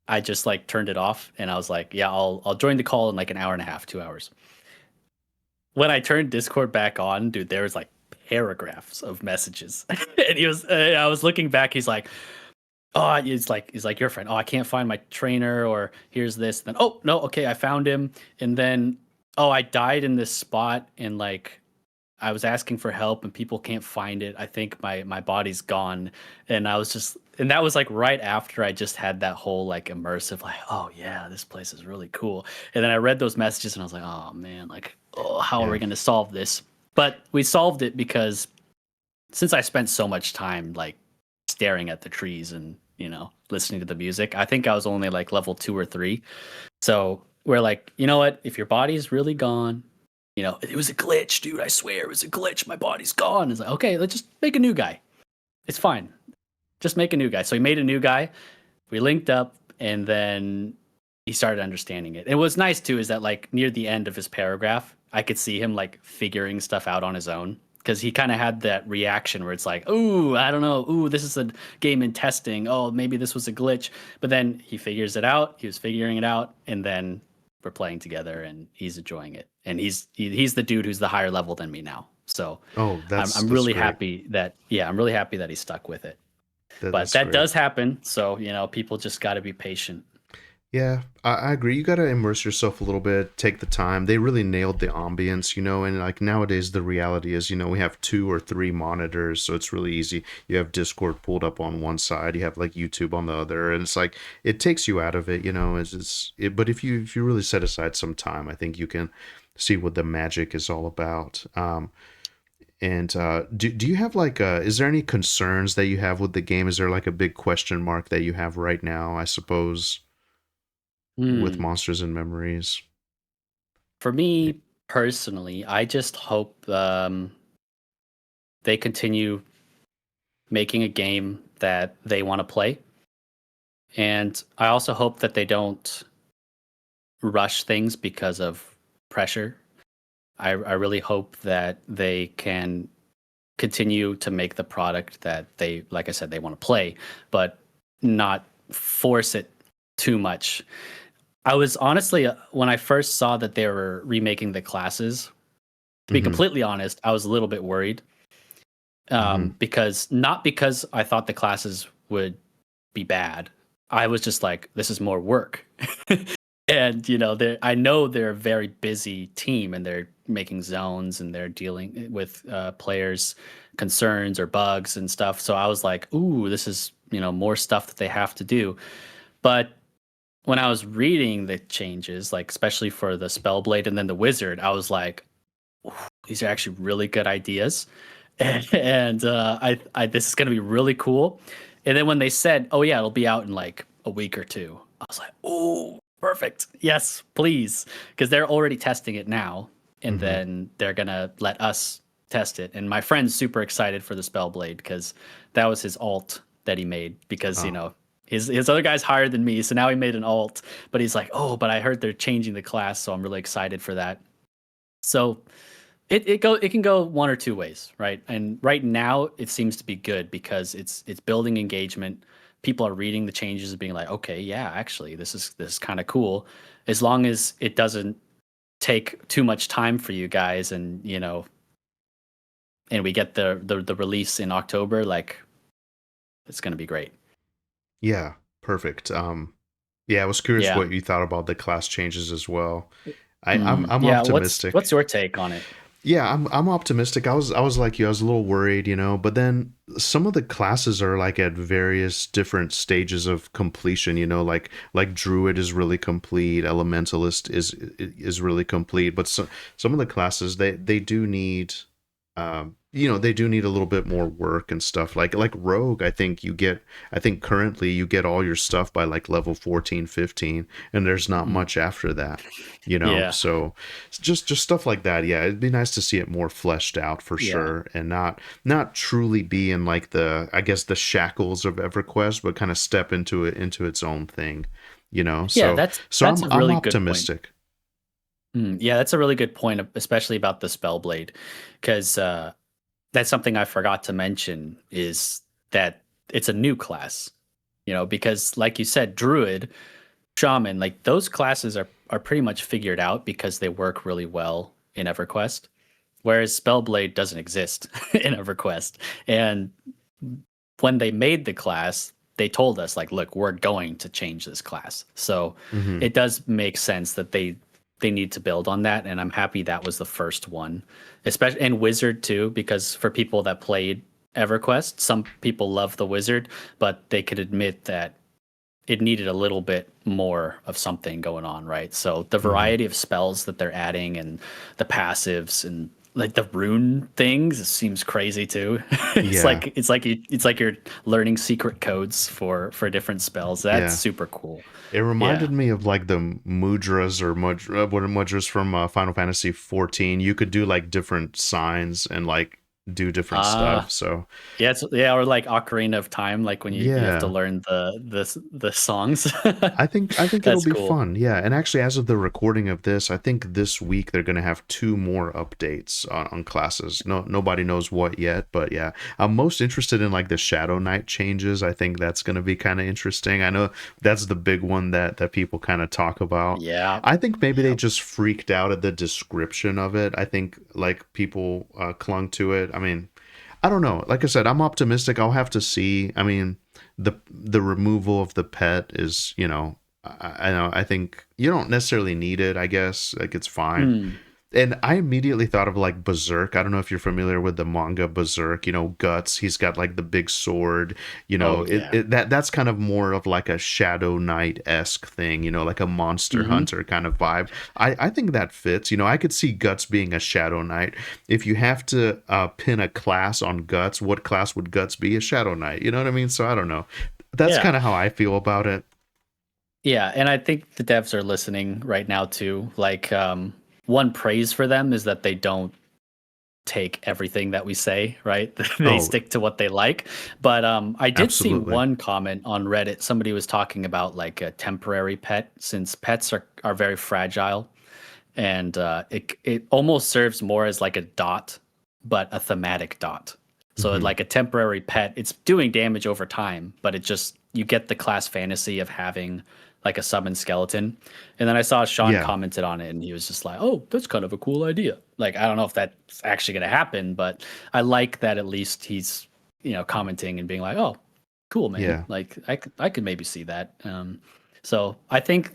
Speaker 2: I just like turned it off, and I was like, yeah, I'll join the call in like an hour and a half, 2 hours. When I turned Discord back on, dude, there was like paragraphs of messages, and I was looking back. He's like, oh, he's like your friend. Oh, I can't find my trainer, or here's this. Then oh no, okay, I found him, and then oh, I died in this spot, and like I was asking for help and people can't find it. I think my body's gone. And I was just and that was like right after I just had that whole like immersive like, oh yeah, this place is really cool. And then I read those messages and I was like, oh man, like, oh, how are we
Speaker 1: yeah.
Speaker 2: going to solve this? But we solved it because since I spent so much time like staring at the trees and, listening to the music, I think I was only like level 2 or 3. So we're like, you know what? If your body's really gone, it was a glitch, dude. I swear it was a glitch. My body's gone. It's like, okay, let's just make a new guy. It's fine. Just make a new guy. So he made a new guy. We linked up, and then he started understanding it. And what's nice too is that like near the end of his paragraph, I could see him like figuring stuff out on his own because he kind of had that reaction where it's like, ooh, I don't know, ooh, this is a game in testing. Oh, maybe this was a glitch. But then he figures it out. He was figuring it out, and then we're playing together, and he's enjoying it. And he's the dude who's the higher level than me now. So
Speaker 1: Oh,
Speaker 2: I'm
Speaker 1: that's
Speaker 2: I'm
Speaker 1: that's
Speaker 2: really
Speaker 1: great.
Speaker 2: happy that yeah, I'm really happy that he stuck with it. But
Speaker 1: That's
Speaker 2: that
Speaker 1: great.
Speaker 2: does happen. So, people just got to be patient.
Speaker 1: Yeah, I agree. You got to immerse yourself a little bit, take the time. They really nailed the ambience, and like nowadays the reality is, we have 2 or 3 monitors, so it's really easy. You have Discord pulled up on one side, you have like YouTube on the other, and it's like it takes you out of it, but if you really set aside some time, I think you can see what the magic is all about. And do you have like is there any concerns that you have with the game? Is there like a big question mark that you have right now, I suppose? With
Speaker 2: Hmm.
Speaker 1: Monsters and Memories.
Speaker 2: For me personally, I just hope they continue making a game that they want to play. And I also hope that they don't rush things because of pressure. I really hope that they can continue to make the product that they, like I said, they want to play, but not force it too much. I was honestly, when I first saw that they were remaking the classes, to be
Speaker 1: Mm-hmm.
Speaker 2: completely honest, I was a little bit worried
Speaker 1: Mm-hmm.
Speaker 2: because not because I thought the classes would be bad. I was just like, this is more work. And I know they're a very busy team, and they're making zones, and they're dealing with players' concerns or bugs and stuff. So I was like, ooh, this is more stuff that they have to do. But when I was reading the changes, like especially for the Spellblade and then the Wizard, I was like, "Ooh, these are actually really good ideas, and I this is gonna be really cool." And then when they said, "Oh yeah, it'll be out in like a week or two," I was like, "Oh, perfect, yes, please," because they're already testing it now, and
Speaker 1: Mm-hmm.
Speaker 2: then they're gonna let us test it. And my friend's super excited for the Spellblade because that was his alt that he made because
Speaker 1: Oh,
Speaker 2: his other guy's higher than me, so now he made an alt. But he's like, "Oh, but I heard they're changing the class, so I'm really excited for that." So it can go one or two ways, right? And right now it seems to be good because it's building engagement. People are reading the changes and being like, okay, yeah, actually, this is kind of cool. As long as it doesn't take too much time for you guys, and and we get the release in October, like it's gonna be great.
Speaker 1: yeah, perfect. Yeah, I was curious
Speaker 2: Yeah.
Speaker 1: what you thought about the class changes as well. I'm
Speaker 2: Yeah. What's
Speaker 1: optimistic.
Speaker 2: what's your take on it?
Speaker 1: Yeah, I'm optimistic. I was like you. I was a little worried, but then some of the classes are like at various different stages of completion, like Druid is really complete, Elementalist is really complete, but some of the classes they do need they do need a little bit more work and stuff. Like Rogue, I think currently you get all your stuff by like level 14, 15, and there's not
Speaker 2: Mm.
Speaker 1: much after that.
Speaker 2: Yeah,
Speaker 1: So just stuff like that. Yeah, it'd be nice to see it more fleshed out for
Speaker 2: yeah,
Speaker 1: sure, and not truly be in like I guess the shackles of EverQuest, but kind of step into its own thing.
Speaker 2: yeah.
Speaker 1: So
Speaker 2: That's
Speaker 1: so
Speaker 2: that's a
Speaker 1: I'm
Speaker 2: really good point.
Speaker 1: optimistic.
Speaker 2: Yeah, that's a really good point, especially about the Spellblade, because that's something I forgot to mention is that it's a new class. Because like you said, Druid, Shaman, like those classes are pretty much figured out because they work really well in EverQuest, whereas Spellblade doesn't exist in EverQuest. And when they made the class, they told us like, look, we're going to change this class. So
Speaker 1: Hmm.
Speaker 2: it does make sense that they need to build on that, and I'm happy that was the first one, especially and Wizard too, because for people that played EverQuest, some people love the Wizard, but they could admit that it needed a little bit more of something going on, right? So the
Speaker 1: Hmm.
Speaker 2: variety of spells that they're adding and the passives and like the rune things, it seems crazy too.
Speaker 1: Yeah.
Speaker 2: It's like you're learning secret codes for different spells. That's
Speaker 1: Yeah.
Speaker 2: super cool.
Speaker 1: It
Speaker 2: Yeah.
Speaker 1: reminded me of like the mudras or what are mudras from Final Fantasy 14. You could do like different signs and like do different stuff.
Speaker 2: Ah,
Speaker 1: So
Speaker 2: yeah, yeah, or like Ocarina of Time, like when you have to
Speaker 1: yeah,
Speaker 2: learn the songs.
Speaker 1: I think it'll
Speaker 2: That's
Speaker 1: be
Speaker 2: cool.
Speaker 1: fun. Yeah, and actually, as of the recording of this, I think this week they're gonna have two more updates on classes. No, nobody knows what yet, but yeah, I'm most interested in like the Shadow Knight changes. I think that's gonna be kind of interesting. I know that's the big one that people kind of talk about.
Speaker 2: Yeah.
Speaker 1: I think maybe they
Speaker 2: Yep.
Speaker 1: just freaked out at the description of it. I think like people clung to it. I mean, I don't know. Like I said, I'm optimistic. I'll have to see. I mean, the removal of the pet is, I know. I think you don't necessarily need it. I guess like it's fine.
Speaker 2: Mm.
Speaker 1: And I immediately thought of like Berserk. I don't know if you're familiar with the manga Berserk. Guts. He's got like the big sword.
Speaker 2: Oh yeah.
Speaker 1: That's kind of more of like a Shadow Knight esque thing. Like a Monster
Speaker 2: Hmm.
Speaker 1: Hunter kind of vibe. I think that fits. I could see Guts being a Shadow Knight. If you have to pin a class on Guts, what class would Guts be? A Shadow Knight. You know what I mean? So I don't know. That's
Speaker 2: Yeah.
Speaker 1: kind of how I feel about it.
Speaker 2: Yeah, and I think the devs are listening right now too. Like, one praise for them is that they don't take everything that we say, right? They
Speaker 1: Oh,
Speaker 2: stick to what they like. But I did see
Speaker 1: absolutely.
Speaker 2: one comment on Reddit. Somebody was talking about like a temporary pet, since pets are very fragile, and it almost serves more as like a dot, but a thematic dot. So
Speaker 1: Hmm.
Speaker 2: like a temporary pet, it's doing damage over time, but it just you get the class fantasy of having like a summoned skeleton. And then I saw Sean
Speaker 1: Yeah.
Speaker 2: commented on it, and he was just like, "Oh, that's kind of a cool idea." Like I don't know if that's actually going to happen, but I like that at least he's commenting and being like, "Oh, cool, man."
Speaker 1: Yeah.
Speaker 2: Like I could maybe see that. So I think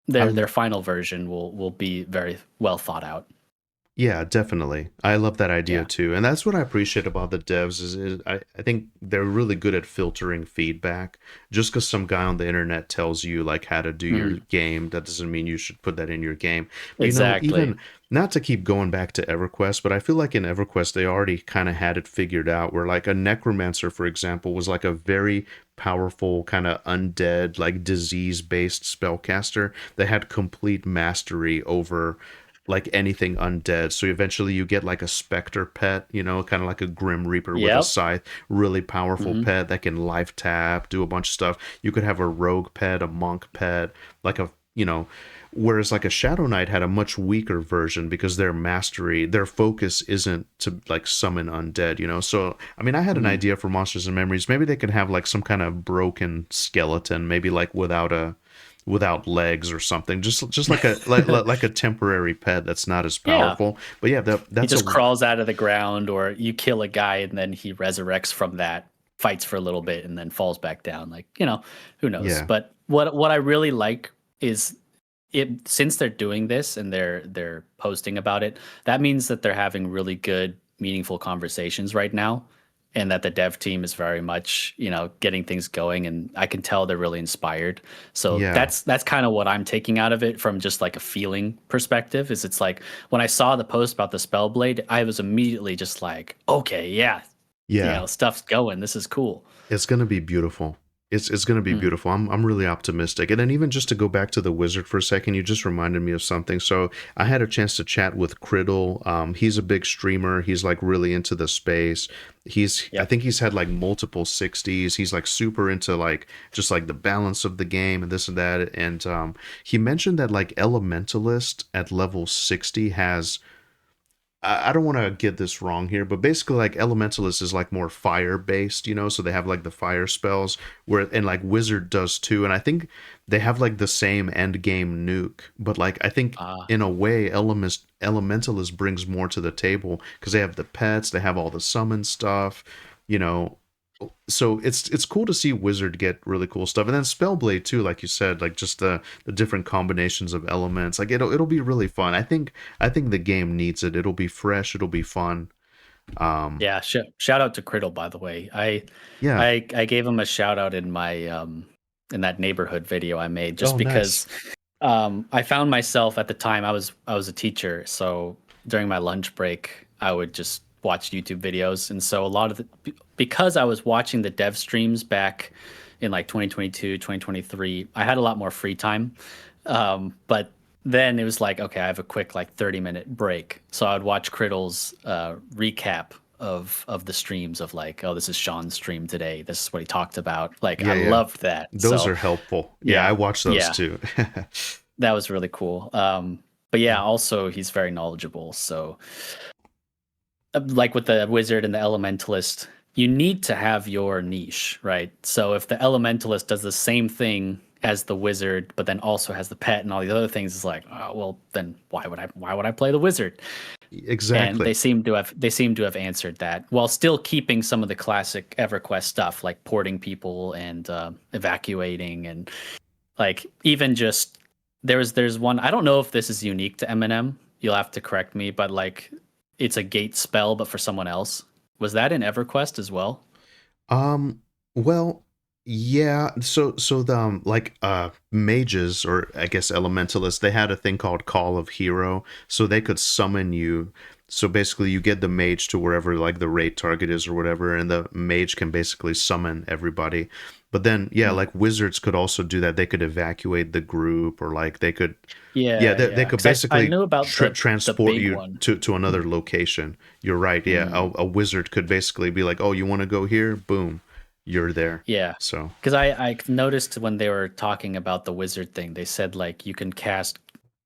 Speaker 2: their
Speaker 1: I
Speaker 2: final version will be very well thought out.
Speaker 1: Yeah, definitely. I love that idea
Speaker 2: Yeah.
Speaker 1: too. And that's what I appreciate about the devs is I think they're really good at filtering feedback. Just because some guy on the internet tells you like how to do your
Speaker 2: Mhm.
Speaker 1: game, that doesn't mean you should put that in your game. But
Speaker 2: Exactly.
Speaker 1: even not to keep going back to EverQuest, but I feel like in EverQuest they already kind of had it figured out where like a necromancer, for example, was like a very powerful kind of undead, like disease-based spellcaster that had complete mastery over like anything undead. So eventually you get like a specter pet, kind of like a grim reaper with a
Speaker 2: Yep.
Speaker 1: scythe, really powerful
Speaker 2: Mhm.
Speaker 1: pet that can life tap, do a bunch of stuff. You could have a rogue pet, a monk pet, like whereas like a shadow knight had a much weaker version because their focus isn't to like summon undead. So I mean I had an
Speaker 2: Mhm.
Speaker 1: idea for monsters and memories. Maybe they could have like some kind of broken skeleton, maybe like without legs or something, just like like a temporary pet that's not as
Speaker 2: Yeah.
Speaker 1: powerful. But yeah,
Speaker 2: He
Speaker 1: that's
Speaker 2: just
Speaker 1: a
Speaker 2: crawls out of the ground, or you kill a guy and then he resurrects from that, fights for a little bit and then falls back down. Like, who knows?
Speaker 1: yeah.
Speaker 2: But what I really like is since they're doing this and they're posting about it, that means that they're having really good, meaningful conversations right now, and that the dev team is very much, getting things going, and I can tell they're really inspired. So
Speaker 1: Yeah.
Speaker 2: that's kind of what I'm taking out of it from just like a feeling perspective. Is it's like when I saw the post about the Spellblade, I was immediately just like, okay, yeah,
Speaker 1: Yeah.
Speaker 2: stuff's going. This is cool.
Speaker 1: It's gonna be beautiful. It's gonna be
Speaker 2: Mm.
Speaker 1: beautiful. I'm really optimistic. And then even just to go back to the wizard for a second, you just reminded me of something. So I had a chance to chat with Criddle. He's a big streamer. He's like really into the space. I
Speaker 2: Yep.
Speaker 1: think he's had like multiple 60s. He's like super into like just like the balance of the game and this and that. And he mentioned that like Elementalist at level 60 has, I don't want to get this wrong here, but basically, like Elementalist is like more fire based, so they have like the fire spells, and like Wizard does too. And I think they have like the same end game nuke, but like I think
Speaker 2: Ah,
Speaker 1: in a way, Elementalist brings more to the table because they have the pets, they have all the summon stuff, you know. So it's cool to see Wizard get really cool stuff, and then Spellblade too, like you said, like just the different combinations of elements. Like it'll be really fun. I think the game needs it. It'll be fresh. It'll be fun. Um,
Speaker 2: yeah. Shout out to Criddle, by the way. I
Speaker 1: yeah.
Speaker 2: I I gave him a shout out in my in that neighborhood video I made, just
Speaker 1: Oh,
Speaker 2: because
Speaker 1: nice.
Speaker 2: I found myself at the time I was a teacher, so during my lunch break I would just watch YouTube videos, and so a lot of because I was watching the dev streams back in like 2022, 2023, I had a lot more free time. But then it was like, okay, I have a quick like 30-minute break. So I would watch Criddle's recap of the streams of like, oh, this is Sean's stream today. This is what he talked about. Like I
Speaker 1: Yeah, yeah.
Speaker 2: loved that.
Speaker 1: Those
Speaker 2: So
Speaker 1: are helpful. Yeah, I
Speaker 2: yeah,
Speaker 1: watch those
Speaker 2: yeah,
Speaker 1: too.
Speaker 2: that was really cool. But yeah, also he's very knowledgeable. So like with the wizard and the elementalist, you need to have your niche, right? So if the elementalist does the same thing as the wizard, but then also has the pet and all these other things, it's like, oh, well, then why would I play the wizard? And
Speaker 1: Exactly.
Speaker 2: they seem to have answered that while still keeping some of the classic EverQuest stuff, like porting people and evacuating, and like even just there's one, I don't know if this is unique to M&M. You'll have to correct me, but like it's a gate spell, but for someone else. Was that in EverQuest as well?
Speaker 1: Um, well, yeah, so the like mages, or I guess elementalists, they had a thing called Call of Hero, so they could summon you. So basically you get the mage to wherever like the raid target is or whatever, and the mage can basically summon everybody. But then yeah,
Speaker 2: Hmm.
Speaker 1: like wizards could also do that. They could evacuate the group, or like they could, yeah,
Speaker 2: Yeah,
Speaker 1: they
Speaker 2: yeah.
Speaker 1: could
Speaker 2: Because I
Speaker 1: basically
Speaker 2: knew about the
Speaker 1: transport
Speaker 2: big
Speaker 1: you
Speaker 2: one.
Speaker 1: to another location. You're right. Yeah,
Speaker 2: Mm.
Speaker 1: a wizard could basically be like, "Oh, you want to go here? Boom, you're there."
Speaker 2: Yeah.
Speaker 1: So
Speaker 2: Because I noticed when they were talking about the wizard thing, they said like you can cast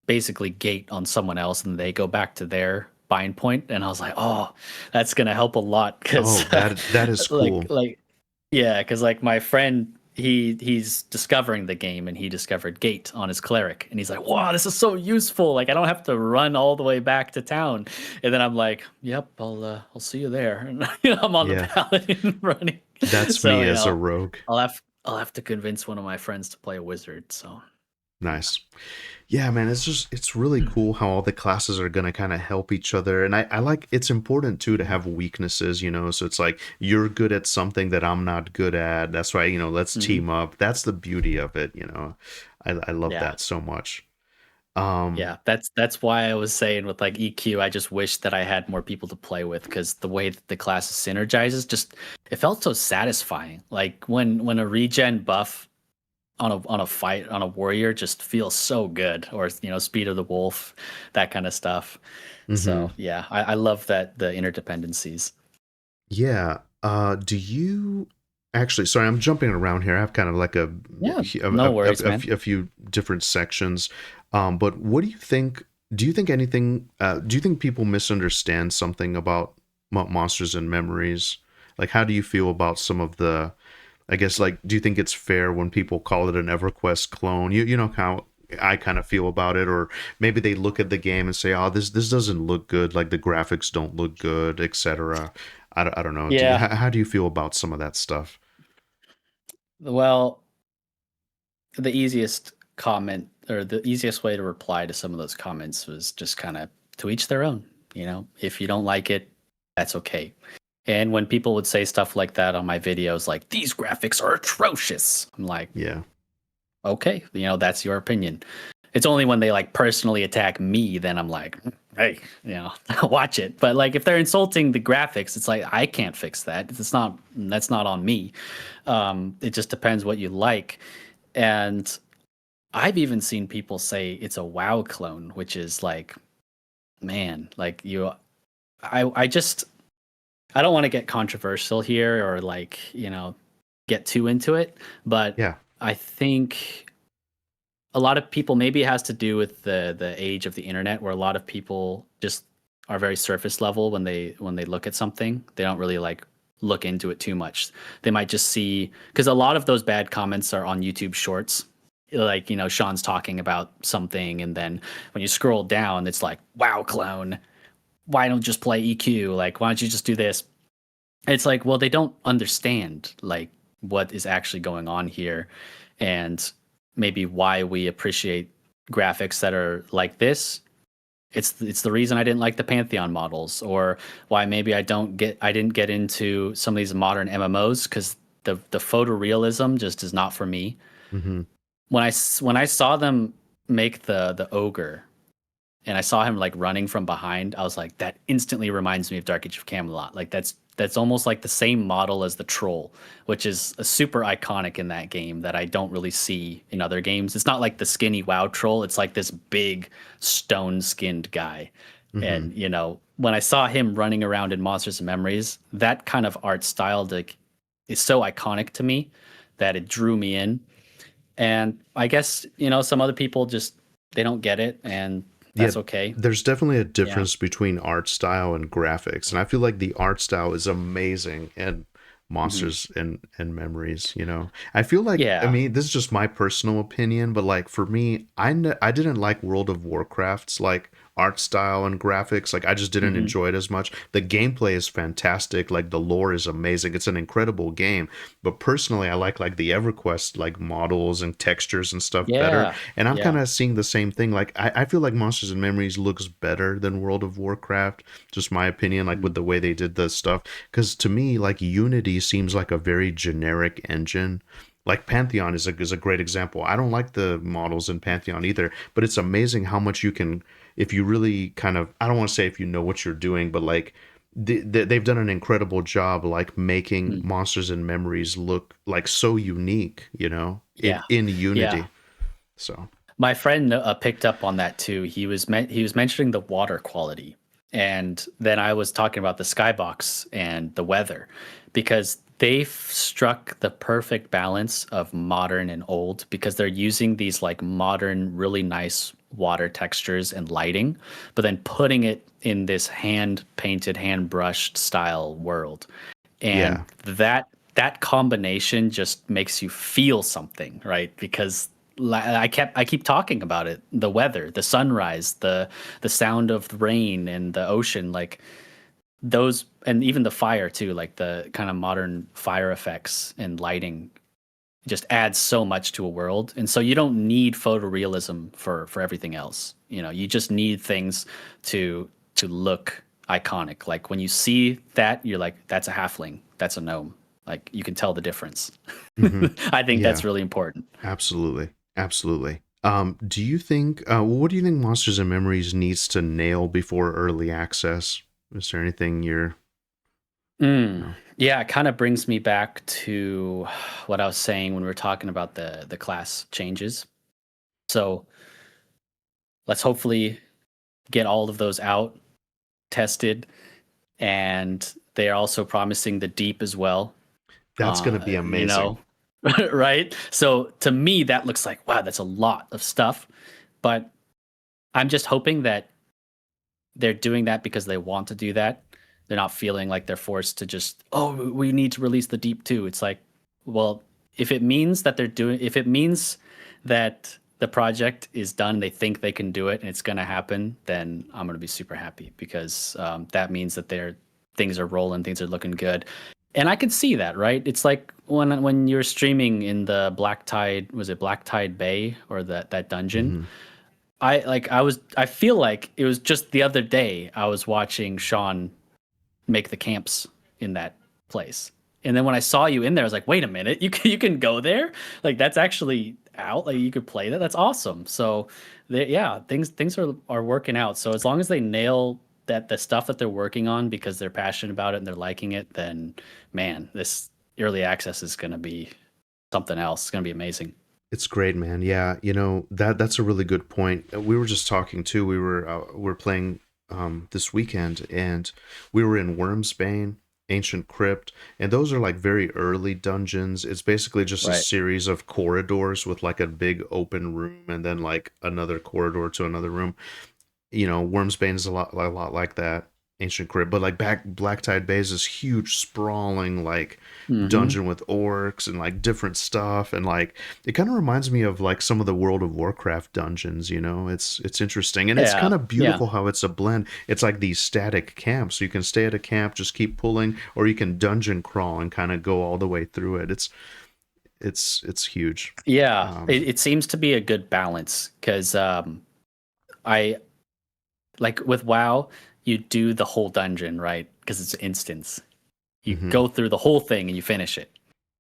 Speaker 2: basically gate on someone else and they go back to their bind point, and I was like, oh, that's gonna help a lot because
Speaker 1: oh, that is
Speaker 2: like
Speaker 1: cool.
Speaker 2: like yeah, because like my friend, he's discovering the game and he discovered gate on his cleric, and he's like, wow, this is so useful. Like I don't have to run all the way back to town. And then I'm like, yep, I'll see you there. And I'm on the
Speaker 1: Yeah,
Speaker 2: paladin running.
Speaker 1: that's
Speaker 2: So
Speaker 1: me as a rogue.
Speaker 2: I'll have to convince one of my friends to play a wizard. So
Speaker 1: Nice. Yeah, man, it's really cool how all the classes are gonna kind of help each other. And I like, it's important too to have weaknesses, so it's like you're good at something that I'm not good at. That's why, let's
Speaker 2: mhm.
Speaker 1: team up. That's the beauty of it. I love
Speaker 2: Yeah.
Speaker 1: that so much. Um
Speaker 2: Yeah, that's why I was saying with like EQ, I just wish that I had more people to play with, because the way that the class synergizes, just it felt so satisfying. Like when a regen buff on a fight on a warrior just feels so good, or speed of the wolf, that kind of stuff. So
Speaker 1: mhm.
Speaker 2: yeah, I love that the interdependencies.
Speaker 1: Yeah. Do you actually? Sorry, I'm jumping around here. I have kind of like
Speaker 2: Yeah, no worries, man.
Speaker 1: a few different sections. But what do you think? Do you think anything? Do you think people misunderstand something about monsters and memories? Like, how do you feel about some of the? I guess, like, do you think it's fair when people call it an EverQuest clone? You know how I kind of feel about it, or maybe they look at the game and say, "Oh, this doesn't look good. Like the graphics don't look good, etc." I don't know.
Speaker 2: Yeah,
Speaker 1: How do you feel about some of that stuff?
Speaker 2: well, the easiest comment or the easiest way to reply to some of those comments was just kind of to each their own. If you don't like it, that's okay. And when people would say stuff like that on my videos, like, these graphics are atrocious, I'm like,
Speaker 1: Yeah.
Speaker 2: Okay, that's your opinion. It's only when they like personally attack me, then I'm like, hey, watch it. But like if they're insulting the graphics, it's like, I can't fix that. That's not on me. It just depends what you like. And I've even seen people say it's a WoW clone, which is like, man, like I don't want to get controversial here or like, get too into it, but
Speaker 1: Yeah.
Speaker 2: I think a lot of people, maybe it has to do with the age of the internet, where a lot of people just are very surface level when they look at something. They don't really like look into it too much. They might just see, because a lot of those bad comments are on YouTube Shorts. Like, Sean's talking about something, and then when you scroll down, it's like, wow, clone, why don't you just play EQ? Like, why don't you just do this? It's like, well, they don't understand like what is actually going on here, and maybe why we appreciate graphics that are like this. It's the reason I didn't like the Pantheon models, or why maybe I didn't get into some of these modern MMOs, because the photorealism just is not for me.
Speaker 1: Mm-hmm.
Speaker 2: When I saw them make the ogre, and I saw him like running from behind, I was like, that instantly reminds me of Dark Age of Camelot. Like that's almost like the same model as the troll, which is a super iconic in that game that I don't really see in other games. It's not like the skinny WoW troll. It's like this big stone-skinned guy.
Speaker 1: Mm-hmm.
Speaker 2: And when I saw him running around in Monsters and Memories, that kind of art style is so iconic to me that it drew me in. And I guess, some other people just, they don't get it, and that's okay.
Speaker 1: There's definitely a difference between art style and graphics, and I feel like the art style is amazing in Monsters and Memories. I feel like, I mean, this is just my personal opinion, but like for me, I didn't like World of Warcraft's like art style and graphics. Like I just didn't enjoy it as much. The gameplay is fantastic, like the lore is amazing, it's an incredible game, but personally I like the EverQuest like models and textures and stuff better. And I'm kind of seeing the same thing. Like I feel like Monsters and Memories looks better than World of Warcraft, just my opinion, like with the way they did the stuff, because to me like Unity seems like a very generic engine. Like Pantheon is a great example. I don't like the models in Pantheon either, but it's amazing how much you can, if you really kind of, I don't want to say if you know what you're doing, but like they've done an incredible job like making Monsters and Memories look like so unique, in Unity. Yeah. So
Speaker 2: my friend picked up on that too. He was mentioning the water quality, and then I was talking about the skybox and the weather, because they've struck the perfect balance of modern and old, because they're using these like modern, really nice water textures and lighting, but then putting it in this hand painted, hand brushed style world. And that combination just makes you feel something, right? Because I keep talking about it, the weather, the sunrise, the sound of the rain and the ocean, like those, and even the fire too, like the kind of modern fire effects and lighting just adds so much to a world. And so you don't need photorealism for everything else. You just need things to look iconic. Like when you see that, you're like, that's a halfling, that's a gnome. Like you can tell the difference. I think that's really important.
Speaker 1: Absolutely. Do you think what do you think Monsters and Memories needs to nail before early access? Is there anything you're
Speaker 2: Yeah, it kind of brings me back to what I was saying when we were talking about the class changes. So let's hopefully get all of those out, tested, and they are also promising the deep as well.
Speaker 1: That's going to be amazing.
Speaker 2: Right? So to me, that looks like, wow, that's a lot of stuff. But I'm just hoping that they're doing that because they want to do that. They're not feeling like they're forced to just, oh, we need to release the deep too. It's like, well, if it means that the project is done, they think they can do it, and it's going to happen, then I'm going to be super happy, because that means that things are rolling, things are looking good. And I could see that, right? It's like when you're streaming in the Black Tide, was it Black Tide Bay or that dungeon?
Speaker 1: Hmm.
Speaker 2: I feel like it was just the other day I was watching Sean make the camps in that place. And then when I saw you in there, I was like, wait a minute, you can go there? Like that's actually out. Like you could play that. That's awesome. So yeah, things are working out. So as long as they nail that the stuff that they're working on because they're passionate about it and they're liking it, then man, this early access is gonna be something else. It's gonna be amazing.
Speaker 1: It's great, man. Yeah, that's a really good point. We were just talking too. We were playing this weekend, and we were in Wormsbane, Ancient Crypt, and those are like very early dungeons. It's basically just a
Speaker 2: Right.
Speaker 1: series of corridors with like a big open room and then like another corridor to another room. Wormsbane is a lot like that, Ancient Crypt, but like Black Tide Bay is this huge sprawling like
Speaker 2: Hmm.
Speaker 1: dungeon with orcs and like different stuff, and like it kind of reminds me of like some of the World of Warcraft dungeons. It's interesting, and it's kind
Speaker 2: Yeah.
Speaker 1: of
Speaker 2: Yeah.
Speaker 1: beautiful how it's a blend. It's like these static camps, so you can stay at a camp, just keep pulling, or you can dungeon crawl and kind of go all the way through it. It's huge.
Speaker 2: Yeah.
Speaker 1: um
Speaker 2: It seems to be a good balance because I like with WoW, you do the whole dungeon, right? Because it's instance. You
Speaker 1: mhm.
Speaker 2: go through the whole thing and you finish it,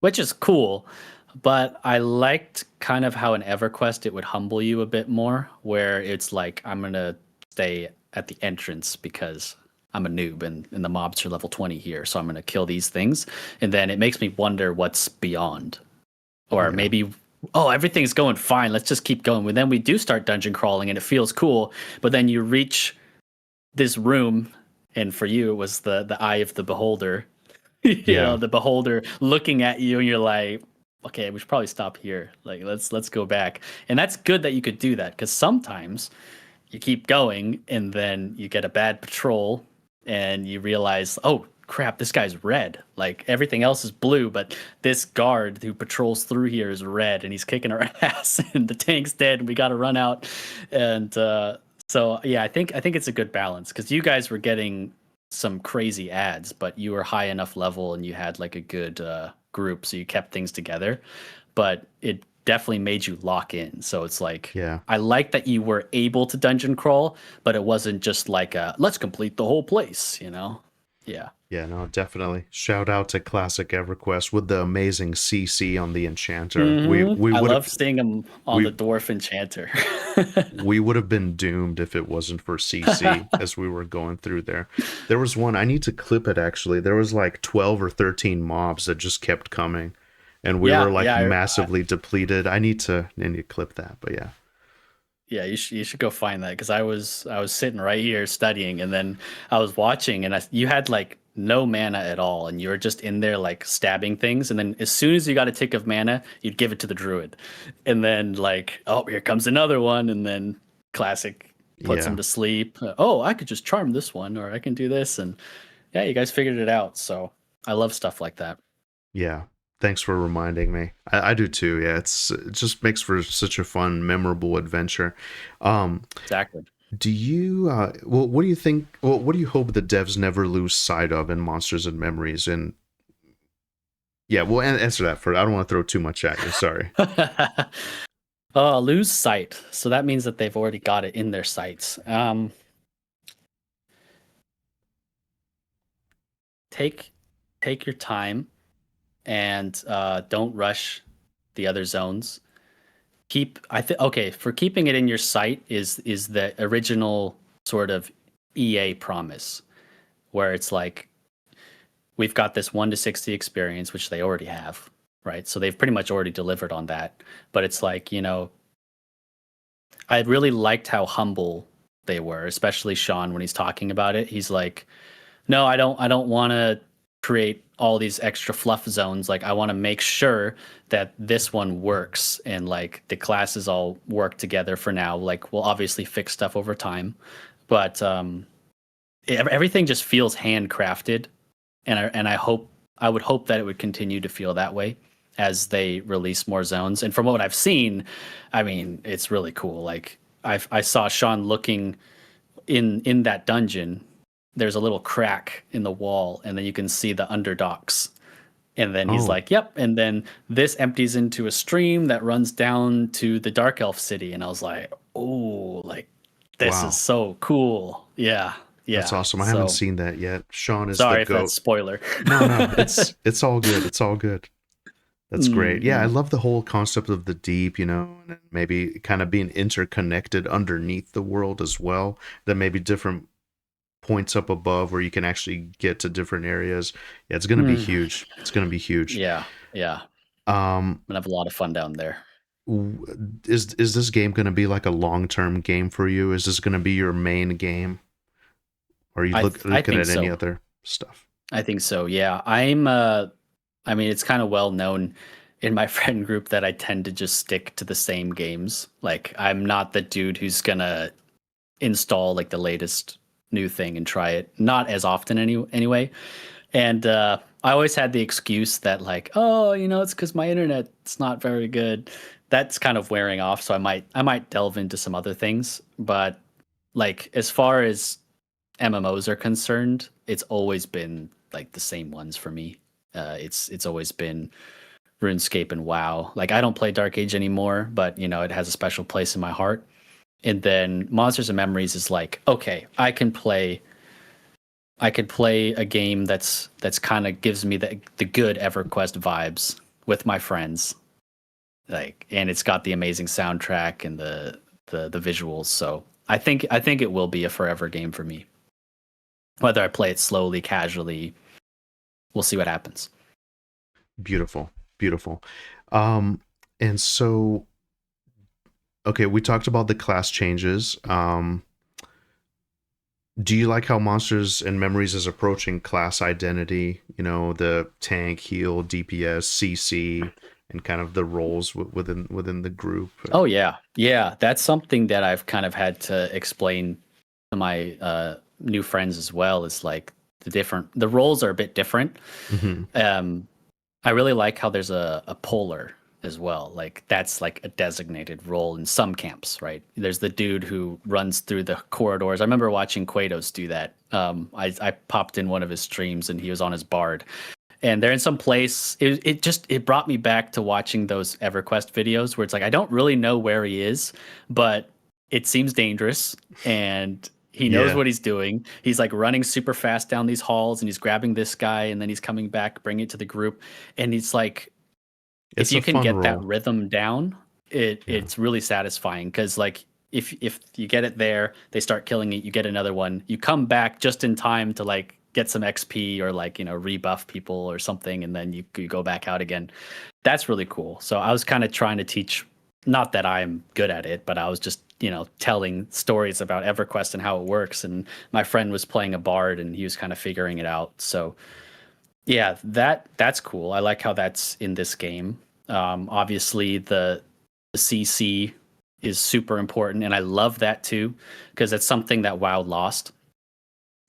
Speaker 2: which is cool. But I liked kind of how in EverQuest it would humble you a bit more, where it's like, I'm going to stay at the entrance because I'm a noob and the mobs are level 20 here. So I'm going to kill these things. And then it makes me wonder what's beyond. Or
Speaker 1: Yeah.
Speaker 2: maybe, oh, everything's going fine. Let's just keep going. And then we do start dungeon crawling and it feels cool. But then you reach this room, and for you it was the eye of the beholder.
Speaker 1: Yeah.
Speaker 2: The beholder looking at you, and you're like, okay, we should probably stop here. Like let's go back. And that's good that you could do that because sometimes you keep going and then you get a bad patrol and you realize, oh crap, this guy's red. Like everything else is blue, but this guard who patrols through here is red and he's kicking our ass and the tank's dead and we got to run out. And so yeah, I think it's a good balance because you guys were getting some crazy ads, but you were high enough level and you had like a good group, so you kept things together. But it definitely made you lock in. So it's like
Speaker 1: Yeah.
Speaker 2: I like that you were able to dungeon crawl, but it wasn't just like a let's complete the whole place, you know? Yeah.
Speaker 1: Yeah, no, definitely. Shout out to classic EverQuest with the amazing CC on the Enchanter. We we
Speaker 2: I
Speaker 1: would
Speaker 2: love seeing him on the
Speaker 1: we
Speaker 2: dwarf enchanter.
Speaker 1: we would have been doomed if it wasn't for CC as we were going through there. There was one, I need to clip it actually. There was like 12 or 13 mobs that just kept coming, and we were
Speaker 2: Yeah,
Speaker 1: like
Speaker 2: yeah,
Speaker 1: massively depleted. I need to clip that, but yeah.
Speaker 2: yeah. You should go find that because I was sitting right here studying, and then I was watching, and you had like no mana at all, and you were just in there like stabbing things, and then as soon as you got a tick of mana, you'd give it to the druid, and then like, oh, here comes another one, and then classic puts him
Speaker 1: Yeah.
Speaker 2: to sleep. Oh, I could just charm this one, or I can do this, and yeah, you guys figured it out. So I love stuff like that.
Speaker 1: Yeah. Thanks for reminding me. I do too. Yeah, it just makes for such a fun, memorable adventure. Um,
Speaker 2: Exactly.
Speaker 1: Do you well what do you think, well, what do you hope the devs never lose sight of in Monsters and Memories? And yeah, well, answer that first. I don't want to throw too much at you. Sorry.
Speaker 2: Lose sight. So that means that they've already got it in their sights. Take take your time and don't rush the other zones. Keep I think okay for keeping it in your sight is the original sort of EA promise where it's like we've got this 1 to 60 experience which they already have, right? So they've pretty much already delivered on that. But it's like, I really liked how humble they were, especially Sean when he's talking about it. He's like, "No, I don't want to create all these extra fluff zones. Like I want to make sure that this one works and like the classes all work together for now. Like we'll obviously fix stuff over time, but everything just feels handcrafted, and I would hope that it would continue to feel that way as they release more zones. And from what I've seen, I mean, it's really cool. Like I saw Sean looking in that dungeon. There's a little crack in the wall, and then you can see the underdocks. And then he's
Speaker 1: Oh,
Speaker 2: like, yep. And then this empties into a stream that runs down to the Dark Elf city. And I was like, oh, like this is
Speaker 1: wow.
Speaker 2: so cool. Yeah.
Speaker 1: That's
Speaker 2: Yeah.
Speaker 1: awesome. I haven't
Speaker 2: So
Speaker 1: seen that yet. Sean is the
Speaker 2: sorry if that's
Speaker 1: goat.
Speaker 2: spoiler.
Speaker 1: No, no, it's all good. It's all good. That's great. Yeah, I
Speaker 2: Hmm.
Speaker 1: love the whole concept of the deep, and maybe kind of being interconnected underneath the world as well. That maybe different points up above where you can actually get to different areas. Yeah, it's going to be
Speaker 2: Mm.
Speaker 1: huge. It's going to be huge.
Speaker 2: Yeah. Yeah.
Speaker 1: Um,
Speaker 2: I'm gonna have a lot of fun down there.
Speaker 1: is this game going to be like a long-term game for you? Is this going to be your main game? Or are you
Speaker 2: I
Speaker 1: looking
Speaker 2: think
Speaker 1: at any
Speaker 2: so.
Speaker 1: other stuff?
Speaker 2: I think so. Yeah. I mean, it's kind of well known in my friend group that I tend to just stick to the same games. Like, I'm not the dude who's gonna install like the latest new thing and try it. Not as often anyway. And I always had the excuse that like, oh, it's because my internet's not very good. That's kind of wearing off, so I might delve into some other things. But like as far as MMOs are concerned, it's always been like the same ones for me. It's always been RuneScape and WoW. Like I don't play Dark Age anymore, but it has a special place in my heart. And then Monsters and Memories is like, okay, I could play a game that's kind of gives me the good EverQuest vibes with my friends. Like, and it's got the amazing soundtrack and the visuals. So I think it will be a forever game for me. Whether I play it slowly, casually, we'll see what happens.
Speaker 1: Beautiful, beautiful. Um, and so, okay, we talked about the class changes. Do you like how Monsters and Memories is approaching class identity? The tank, heal, DPS, CC, and kind of the roles within the group.
Speaker 2: Oh yeah, yeah. That's something that I've kind of had to explain to my new friends as well. Is like the roles are a bit different.
Speaker 1: Hmm.
Speaker 2: Um, I really like how there's a polar as well. Like that's like a designated role in some camps, right? There's the dude who runs through the corridors. I remember watching Quados do that. I popped in one of his streams and he was on his bard. And they're in some place. It brought me back to watching those EverQuest videos where it's like I don't really know where he is, but it seems dangerous and he knows
Speaker 1: Yeah,
Speaker 2: what he's doing. He's like running super fast down these halls and he's grabbing this guy and then he's coming back, bringing it to the group. And it's like if
Speaker 1: it's
Speaker 2: you
Speaker 1: a
Speaker 2: can
Speaker 1: fun
Speaker 2: get that
Speaker 1: role.
Speaker 2: rhythm down,
Speaker 1: Yeah,
Speaker 2: it's really satisfying because like if you get it there, they start killing it, you get another one, you come back just in time to like get some XP or like rebuff people or something, and then you go back out again. That's really cool. So I was kind of trying to teach, not that I'm good at it, but I was just telling stories about EverQuest and how it works. And my friend was playing a bard and he was kind of figuring it out. So yeah, that's cool. I like how that's in this game. Obviously, the CC is super important, and I love that too because it's something that WoW lost.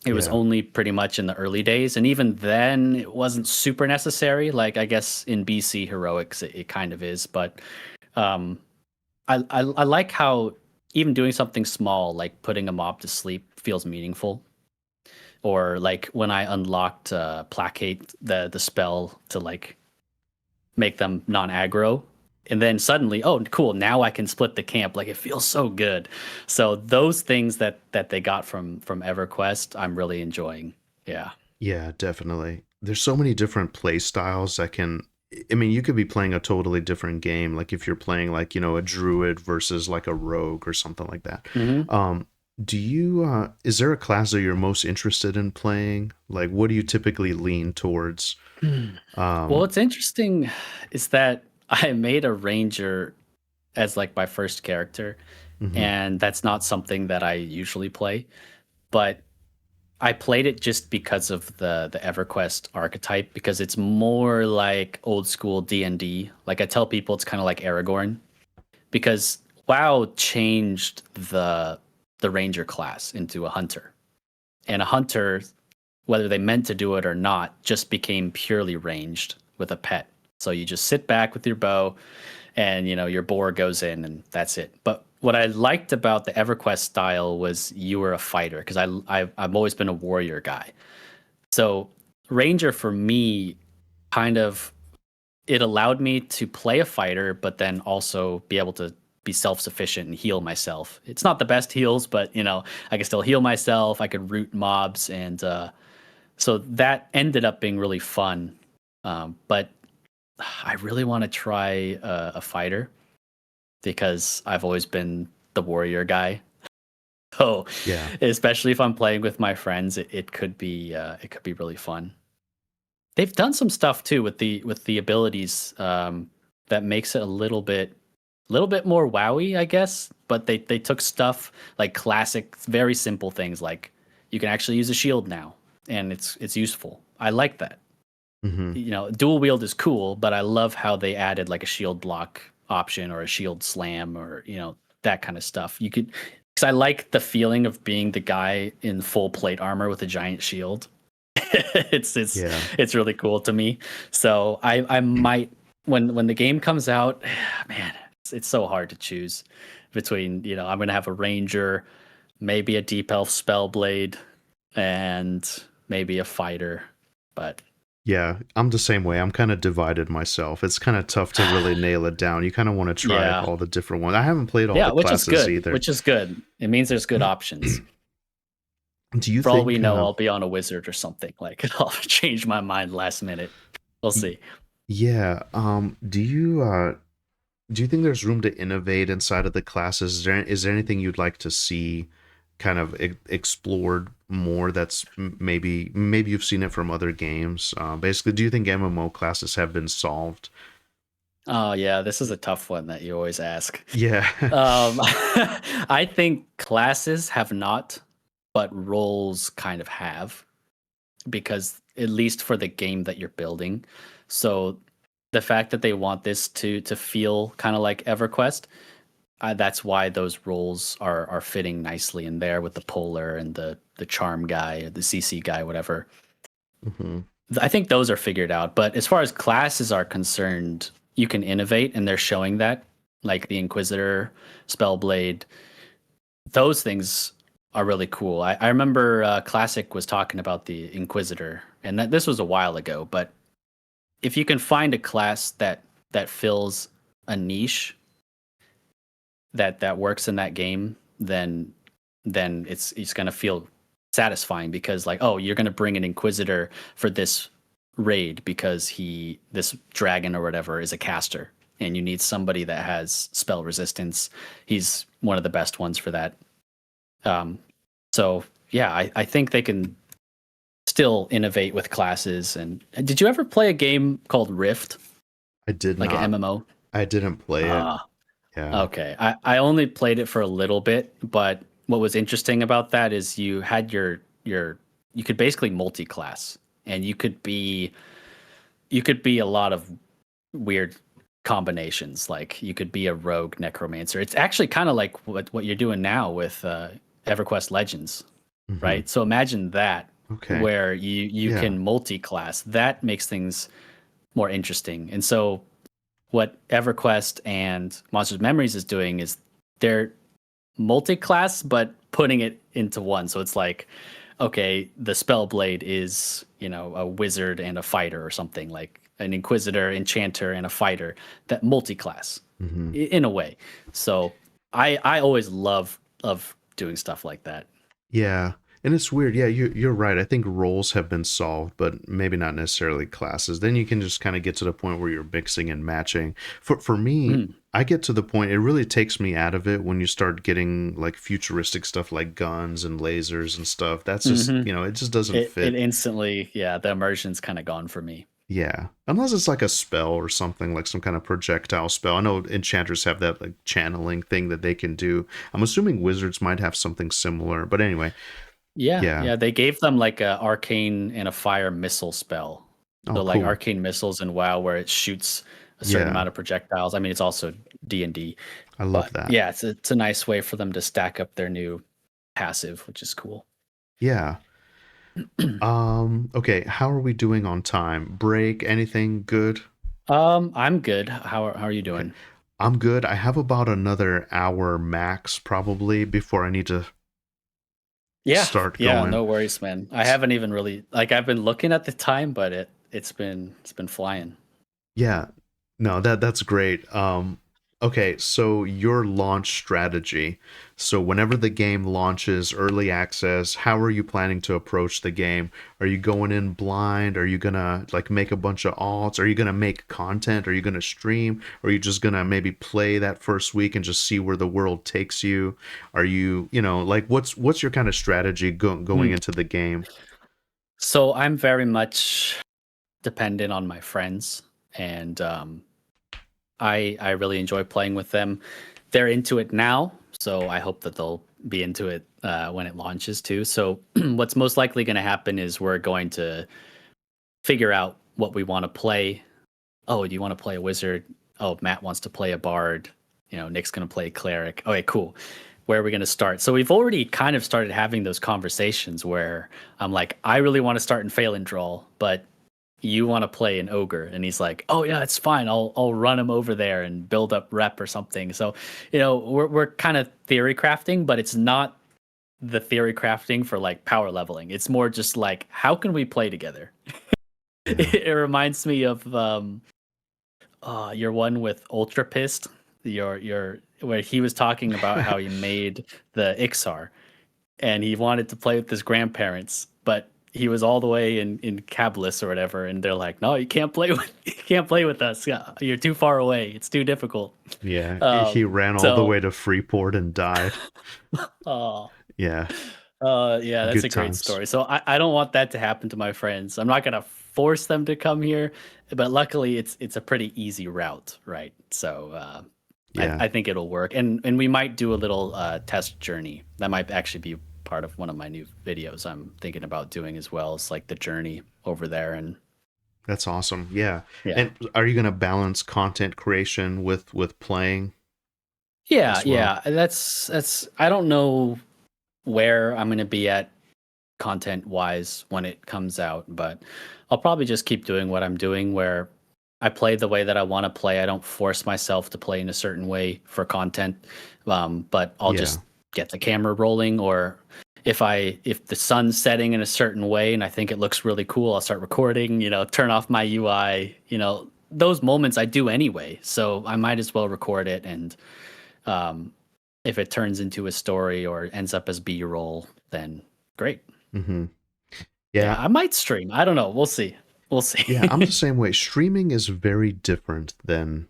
Speaker 2: It was
Speaker 1: yeah,
Speaker 2: only pretty much in the early days, and even then, it wasn't super necessary. Like I guess in BC heroics, it kind of is, but um, I like how even doing something small like putting a mob to sleep feels meaningful, or like when I unlocked placate the spell to like make them non-aggro, and then suddenly, oh cool, now I can split the camp. Like it feels so good. So those things that they got from EverQuest, I'm really enjoying. Yeah.
Speaker 1: yeah, definitely. There's so many different play styles that can. I mean, you could be playing a totally different game. Like if you're playing like a druid versus like a rogue or something like that.
Speaker 2: Hmm.
Speaker 1: Um, do you? Is there a class that you're most interested in playing? Like, what do you typically lean towards?
Speaker 2: Well,
Speaker 1: Um,
Speaker 2: what's interesting is that I made a ranger as like my first character,
Speaker 1: mhm.
Speaker 2: and that's not something that I usually play, but I played it just because of the EverQuest archetype because it's more like old school D&D. Like I tell people it's kind of like Aragorn because WoW changed the ranger class into a hunter. And a hunter, whether they meant to do it or not, just became purely ranged with a pet. So you just sit back with your bow and your boar goes in and that's it. But what I liked about the EverQuest style was you were a fighter because I've always been a warrior guy. So ranger for me kind of it allowed me to play a fighter, but then also be able to be self-sufficient and heal myself. It's not the best heals, but I can still heal myself. I could root mobs, and so that ended up being really fun. But I really want to try a fighter because I've always been the warrior guy. So,
Speaker 1: Yeah.
Speaker 2: especially if I'm playing with my friends, it could be really fun. They've done some stuff too with the abilities that makes it a little bit more wowy, I guess. But they took stuff like classic, very simple things like you can actually use a shield now, and it's useful. I like that.
Speaker 1: Hmm.
Speaker 2: Dual wield is cool, but I love how they added like a shield block option or a shield slam or that kind of stuff. You could, because I like the feeling of being the guy in full plate armor with a giant shield. it's it's
Speaker 1: Yeah.
Speaker 2: it's really cool to me. So I might when the game comes out, man, it's so hard to choose between I'm gonna have a ranger, maybe a deep elf spellblade, and maybe a fighter, but.
Speaker 1: Yeah, I'm the same way. I'm kind of divided myself. It's kind of tough to really nail it down. You kind of want to try
Speaker 2: Yeah.
Speaker 1: all the different ones. I haven't played all
Speaker 2: Yeah,
Speaker 1: the
Speaker 2: which is
Speaker 1: classes
Speaker 2: good.
Speaker 1: either.
Speaker 2: Which is good. It means there's good options.
Speaker 1: Do you
Speaker 2: For all we
Speaker 1: think?
Speaker 2: know, I'll be on a wizard or something. Like I'll change my mind last minute. We'll see.
Speaker 1: Yeah. Do you think there's room to innovate inside of the classes? Is there anything you'd like to see kind of explored more that's maybe you've seen it from other games? Basically, do you think MMO classes have been solved?
Speaker 2: Oh yeah, this is a tough one that you always ask.
Speaker 1: Yeah.
Speaker 2: I think classes have not, but roles kind of have, because at least for the game that you're building. So the fact that they want this to feel kind of like EverQuest, that's why those roles are fitting nicely in there with the polar and the charm guy or the CC guy, whatever.
Speaker 1: Hmm.
Speaker 2: I think those are figured out. But as far as classes are concerned, you can innovate, and they're showing that, like the Inquisitor, Spellblade, those things are really cool. I remember Classic was talking about the Inquisitor, and this was a while ago. But if you can find a class that fills a niche that works in that game, then it's gonna feel satisfying, because like, oh, you're gonna bring an Inquisitor for this raid because this dragon or whatever is a caster, and you need somebody that has spell resistance. He's one of the best ones for that. So yeah, I think they can still innovate with classes. And did you ever play a game called Rift,
Speaker 1: I did
Speaker 2: like
Speaker 1: not.
Speaker 2: an MMO?
Speaker 1: I didn't play it. Yeah.
Speaker 2: Okay. I only played it for a little bit, but what was interesting about that is you had you could basically multi-class, and you could be a lot of weird combinations. Like you could be a rogue necromancer. It's actually kind of like what you're doing now with EverQuest Legends,
Speaker 1: Mhm.
Speaker 2: right? So imagine that,
Speaker 1: Okay.
Speaker 2: where you
Speaker 1: Yeah.
Speaker 2: can multi-class. That makes things more interesting. And so what EverQuest and Monsters Memories is doing is they're multi-class, but putting it into one. So it's like, okay, the Spellblade is, a wizard and a fighter, or something like an Inquisitor, Enchanter, and a fighter, that multi-class
Speaker 1: Hmm.
Speaker 2: in a way. So I always love doing stuff like that.
Speaker 1: Yeah. And it's weird. Yeah, you're right. I think roles have been solved, but maybe not necessarily classes. Then you can just kind of get to the point where you're mixing and matching. For me,
Speaker 2: Mm.
Speaker 1: I get to the point, it really takes me out of it when you start getting like futuristic stuff like guns and lasers and stuff. That's just,
Speaker 2: Hmm.
Speaker 1: it just doesn't
Speaker 2: It
Speaker 1: fit.
Speaker 2: instantly, yeah, the immersion's kind of gone for me.
Speaker 1: Yeah. Unless it's like a spell or something, like some kind of projectile spell. I know enchanters have that like channeling thing that they can do. I'm assuming wizards might have something similar. But anyway,
Speaker 2: Yeah,
Speaker 1: yeah.
Speaker 2: yeah, they gave them like a arcane and a fire missile spell.
Speaker 1: Oh,
Speaker 2: So like
Speaker 1: cool.
Speaker 2: arcane missiles in WoW, where it shoots a certain
Speaker 1: Yeah.
Speaker 2: amount of projectiles. I mean, it's also D&D,
Speaker 1: I love
Speaker 2: but
Speaker 1: that.
Speaker 2: yeah, it's a nice way for them to stack up their new passive, which is cool.
Speaker 1: Yeah. Okay, how are we doing on time? Break, anything good?
Speaker 2: I'm good. How are you
Speaker 1: Okay.
Speaker 2: doing?
Speaker 1: I'm good. I have about another hour max probably before I need to
Speaker 2: Yeah,
Speaker 1: start
Speaker 2: yeah,
Speaker 1: going.
Speaker 2: no worries, man. I haven't even really, like, I've been looking at the time, but it's been flying.
Speaker 1: Yeah. No, that's great. Okay, so your launch strategy. So whenever the game launches early access, how are you planning to approach the game? Are you going in blind? Are you gonna like make a bunch of alts? Are you gonna make content? Are you gonna stream? Or are you just gonna maybe play that first week and just see where the world takes you? Are you, like what's your kind of strategy going
Speaker 2: Hmm.
Speaker 1: into the game?
Speaker 2: So I'm very much dependent on my friends, and I really enjoy playing with them. They're into it now, so I hope that they'll be into it when it launches too. So what's most likely going to happen is we're going to figure out what we want to play. Oh, do you want to play a wizard? Oh, Matt wants to play a bard. Nick's going to play cleric. Okay, cool. Where are we going to start? So we've already kind of started having those conversations where I'm like, I really want to start in Phelan Drawl, but you want to play an ogre, and he's like, oh yeah, it's fine, I'll run him over there and build up rep or something. So we're kind of theory crafting, but it's not the theory crafting for like power leveling. It's more just like, how can we play together?
Speaker 1: Yeah.
Speaker 2: It reminds me of your one with Ultra Pissed, your where he was talking about how he made the Ixar and he wanted to play with his grandparents, but he was all the way in Kablis or whatever, and they're like, "No, you can't play with you can't play with us. Yeah, you're too far away. It's too difficult."
Speaker 1: Yeah, he ran all the
Speaker 2: So,
Speaker 1: way to Freeport and died.
Speaker 2: oh,
Speaker 1: Yeah,
Speaker 2: yeah, that's a
Speaker 1: good
Speaker 2: great
Speaker 1: times.
Speaker 2: story. So I don't want that to happen to my friends. I'm not gonna force them to come here, but luckily it's a pretty easy route, right? So
Speaker 1: Yeah,
Speaker 2: I think it'll work, and we might do a little test journey. That might actually be part of one of my new videos I'm thinking about doing as well. It's like the journey over there, and
Speaker 1: that's awesome. Yeah.
Speaker 2: yeah,
Speaker 1: And are you going to balance content creation with playing
Speaker 2: yeah,
Speaker 1: as well?
Speaker 2: yeah. That's. I don't know where I'm gonna be at content wise when it comes out, but I'll probably just keep doing what I'm doing where I play the way that I want to play. I don't force myself to play in a certain way for content. But I'll
Speaker 1: Yeah.
Speaker 2: just get the camera rolling, or if the sun's setting in a certain way and I think it looks really cool, I'll start recording, turn off my UI, those moments I do anyway. So I might as well record it, and um if it turns into a story or ends up as B-roll, then great.
Speaker 1: Hmm.
Speaker 2: Yeah,
Speaker 1: Yeah.
Speaker 2: I might stream. I don't know. We'll see. We'll
Speaker 1: Yeah, I'm the
Speaker 2: see.
Speaker 1: same way. Streaming is very different than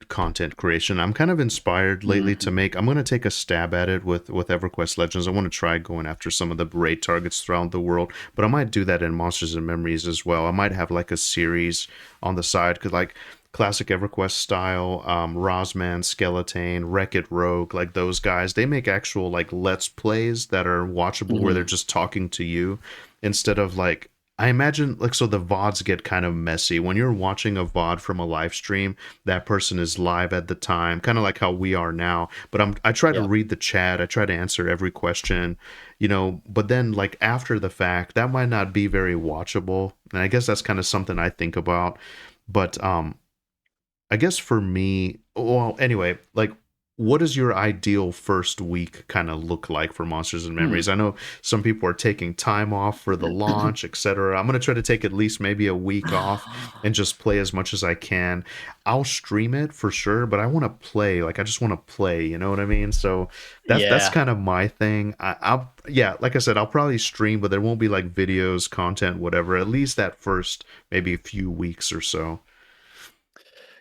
Speaker 1: content creation. I'm kind of inspired lately to
Speaker 2: Mhm.
Speaker 1: make. I'm going to take a stab at it with EverQuest Legends. I want to try going after some of the raid targets throughout the world, but I might do that in Monsters and Memories as well. I might have like a series on the side because like classic EverQuest style, Rosman, Skeleton, Wreck-It Rogue, like those guys, they make actual like let's plays that are watchable where they're
Speaker 2: Mhm.
Speaker 1: just talking to you instead of like I imagine like so the VODs get kind of messy. When you're watching a VOD from a live stream, that person is live at the time, kind of like how we are now. But I try to
Speaker 2: Yeah.
Speaker 1: read the chat, I try to answer every question, but then like after the fact, that might not be very watchable. And I guess that's kind of something I think about. But I guess for me, well, anyway, like, what does your ideal first week kind of look like for Monsters and
Speaker 2: Hmm.
Speaker 1: Memories? I know some people are taking time off for the launch, etc. I'm gonna try to take at least maybe a week off and just play as much as I can. I'll stream it for sure, but I want to play. Like, I just want to play. You know what I mean? So that's
Speaker 2: Yeah.
Speaker 1: kind of my thing. I'll yeah, like I said, I'll probably stream, but there won't be like videos, content, whatever. At least that first maybe a few weeks or so.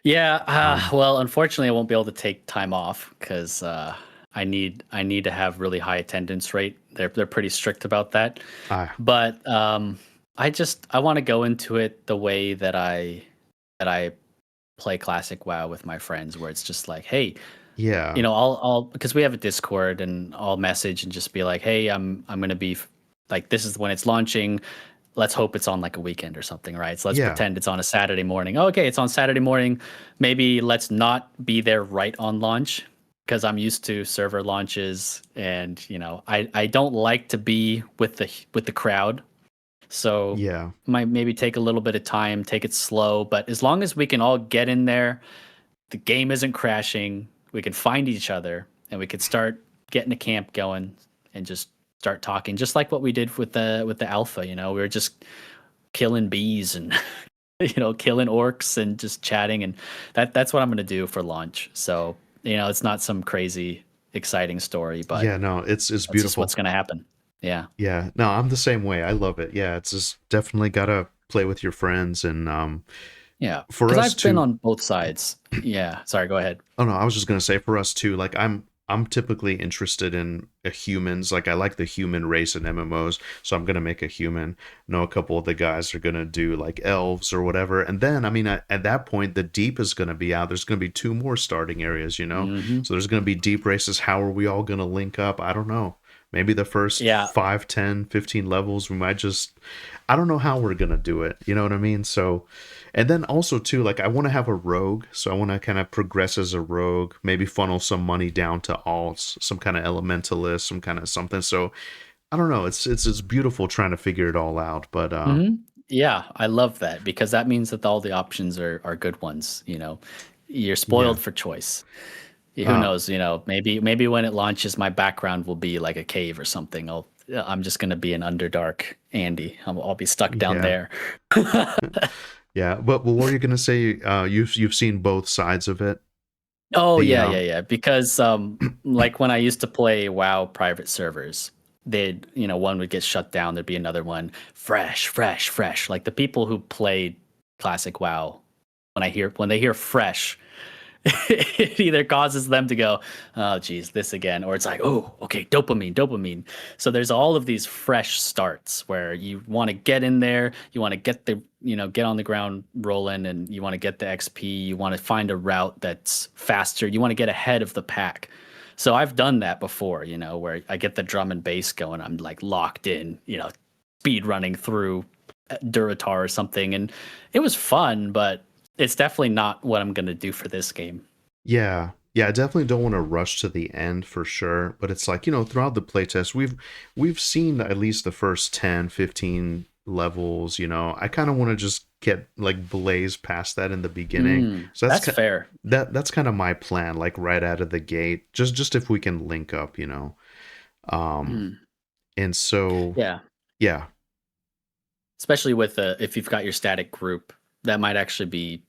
Speaker 2: Yeah.
Speaker 1: Um,
Speaker 2: Well, unfortunately, I won't be able to take time off because I need to have really high attendance rate. They're pretty strict about that.
Speaker 1: I
Speaker 2: But I want to go into it the way that I play classic WoW with my friends, where it's just like, hey,
Speaker 1: Yeah,
Speaker 2: I'll because we have a Discord, and I'll message and just be like, hey, I'm gonna be like, this is when it's launching. Let's hope it's on like a weekend or something, right? So let's
Speaker 1: yeah,
Speaker 2: pretend it's on a Saturday morning. Okay, it's on Saturday morning. Maybe let's not be there right on launch because I'm used to server launches, and I don't like to be with the crowd. So
Speaker 1: yeah,
Speaker 2: might maybe take a little bit of time, take it slow, but as long as we can all get in there, the game isn't crashing, we can find each other, and we could start getting a camp going and just start talking, just like what we did with the alpha. We were just killing bees and killing orcs and just chatting, and that's what I'm gonna do for launch. So it's not some crazy exciting story, but
Speaker 1: Yeah, no, it's
Speaker 2: that's just what's
Speaker 1: beautiful.
Speaker 2: gonna happen. Yeah.
Speaker 1: Yeah, no, I'm the same way. I love it. Yeah, it's just definitely gotta play with your friends, and
Speaker 2: Yeah,
Speaker 1: for
Speaker 2: because
Speaker 1: us
Speaker 2: I've been
Speaker 1: too.
Speaker 2: on both sides. Yeah, sorry, go ahead.
Speaker 1: Oh no, I was just gonna say for us too. Like I'm typically interested in humans. Like I like the human race in MMOs, so I'm gonna make a human. Know a couple of the guys are gonna do like elves or whatever, and then I mean at that point the deep is gonna be out. There's gonna be two more starting areas, you know.
Speaker 2: Hmm.
Speaker 1: So there's gonna be deep races. How are we all gonna link up? I don't know. Maybe the first
Speaker 2: Yeah.
Speaker 1: 5, 10, 15 levels, we might just, I don't know how we're gonna do it. You know what I mean? So, and then also too, like I want to have a rogue, so I want to kind of progress as a rogue, maybe funnel some money down to alts, some kind of elementalist, some kind of something. So I don't know. It's beautiful trying to figure it all out, but
Speaker 2: Hmm. Yeah, I love that because that means that all the options are good ones. You're
Speaker 1: yeah,
Speaker 2: spoiled for choice. Who
Speaker 1: uh,
Speaker 2: knows? Maybe when it launches, my background will be like a cave or something. I'm just gonna be an Underdark Andy. I'll be stuck down
Speaker 1: yeah,
Speaker 2: there.
Speaker 1: yeah. But what were you gonna say? You've seen both sides of it.
Speaker 2: Oh
Speaker 1: The
Speaker 2: yeah, yeah, yeah. Because like when I used to play WoW private servers, one would get shut down, there'd be another one, fresh, fresh, fresh. Like the people who played classic WoW, when they hear fresh, it either causes them to go, oh geez, this again, or it's like, oh, okay, dopamine, dopamine. So there's all of these fresh starts where you want to get in there, you want to get on the ground rolling, and you want to get the XP, you want to find a route that's faster, you want to get ahead of the pack. So I've done that before, where I get the drum and bass going, I'm like locked in, speed running through Duratar or something, and it was fun, but it's definitely not what I'm gonna do for this game.
Speaker 1: Yeah. Yeah, I definitely don't want to rush to the end for sure, but it's like, throughout the playtest, we've seen at least the first 10, 15 levels, I kind of want to just get like blaze past that in the beginning. So
Speaker 2: That's fair.
Speaker 1: that's kind of my plan, like right out of the gate, just if we can link up. Um
Speaker 2: Mm,
Speaker 1: and so
Speaker 2: yeah,
Speaker 1: yeah.
Speaker 2: especially with if you've got your static group, that might actually be,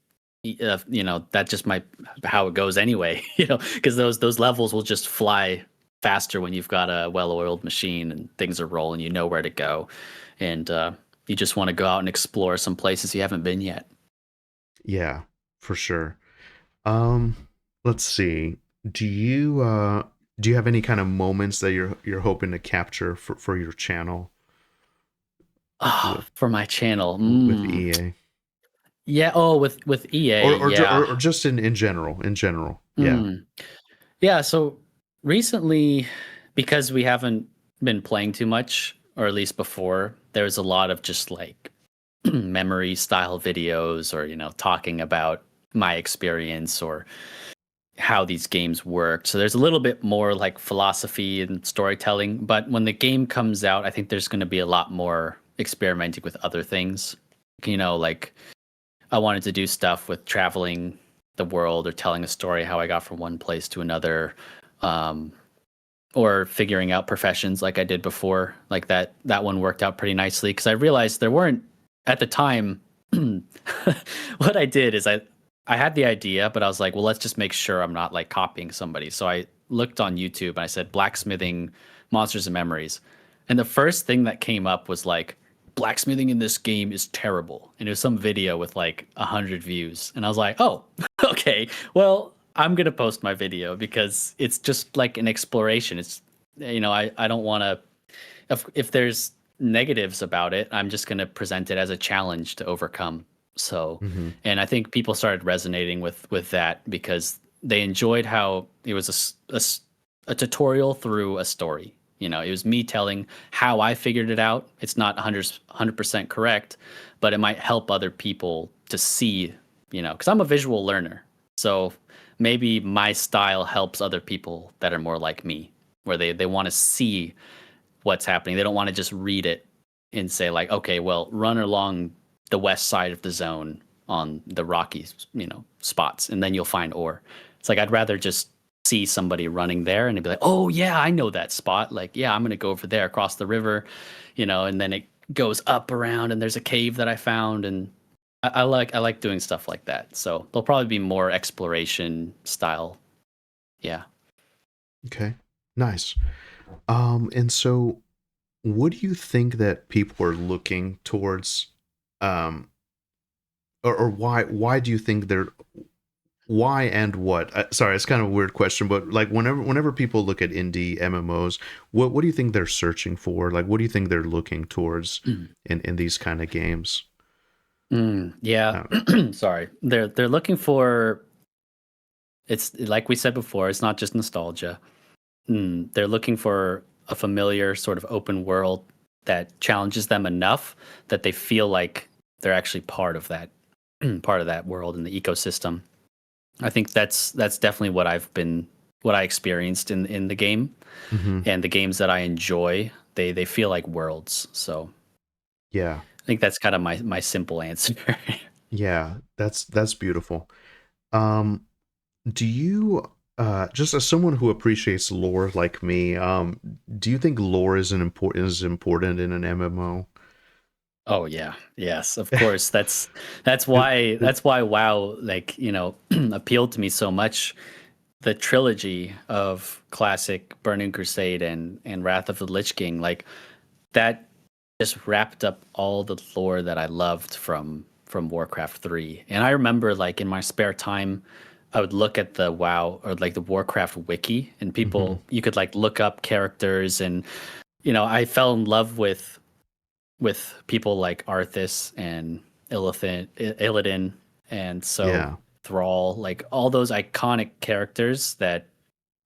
Speaker 2: that just might how it goes anyway. Because those levels will just fly faster when you've got a well-oiled machine and things are rolling. You know where to go, and you just want to go out and explore some places you haven't been yet.
Speaker 1: Yeah, for sure. Um, let's see. Do you have any kind of moments that you're hoping to capture for your channel
Speaker 2: Ah,
Speaker 1: with
Speaker 2: for my channel.
Speaker 1: EA?
Speaker 2: Yeah. Oh, with EA. Yeah.
Speaker 1: Or just in general, in general. Yeah.
Speaker 2: Mm. Yeah, so recently, because we haven't been playing too much, or at least before, there was a lot of just like memory style videos or, talking about my experience or how these games work. So there's a little bit more like philosophy and storytelling. But when the game comes out, I think there's going to be a lot more experimenting with other things. Like I wanted to do stuff with traveling the world or telling a story how I got from one place to another, um, or figuring out professions like I did before. Like that one worked out pretty nicely because I realized there weren't at the time. What I did is I had the idea, but I was like, well, let's just make sure I'm not like copying somebody. So I looked on YouTube and I said blacksmithing monsters and memories. And the first thing that came up was like blacksmithing in this game is terrible. And it was some video with like 100 views. And I was like, oh, okay. Well, I'm going to post my video because it's just like an exploration. It's, I don't want to, if there's negatives about it, I'm just going to present it as a challenge to overcome. So,
Speaker 1: Mm-hmm.
Speaker 2: and I think people started resonating with that because they enjoyed how it was a tutorial through a story. It was me telling how I figured it out. It's not 100% correct, but it might help other people to see, because I'm a visual learner. So maybe my style helps other people that are more like me, where they want to see what's happening. They don't want to just read it and say like, okay, well, run along the west side of the zone on the rocky, spots, and then you'll find ore. It's like I'd rather just see somebody running there and they'd be like, oh yeah, I know that spot. Like, yeah, I'm gonna go over there across the river, and then it goes up around and there's a cave that I found, and I like doing stuff like that. So there'll probably be more exploration style. Yeah.
Speaker 1: Okay, nice. And so what do you think that people are looking towards, um, or why do you think they're why and what? Sorry, it's kind of a weird question, but like whenever people look at indie MMOs, what do you think they're searching for? Like, what do you think they're looking towards in these kind of games?
Speaker 2: Yeah.
Speaker 1: Uh,
Speaker 2: Sorry. They're looking for, it's like we said before, it's not just nostalgia. They're looking for a familiar sort of open world that challenges them enough that they feel like they're actually part of that part of that world and the ecosystem. I think that's definitely what I experienced in the game,
Speaker 1: hmm.
Speaker 2: and the games that I enjoy, they feel like worlds. So
Speaker 1: Yeah,
Speaker 2: I think that's kind of my simple answer.
Speaker 1: yeah, that's beautiful. Um, do you just as someone who appreciates lore like me, do you think lore is important in an MMO?
Speaker 2: Oh yeah, yes, of course. That's why WoW, like, appealed to me so much. The trilogy of classic Burning Crusade and Wrath of the Lich King, like that just wrapped up all the lore that I loved from Warcraft 3. And I remember, like, in my spare time, I would look at the WoW or like the Warcraft wiki, and
Speaker 1: Hmm.
Speaker 2: you could like look up characters, and I fell in love with people like Arthas and Illidan, and so
Speaker 1: Yeah.
Speaker 2: Thrall, like all those iconic characters that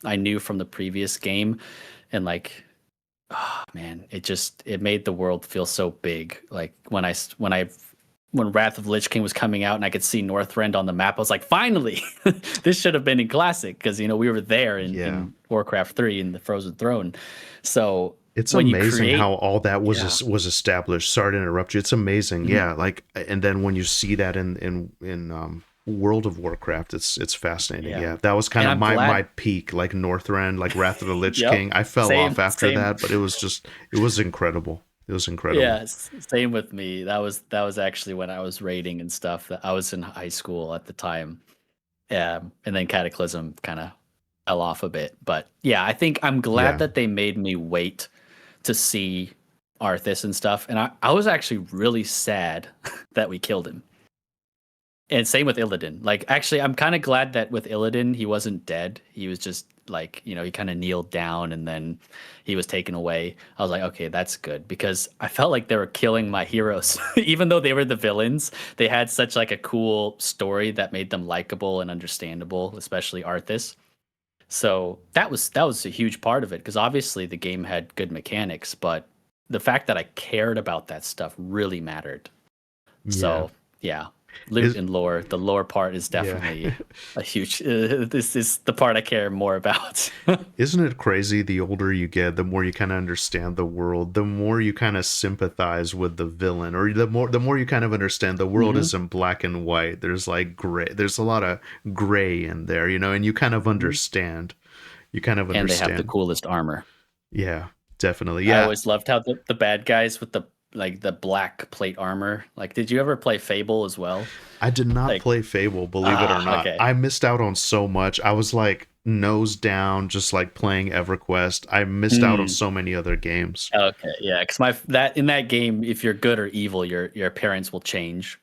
Speaker 2: I knew from the previous game, and like, oh man, it made the world feel so big. Like when Wrath of Lich King was coming out and I could see Northrend on the map, I was like, finally, this should have been in Classic, because we were there
Speaker 1: Yeah.
Speaker 2: in Warcraft 3 in the Frozen Throne. So
Speaker 1: It's
Speaker 2: when you
Speaker 1: amazing
Speaker 2: create,
Speaker 1: how all that
Speaker 2: yeah.
Speaker 1: was established. Sorry to interrupt you. It's amazing.
Speaker 2: Mhm.
Speaker 1: Yeah, like and then when you see that in World of Warcraft, it's fascinating.
Speaker 2: Yeah.
Speaker 1: Yeah. That was kind
Speaker 2: And
Speaker 1: of
Speaker 2: I'm
Speaker 1: my
Speaker 2: glad.
Speaker 1: peak, like Northrend, like Wrath of the Lich
Speaker 2: Yep.
Speaker 1: King. I fell off
Speaker 2: Same,
Speaker 1: after
Speaker 2: same.
Speaker 1: that, but it was incredible. It was incredible.
Speaker 2: Yeah, same with me. That was actually when I was raiding and stuff. That I was in high school at the time. And then Cataclysm kind of fell off a bit. But yeah, I think I'm glad
Speaker 1: Yeah.
Speaker 2: that they made me wait to see Arthas and stuff. And I was actually really sad that we killed him. And same with Illidan. Like, actually, I'm kind of glad that with Illidan, he wasn't dead. He was just like, he kind of kneeled down and then he was taken away. I was like, okay, that's good, because I felt like they were killing my heroes. Even though they were the villains, they had such like a cool story that made them likable and understandable, especially Arthas. So that was a huge part of it, because obviously the game had good mechanics, but the fact that I cared about that stuff really mattered.
Speaker 1: Yeah.
Speaker 2: So yeah, loot
Speaker 1: Is
Speaker 2: and lore. The lore part is
Speaker 1: yeah.
Speaker 2: definitely a huge. This is the part I care more about.
Speaker 1: Isn't it crazy? The older you get, the more you kind of understand the world, the more you kind of sympathize with the villain, or the more you kind of understand the world
Speaker 2: Hmm.
Speaker 1: isn't black and white. There's like gray. There's a lot of gray in there, and you kind of
Speaker 2: Hmm.
Speaker 1: understand. You kind of
Speaker 2: And they have the
Speaker 1: understand.
Speaker 2: coolest armor.
Speaker 1: Yeah, definitely.
Speaker 2: I
Speaker 1: Yeah,
Speaker 2: always loved how the bad guys with the black plate armor. Like, did you ever play Fable as well?
Speaker 1: I did not
Speaker 2: Like,
Speaker 1: play Fable, believe it or not.
Speaker 2: okay.
Speaker 1: I missed out on so much. I was like nose down, just like playing EverQuest. I missed out on
Speaker 2: Mm,
Speaker 1: so many other games.
Speaker 2: okay, yeah, because my that in that game, if you're good or evil, your appearance will change.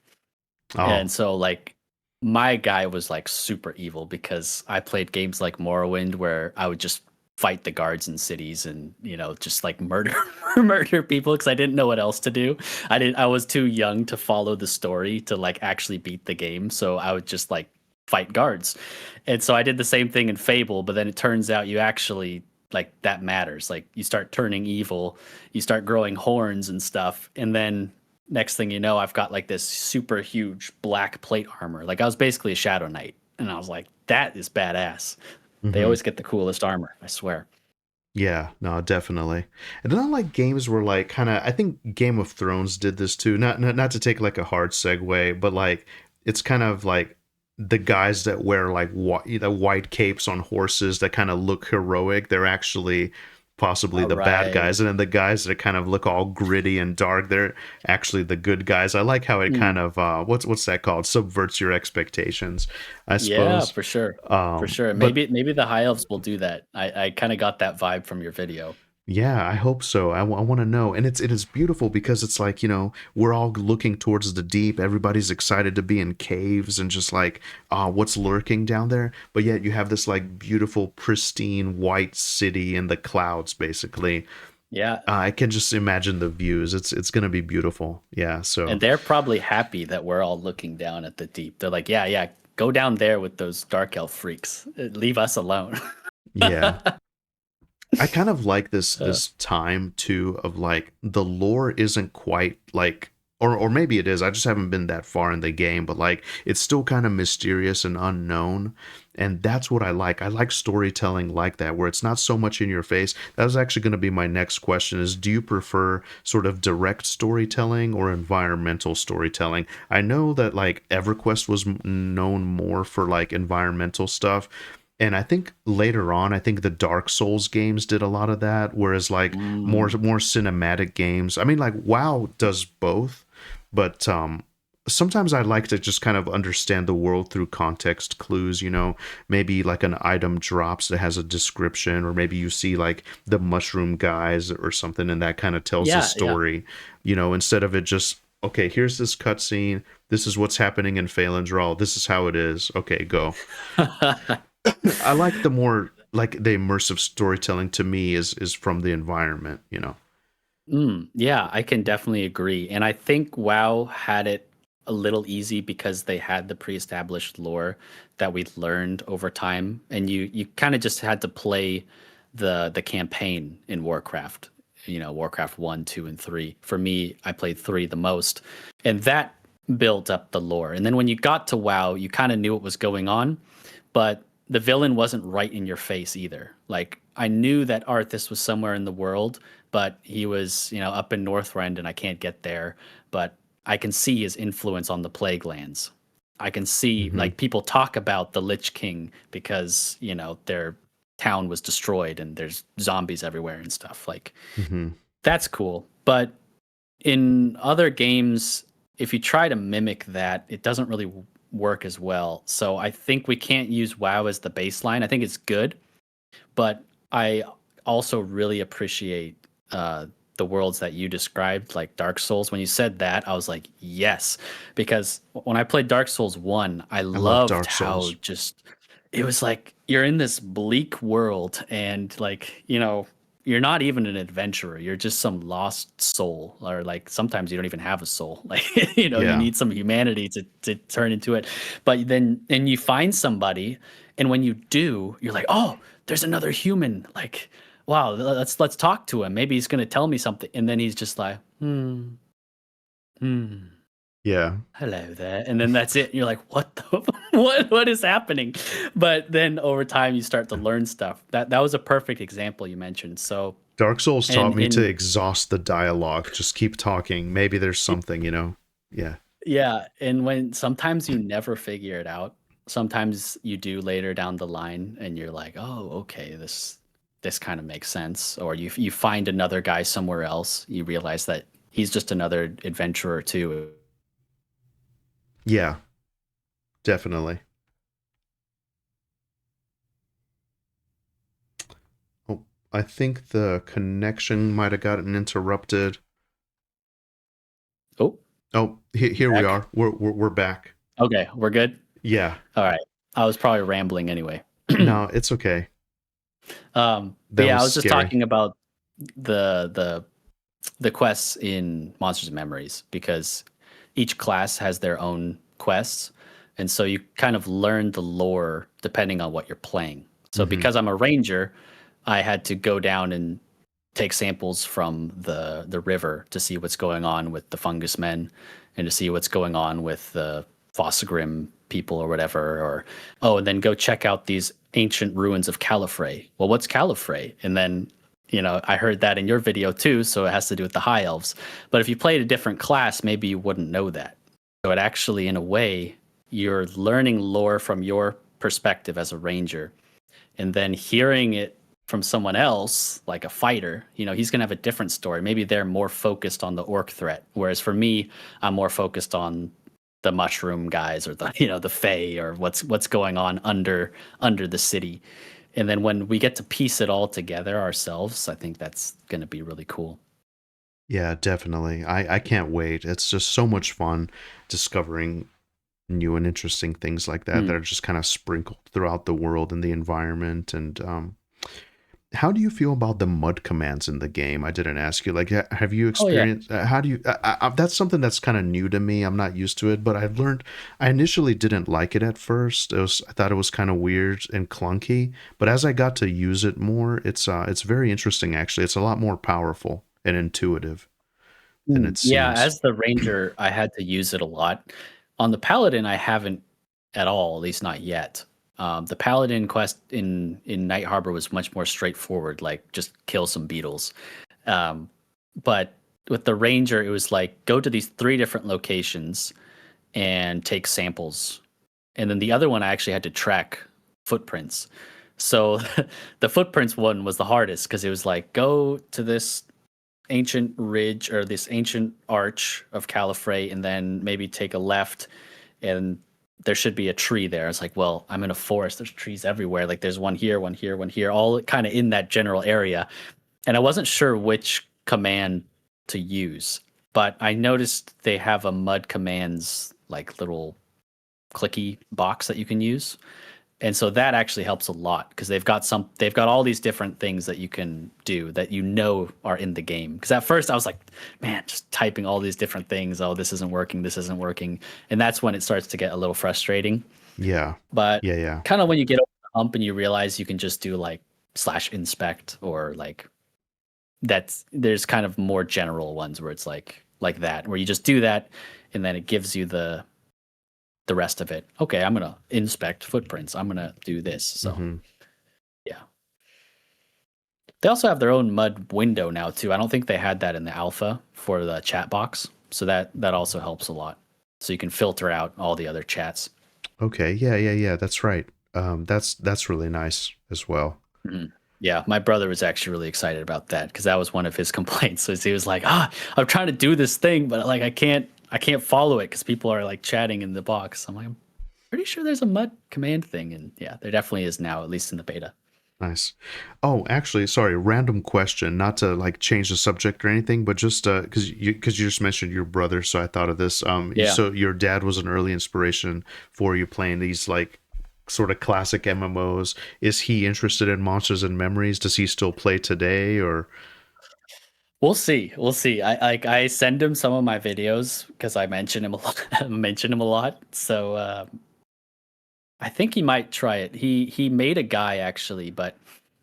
Speaker 1: Oh,
Speaker 2: And so, like, my guy was like super evil, because I played games like Morrowind where I would just fight the guards in cities and, just like murder murder people, because I didn't know what else to do. I was too young to follow the story to like actually beat the game, so I would just like fight guards. And so I did the same thing in Fable, but then it turns out you actually, like, that matters. Like, you start turning evil, you start growing horns and stuff, and then next thing you know, I've got like this super huge black plate armor. Like, I was basically a Shadow Knight, and I was like, that is badass. They
Speaker 1: mm-hmm.
Speaker 2: always get the coolest armor, I swear.
Speaker 1: Yeah, no, definitely. And then I like games where like kind of I think Game of Thrones did this too. Not to take like a hard segue, but like it's kind of like the guys that wear like white capes on horses that kind of look heroic. They're actually possibly
Speaker 2: All
Speaker 1: the bad
Speaker 2: right.
Speaker 1: guys, and then the guys that kind of look all gritty and dark, they're actually the good guys. I like how it kind
Speaker 2: Mm.
Speaker 1: of what's that called? Subverts your expectations, I
Speaker 2: Yeah,
Speaker 1: suppose.
Speaker 2: for sure. For sure.
Speaker 1: But
Speaker 2: Maybe the high elves will do that. I kind of got that vibe from your video.
Speaker 1: yeah, I hope so. I want to know, and it is beautiful because it's like, we're all looking towards the deep. Everybody's excited to be in caves and just like, what's lurking down there. But yet you have this like beautiful, pristine white city in the clouds, basically.
Speaker 2: Yeah.
Speaker 1: I can just imagine the views. It's gonna be beautiful. Yeah.
Speaker 2: And
Speaker 1: So
Speaker 2: they're probably happy that we're all looking down at the deep. They're like, yeah, yeah, go down there with those dark elf freaks. Leave us alone.
Speaker 1: yeah. I kind of like this
Speaker 2: Uh,
Speaker 1: this time too of like the lore isn't quite like, or maybe it is. I just haven't been that far in the game, but like it's still kind of mysterious and unknown. And that's what I like. I like storytelling like that, where it's not so much in your face. That was actually going to be my next question is, do you prefer sort of direct storytelling or environmental storytelling? I know that like EverQuest was known more for like environmental stuff, and I think later on, I think the Dark Souls games did a lot of that, whereas like
Speaker 2: mm,
Speaker 1: more cinematic games. I mean, like WoW does both, but sometimes I like to just kind of understand the world through context clues. Maybe like an item drops that has a description, or maybe you see like the mushroom guys or something, and that kind of tells a
Speaker 2: yeah, yeah.
Speaker 1: story. Instead of it just, okay, here's this cutscene. This is what's happening in Phelan's Raw. This is how it is. Okay, go. I like the more like the immersive storytelling to me is from the environment.
Speaker 2: Yeah, I can definitely agree. And I think WoW had it a little easy because they had the pre-established lore that we learned over time. And you kind of just had to play the campaign in Warcraft, Warcraft 1, 2, and 3. For me, I played 3 the most. And that built up the lore. And then when you got to WoW, you kind of knew what was going on, but the villain wasn't right in your face either. Like I knew that Arthas was somewhere in the world, but he was, up in Northrend and I can't get there. But I can see his influence on the Plague Lands. I can see
Speaker 1: Hmm.
Speaker 2: like people talk about the Lich King because, their town was destroyed and there's zombies everywhere and stuff. Like
Speaker 1: Hmm.
Speaker 2: that's cool. But in other games, if you try to mimic that, it doesn't really work as well. So I think we can't use WoW as the baseline. I think it's good, but I also really appreciate the worlds that you described, like Dark Souls. When you said that, I was like, yes, because when I played Dark Souls 1, I
Speaker 1: I love
Speaker 2: loved
Speaker 1: Dark
Speaker 2: how
Speaker 1: Souls.
Speaker 2: just it was like you're in this bleak world and like, you're not even an adventurer. You're just some lost soul, or like sometimes you don't even have a soul. Like, you
Speaker 1: Yeah.
Speaker 2: need some humanity to turn into it. But then, and you find somebody, and when you do, you're like, oh, there's another human. Like, wow, let's talk to him. Maybe he's gonna tell me something. And then he's just like, hmm,
Speaker 1: Yeah.
Speaker 2: hello there. And then that's it. And you're like, what the what is happening? But then over time you start to learn stuff. That was a perfect example you mentioned. So
Speaker 1: Dark Souls taught
Speaker 2: and
Speaker 1: me to
Speaker 2: in
Speaker 1: exhaust the dialogue. Just keep talking. Maybe there's something. Yeah.
Speaker 2: yeah, and when sometimes you never figure it out. Sometimes you do later down the line and you're like, "Oh, okay, this kind of makes sense." Or you find another guy somewhere else. You realize that he's just another adventurer too.
Speaker 1: Yeah. Definitely. Oh, I think the connection might have gotten interrupted.
Speaker 2: Oh,
Speaker 1: Oh,
Speaker 2: you
Speaker 1: here we
Speaker 2: back?
Speaker 1: are. We're back.
Speaker 2: Okay, we're good.
Speaker 1: Yeah.
Speaker 2: All right. I was probably rambling anyway.
Speaker 1: No, it's okay.
Speaker 2: But
Speaker 1: That
Speaker 2: yeah,
Speaker 1: was
Speaker 2: I was just
Speaker 1: scary.
Speaker 2: talking about the the the quests in Monsters and Memories because each class has their own quests, and so you kind of learn the lore depending on what you're playing. So
Speaker 1: Hmm.
Speaker 2: because I'm a ranger, I had to go down and take samples from the river to see what's going on with the fungus men and to see what's going on with the Fossagrim people or whatever, or oh, and then go check out these ancient ruins of Califrey. Well, what's Califrey? And then I heard that in your video too, so it has to do with the high elves. But if you played a different class, maybe you wouldn't know that. So it actually, in a way, you're learning lore from your perspective as a ranger, and then hearing it from someone else, like a fighter, he's going to have a different story. Maybe they're more focused on the orc threat, whereas for me, I'm more focused on the mushroom guys or the the fae or what's going on under the city. And then when we get to piece it all together ourselves, I think that's going to be really cool.
Speaker 1: Yeah, definitely. I can't wait. It's just so much fun discovering new and interesting things like that that are just kind of sprinkled throughout the world and the environment. And how do you feel about the mud commands in the game? I didn't ask you. Like, have you
Speaker 2: Oh yeah.
Speaker 1: experienced? How do you? That's something that's kind of new to me. I'm not used to it, but I've learned. I initially didn't like it at first. I thought it was kind of weird and clunky. But as I got to use it more, it's very interesting. Actually, it's a lot more powerful and intuitive than it
Speaker 2: Yeah,
Speaker 1: seems.
Speaker 2: as the ranger, I had to use it a lot. On the paladin, I haven't at all, at least not yet. The paladin quest in Night Harbor was much more straightforward, like just kill some beetles. Um, but with the ranger, it was like go to these 3 different locations and take samples. And then the other one, I actually had to track footprints. So the footprints one was the hardest because it was like go to this ancient ridge or this ancient arch of Califrey and then maybe take a left and there should be a tree there. It's like, well, I'm in a forest. There's trees everywhere. Like there's one here, one here, one here, all kind of in that general area. And I wasn't sure which command to use, but I noticed they have a mud commands like little clicky box that you can use. And so that actually helps a lot because they've got all these different things that you can do that are in the game. Because at first I was like, man, just typing all these different things. Oh, this isn't working. This isn't working. And that's when it starts to get a little frustrating.
Speaker 1: Yeah,
Speaker 2: But
Speaker 1: yeah.
Speaker 2: kind of when you get over the hump and you realize you can just do like /inspect or like there's kind of more general ones where it's like that, where you just do that and then it gives you the rest of it. Okay, I'm gonna inspect footprints. I'm gonna do this. So
Speaker 1: Hmm.
Speaker 2: yeah. They also have their own mud window now too. I don't think they had that in the alpha for the chat box. So that also helps a lot. So you can filter out all the other chats.
Speaker 1: Okay, yeah. That's right. That's really nice as well.
Speaker 2: Mhm. Yeah, my brother was actually really excited about that because that was one of his complaints. So he was like, I'm trying to do this thing, but like I can't follow it because people are like chatting in the box. I'm like, I'm pretty sure there's a mud command thing, and yeah, there definitely is now, at least in the beta.
Speaker 1: Nice. Oh, actually, sorry, random question, not to like change the subject or anything, but just because you just mentioned your brother, so I thought of this.
Speaker 2: Yeah.
Speaker 1: So your dad was an early inspiration for you playing these like sort of classic MMOs. Is he interested in Monsters and Memories? Does he still play today or?
Speaker 2: We'll see. We'll see. I send him some of my videos because I mention him a lot. mention him a lot. So I think he might try it. He made a guy actually, but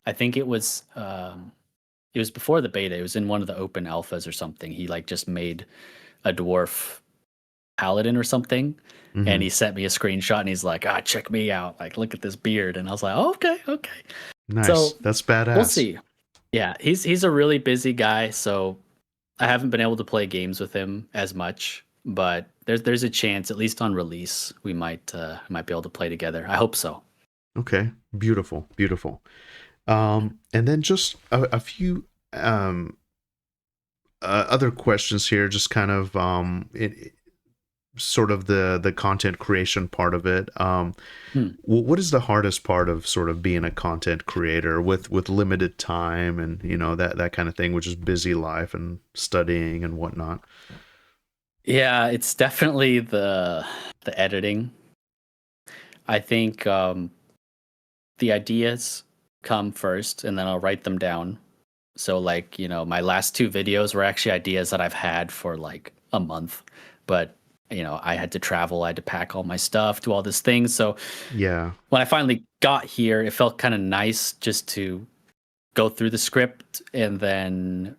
Speaker 2: I think it was before the beta. It was in one of the open alphas or something. He like just made a dwarf paladin or something, and
Speaker 1: Hmm.
Speaker 2: he sent me a screenshot and he's like, check me out. Like, look at this beard. And I was like, oh, okay, okay.
Speaker 1: Nice.
Speaker 2: So
Speaker 1: That's
Speaker 2: we'll
Speaker 1: badass.
Speaker 2: see. Yeah, he's a really busy guy, so I haven't been able to play games with him as much, but there's a chance, at least on release, we might be able to play together. I hope so.
Speaker 1: Okay. Beautiful. Beautiful. And then just a few other questions here, just kind of sort of the content creation part of it.
Speaker 2: Hmm.
Speaker 1: What is the hardest part of sort of being a content creator with limited time and that kind of thing, which is busy life and studying and whatnot?
Speaker 2: Yeah, it's definitely the editing. I think the ideas come first, and then I'll write them down. So like my last 2 videos were actually ideas that I've had for like a month, but I had to travel, I had to pack all my stuff, do all these things. So
Speaker 1: Yeah.
Speaker 2: when I finally got here, it felt kind of nice just to go through the script and then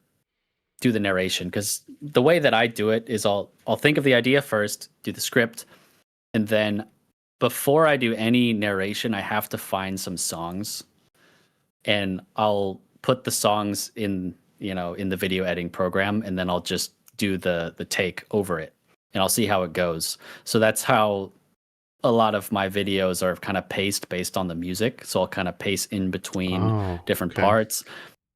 Speaker 2: do the narration. Because the way that I do it is I'll think of the idea first, do the script, and then before I do any narration, I have to find some songs, and I'll put the songs in the video editing program, and then I'll just do the take over it, and I'll see how it goes. So that's how a lot of my videos are kind of paced based on the music, so I'll kind of pace in between
Speaker 1: Oh,
Speaker 2: different
Speaker 1: okay.
Speaker 2: parts,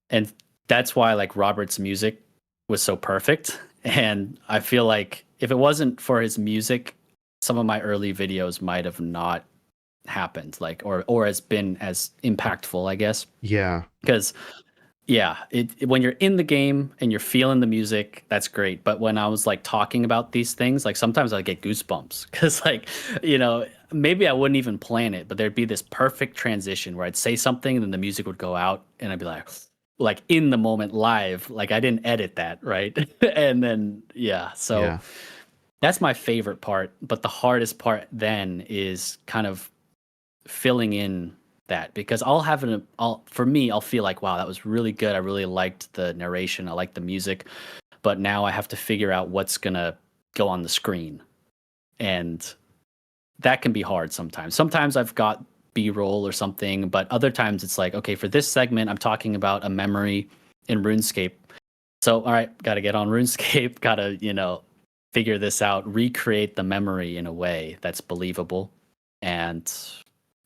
Speaker 2: and that's why like Robert's music was so perfect. And I feel like if it wasn't for his music, some of my early videos might have not happened, like or has been as impactful, I guess.
Speaker 1: Yeah.
Speaker 2: Because yeah, when you're in the game and you're feeling the music, that's great. But when I was like talking about these things, like sometimes I get goosebumps because like, maybe I wouldn't even plan it, but there'd be this perfect transition where I'd say something and then the music would go out and I'd be like in the moment live, like I didn't edit that, right? And then yeah, so
Speaker 1: Yeah.
Speaker 2: that's my favorite part. But the hardest part then is kind of filling in that because for me, I'll feel like, wow, that was really good. I really liked the narration. I liked the music, but now I have to figure out what's going to go on the screen. And that can be hard sometimes. Sometimes I've got B-roll or something, but other times it's like, okay, for this segment, I'm talking about a memory in RuneScape. So, all right, got to get on RuneScape, got to, figure this out, recreate the memory in a way that's believable. And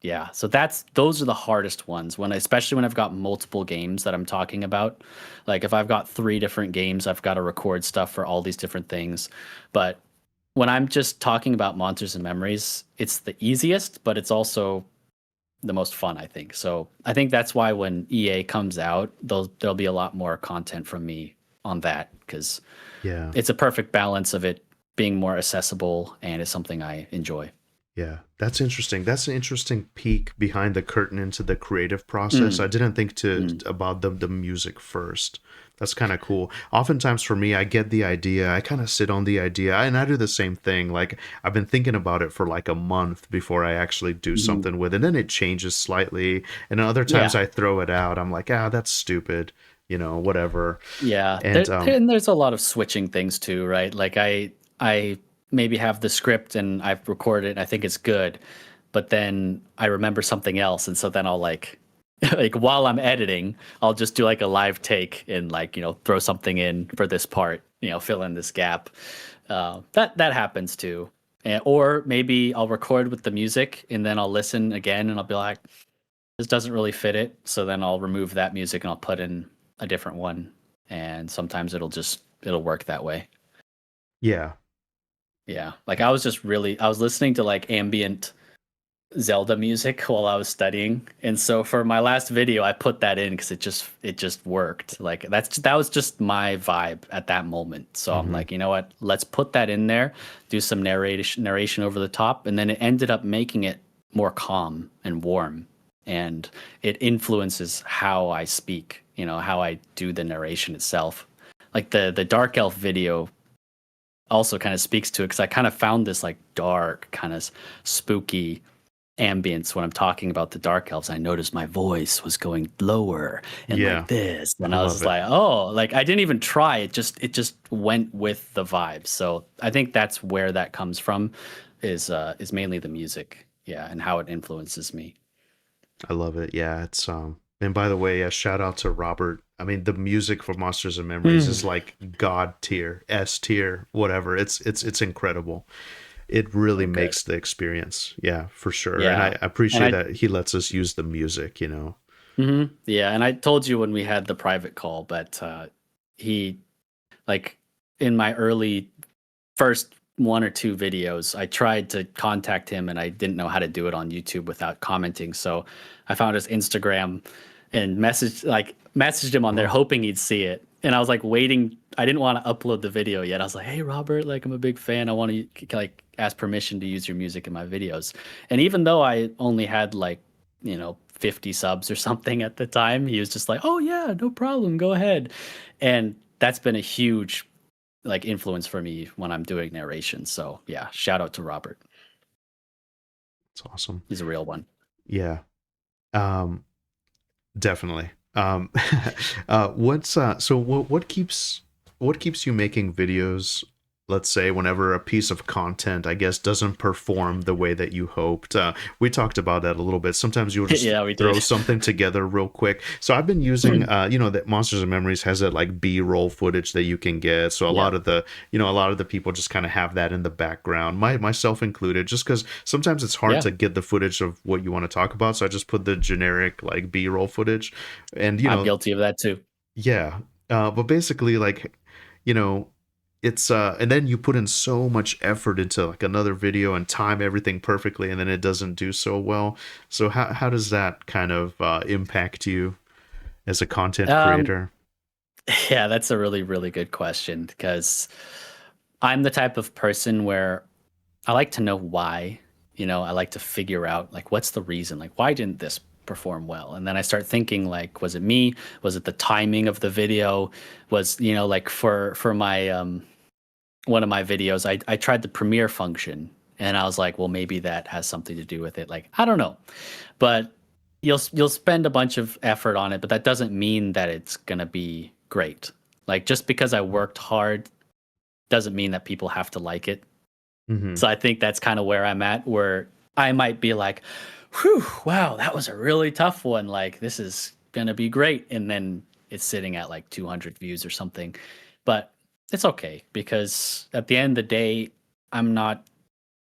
Speaker 2: yeah, so those are the hardest ones especially when I've got multiple games that I'm talking about. Like if I've got 3 different games, I've got to record stuff for all these different things. But when I'm just talking about monsters and memories, it's the easiest, but it's also the most fun, I think. So I think that's why when EA comes out, there'll be a lot more content from me on that because
Speaker 1: Yeah.
Speaker 2: it's a perfect balance of it being more accessible and it's something I enjoy.
Speaker 1: Yeah, that's interesting. That's an interesting peek behind the curtain into the creative process. I
Speaker 2: Mm,
Speaker 1: didn't think
Speaker 2: mm,
Speaker 1: about the music first. That's kind of cool. Oftentimes for me, I get the idea, I kind of sit on the idea, and I do the same thing. Like I've been thinking about it for like a month before I actually do
Speaker 2: mhm.
Speaker 1: something with it. And then it changes slightly. And other times
Speaker 2: Yeah.
Speaker 1: I throw it out. I'm like, that's stupid, whatever.
Speaker 2: Yeah,
Speaker 1: And
Speaker 2: and there's a lot of switching things too, right? Like I maybe have the script and I've recorded it and I think it's good, but then I remember something else, and so then I'll like like while I'm editing, I'll just do like a live take and like throw something in for this part, fill in this gap. That happens too, or maybe I'll record with the music and then I'll listen again and I'll be like, this doesn't really fit it. So then I'll remove that music and I'll put in a different one. And sometimes it'll work that way.
Speaker 1: yeah,
Speaker 2: Yeah. Like I was listening to like ambient Zelda music while I was studying. And so for my last video I put that in because it just worked. Like that was just my vibe at that moment. So I'm
Speaker 1: hmm,
Speaker 2: like, you know what? Let's put that in there, do some narration over the top, and then it ended up making it more calm and warm. And it influences how I speak, how I do the narration itself. Like the Dark Elf video also kind of speaks to it because I kind of found this like dark, kind of spooky ambience when I'm talking about the dark elves. I noticed my voice was going lower and like
Speaker 1: yeah,
Speaker 2: this, and
Speaker 1: I
Speaker 2: I was
Speaker 1: love
Speaker 2: just
Speaker 1: it.
Speaker 2: like, oh, like I didn't even try. It just went with the vibe. So I think that's where that comes from, is mainly the music, yeah, and how it influences me.
Speaker 1: I love it. Yeah, it's and by the way, shout out to Robert. I mean, the music for Monsters and Memories is
Speaker 2: Mm.
Speaker 1: like God tier, S tier, whatever. It's incredible. It really
Speaker 2: So good,
Speaker 1: makes the experience. Yeah, for sure. And
Speaker 2: yeah,
Speaker 1: I
Speaker 2: and
Speaker 1: appreciate
Speaker 2: I
Speaker 1: that he lets us use the music.
Speaker 2: yeah, and I told you when we had the private call, but he like in my early first 1 or 2 videos, I tried to contact him and I didn't know how to do it on YouTube without commenting. So I found his Instagram and messaged him on there
Speaker 1: Oh,
Speaker 2: hoping he'd see it. And I was like waiting. I didn't want to upload the video yet. I was like, "Hey Robert, like I'm a big fan. I want to like ask permission to use your music in my videos." And even though I only had like, 50 subs or something at the time, he was just like, "Oh yeah, no problem. Go ahead." And that's been a huge like influence for me when I'm doing narration. So yeah, shout out to Robert.
Speaker 1: it's awesome.
Speaker 2: He's a real one.
Speaker 1: Yeah. Um definitely. What's so what keeps you making videos let's say whenever a piece of content, I guess, doesn't perform the way that you hoped. We talked about that a little bit. Sometimes you'll just
Speaker 2: Yeah, we
Speaker 1: throw
Speaker 2: did.
Speaker 1: something together real quick. So I've been using, that Monsters and Memories has that like B-roll footage that you can get. So a
Speaker 2: Yeah.
Speaker 1: lot of the people just kind of have that in the background, myself included, just because sometimes it's hard
Speaker 2: Yeah.
Speaker 1: to get the footage of what you want to talk about. So I just put the generic like B-roll footage, and
Speaker 2: I'm guilty of that too.
Speaker 1: yeah. But basically, like, you know, it's and then you put in so much effort into like another video and time everything perfectly, and then it doesn't do so well. So how does that kind of impact you as a content
Speaker 2: Um,
Speaker 1: creator?
Speaker 2: yeah, that's a really, really good question because I'm the type of person where I like to know why. I like to figure out like what's the reason? Like why didn't this perform well? And then I start thinking like, was it me? Was it the timing of the video? Was, like for my one of my videos, I tried the premiere function and I was like, well, maybe that has something to do with it. Like, I don't know. But you'll spend a bunch of effort on it, but that doesn't mean that it's gonna be great. Like just because I worked hard doesn't mean that people have to like it.
Speaker 1: Mm-hmm.
Speaker 2: So I think that's kind of where I'm at, where I might be like, whew, wow, that was a really tough one. Like, this is going to be great. And then it's sitting at like 200 views or something. But it's okay because at the end of the day, I'm not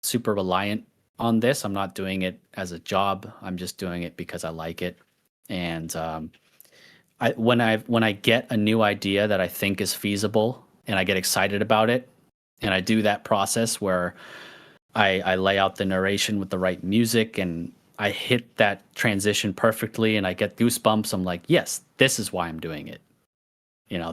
Speaker 2: super reliant on this. I'm not doing it as a job. I'm just doing it because I like it. And when I get a new idea that I think is feasible and I get excited about it, and I do that process where I lay out the narration with the right music and I hit that transition perfectly and I get goosebumps. I'm like, yes, this is why I'm doing it.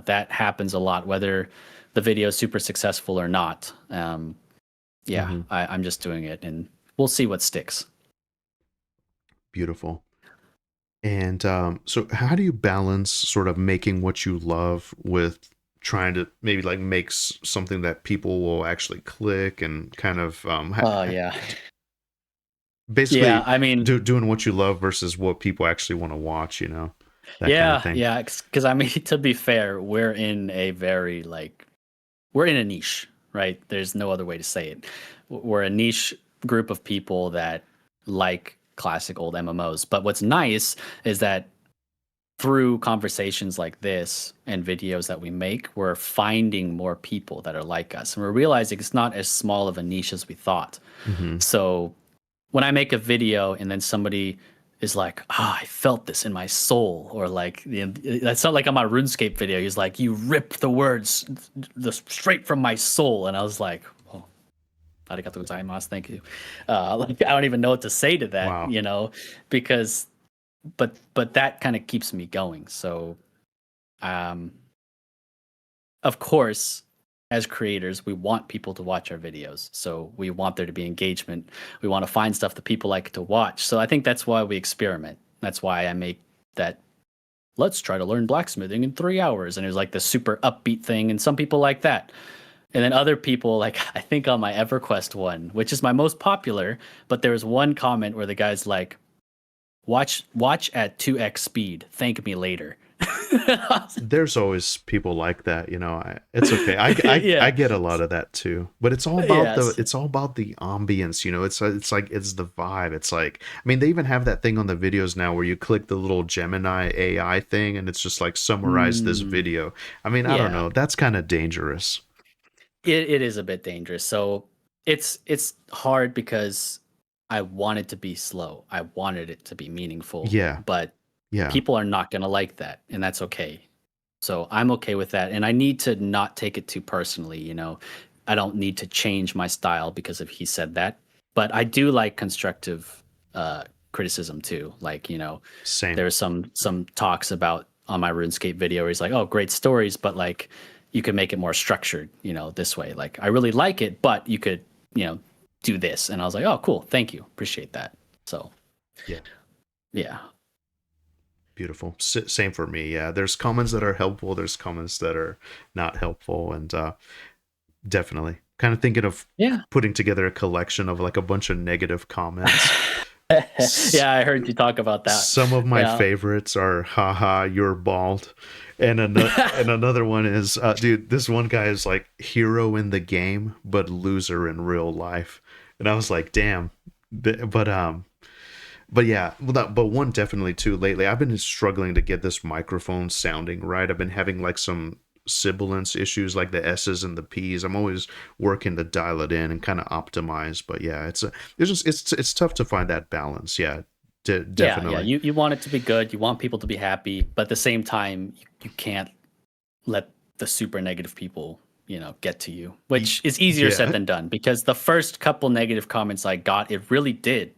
Speaker 2: That happens a lot, whether the video is super successful or not. Yeah,
Speaker 1: Mm-hmm.
Speaker 2: I'm just doing it and we'll see what sticks.
Speaker 1: Beautiful. And so how do you balance sort of making what you love with trying to maybe like something that people will actually click and kind of
Speaker 2: Oh, yeah. Yeah,
Speaker 1: basically
Speaker 2: I mean,
Speaker 1: doing what you love versus what people actually want to watch, that kind of
Speaker 2: yeah,
Speaker 1: thing.
Speaker 2: yeah. Because I mean, to be fair, we're in a very like we're in a niche, right? There's no other way to say it. We're a niche group of people that like classic old MMOs. But what's nice is that through conversations like this and videos that we make, we're finding more people that are like us. And we're realizing it's not as small of a niche as we thought.
Speaker 1: Mm-hmm.
Speaker 2: So when I make a video and then somebody is like, I felt this in my soul, or like, that's not like on my RuneScape video. He's like, you rip the words straight from my soul. And I was like, oh, arigatou gozaimasu, thank you. Like, I don't even know what to say to that,
Speaker 1: Wow.
Speaker 2: because, but that kind of keeps me going. So, um, of course, as creators, we want people to watch our videos. So we want there to be engagement. We want to find stuff that people like to watch. So I think that's why we experiment. That's why I make that let's try to learn blacksmithing in 3 hours. And it was like this super upbeat thing. And some people like that. And then other people, like I think on my EverQuest one, which is my most popular, but there was one comment where the guy's like, watch at 2x speed. Thank me later.
Speaker 1: There's always people like that, it's okay. I
Speaker 2: Yeah.
Speaker 1: get a lot of that too, but it's all about
Speaker 2: Yes.
Speaker 1: the ambience, it's like it's the vibe. It's like, I mean, they even have that thing on the videos now where you click the little Gemini AI thing and it's just like summarize this
Speaker 2: Mm,
Speaker 1: video. I mean, I don't
Speaker 2: yeah.
Speaker 1: know, that's kind of dangerous.
Speaker 2: It is a bit dangerous. So it's hard because I want it to be slow. I wanted it to be meaningful,
Speaker 1: Yeah.
Speaker 2: but
Speaker 1: Yeah.
Speaker 2: people are not going to like that, and that's okay. So I'm okay with that, and I need to not take it too personally. I don't need to change my style because of he said that, but I do like constructive criticism too. Like
Speaker 1: Same.
Speaker 2: there's some talks about on my RuneScape video where he's like, "Oh, great stories, but like you could make it more structured, this way. Like I really like it, but you could, do this." And I was like, "Oh, cool. Thank you. Appreciate that." So,
Speaker 1: Yeah.
Speaker 2: yeah.
Speaker 1: Beautiful. Same for me. Yeah, there's comments that are helpful, there's comments that are not helpful, and definitely kind of thinking of
Speaker 2: Yeah.
Speaker 1: putting together a collection of like a bunch of negative comments.
Speaker 2: Yeah, I heard you talk about that.
Speaker 1: Some of my
Speaker 2: Yeah.
Speaker 1: favorites are haha, you're bald. And another one is dude, this one guy is like hero in the game, but loser in real life. And I was like, damn. But yeah, but one definitely too lately. I've been struggling to get this microphone sounding right. I've been having like some sibilance issues, like the S's and the P's. I'm always working to dial it in and kind of optimize. But yeah, it's just it's tough to find that balance. Yeah,
Speaker 2: Yeah, yeah.
Speaker 1: definitely.
Speaker 2: You want it to be good. You want people to be happy, but at the same time, you can't let the super negative people, get to you, which is easier said
Speaker 1: Yeah,
Speaker 2: than done because the first couple negative comments I got, it really did,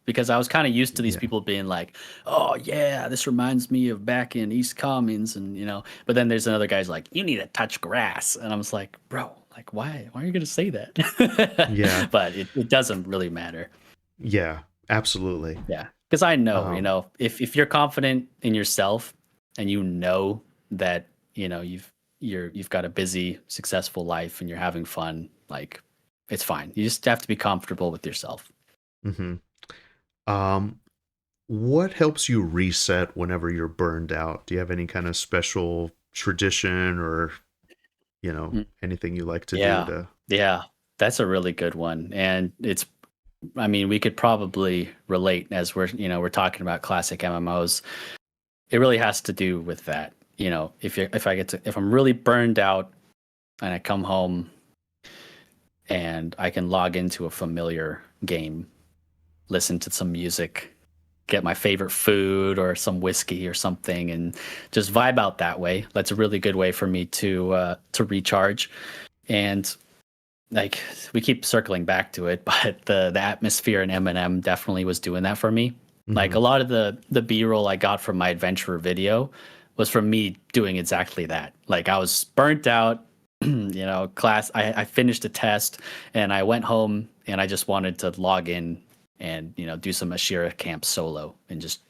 Speaker 2: because I was kind of used to these
Speaker 1: yeah,
Speaker 2: people being like, oh, yeah, this reminds me of back in East Commons. And, but then there's another guy's like, you need to touch grass. And I was like, bro, like, why are you going to say
Speaker 1: yeah,
Speaker 2: that? But it doesn't really matter.
Speaker 1: yeah. Absolutely.
Speaker 2: Yeah. Because I know,
Speaker 1: Um,
Speaker 2: if you're confident in yourself and you know that, you've got a busy, successful life and you're having fun, like it's fine. You just have to be comfortable with yourself.
Speaker 1: mhm. Um, what helps you reset whenever you're burned out? Do you have any kind of special tradition or
Speaker 2: Mm.
Speaker 1: anything you like to do
Speaker 2: Yeah.
Speaker 1: to?
Speaker 2: Yeah. That's a really good one. And I mean, we could probably relate as we're talking about classic MMOs. It really has to do with that. If I'm really burned out and I come home and I can log into a familiar game, listen to some music, get my favorite food or some whiskey or something, and just vibe out that way. That's a really good way for me to recharge. And like we keep circling back to it, but the atmosphere in M definitely was doing that for me. Like
Speaker 1: Hmm.
Speaker 2: a lot of the B-roll I got from my adventure video was from me doing exactly that. Like I was burnt out, class. I finished a test and I went home and I just wanted to log in and do some Ashira camp solo and just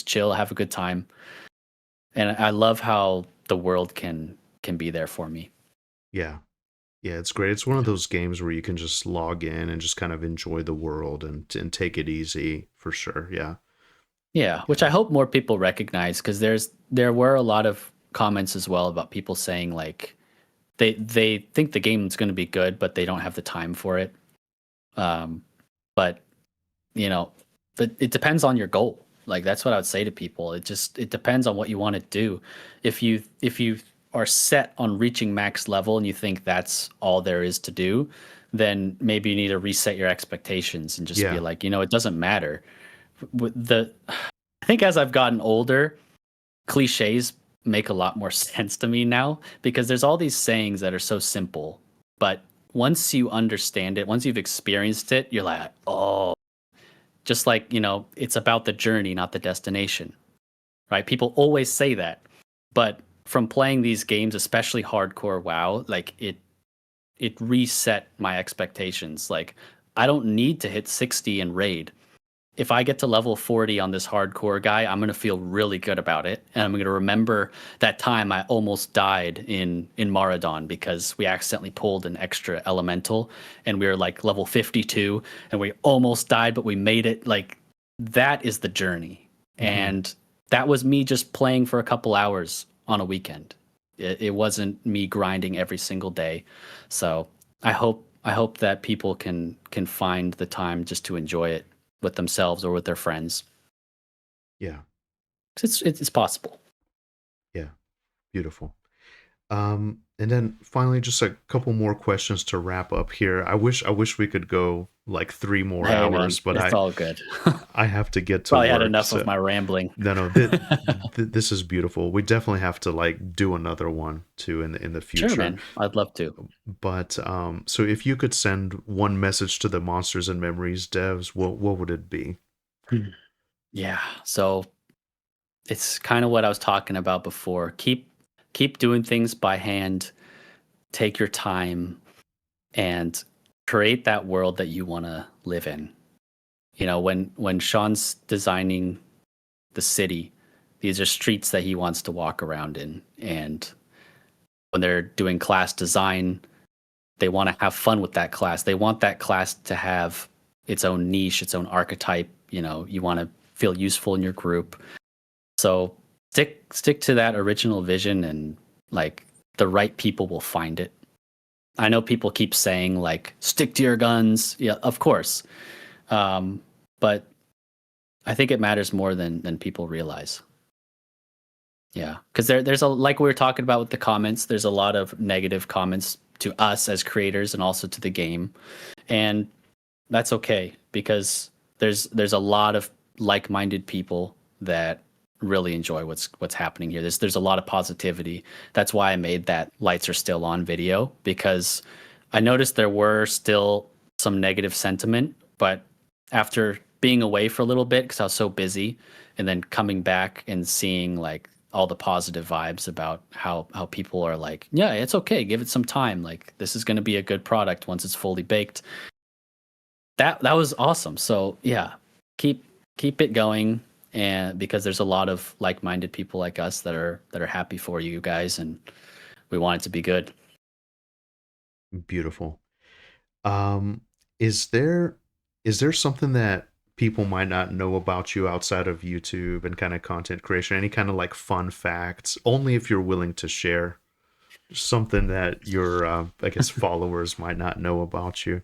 Speaker 2: chill, have a good time. And I love how the world can be there for me.
Speaker 1: Yeah. Yeah, it's great. It's one of those games where you can just log in and just kind of enjoy the world and take it easy for sure. Yeah.
Speaker 2: Yeah, which
Speaker 1: Yeah.
Speaker 2: I hope more people recognize because there were a lot of comments as well about people saying like they think the game's going to be good, but they don't have the time for it. Um, but you know, but it depends on your goal. Like that's what I would say to people. It depends on what you want to do. If you are set on reaching max level and you think that's all there is to do, then maybe you need to reset your expectations and just be
Speaker 1: Yeah.
Speaker 2: like, it doesn't matter. I think as I've gotten older, cliches make a lot more sense to me now because there's all these sayings that are so simple, but once you understand it, once you've experienced it, you're like, oh, just like, it's about the journey, not the destination, right? People always say that, but from playing these games, especially hardcore WoW, like it reset my expectations. Like I don't need to hit 60 in raid. If I get to level 40 on this hardcore guy, I'm going to feel really good about it. And I'm going to remember that time I almost died in Maradon because we accidentally pulled an extra elemental and we were like level 52 and we almost died, but we made it. Like that is the journey.
Speaker 1: Hmm.
Speaker 2: And that was me just playing for a couple hours on a weekend. It wasn't me grinding every single day. So I hope that people can find the time just to enjoy it with themselves or with their friends.
Speaker 1: Yeah.
Speaker 2: 'Cause it's possible.
Speaker 1: Yeah. Beautiful. And then finally, just a couple more questions to wrap up here. I wish we could go like 3 more
Speaker 2: Hey man,
Speaker 1: hours, but
Speaker 2: it's all good.
Speaker 1: I have to get to
Speaker 2: Probably had
Speaker 1: work.
Speaker 2: enough of
Speaker 1: So
Speaker 2: my rambling.
Speaker 1: no, this is beautiful. We definitely have to like do another one too in the
Speaker 2: Sure,
Speaker 1: future.
Speaker 2: man. I'd love to.
Speaker 1: But so if you could send one message to the Monsters and Memories devs, what would it be?
Speaker 2: Hmm. Yeah. So it's kind of what I was talking about before. Keep doing things by hand. Take your time and create that world that you want to live in. When Sean's designing the city, these are streets that he wants to walk around in. And when they're doing class design, they want to have fun with that class. They want that class to have its own niche, its own archetype. You know, you want to feel useful in your group. So stick to that original vision, and like the right people will find it. I know people keep saying like stick to your guns. Yeah, of course. But I think it matters more than people realize. Yeah, because there's a, like we were talking about with the comments, there's a lot of negative comments to us as creators and also to the game, and that's okay because there's a lot of like-minded people that really enjoy what's happening here. There's a lot of positivity. That's why I made that lights are still on video, because I noticed there were still some negative sentiment, but after being away for a little bit because I was so busy, and then coming back and seeing like all the positive vibes about how people are like, yeah, it's okay, give it some time. Like this is going to be a good product once it's fully baked. That was awesome. So yeah, keep it going, and because there's a lot of like-minded people like us that are happy for you guys, and we want it to be good.
Speaker 1: Beautiful. Um, is there something that people might not know about you outside of YouTube and kind of content creation? Any kind of like fun facts, only if you're willing to share something that your I guess followers might not know about you.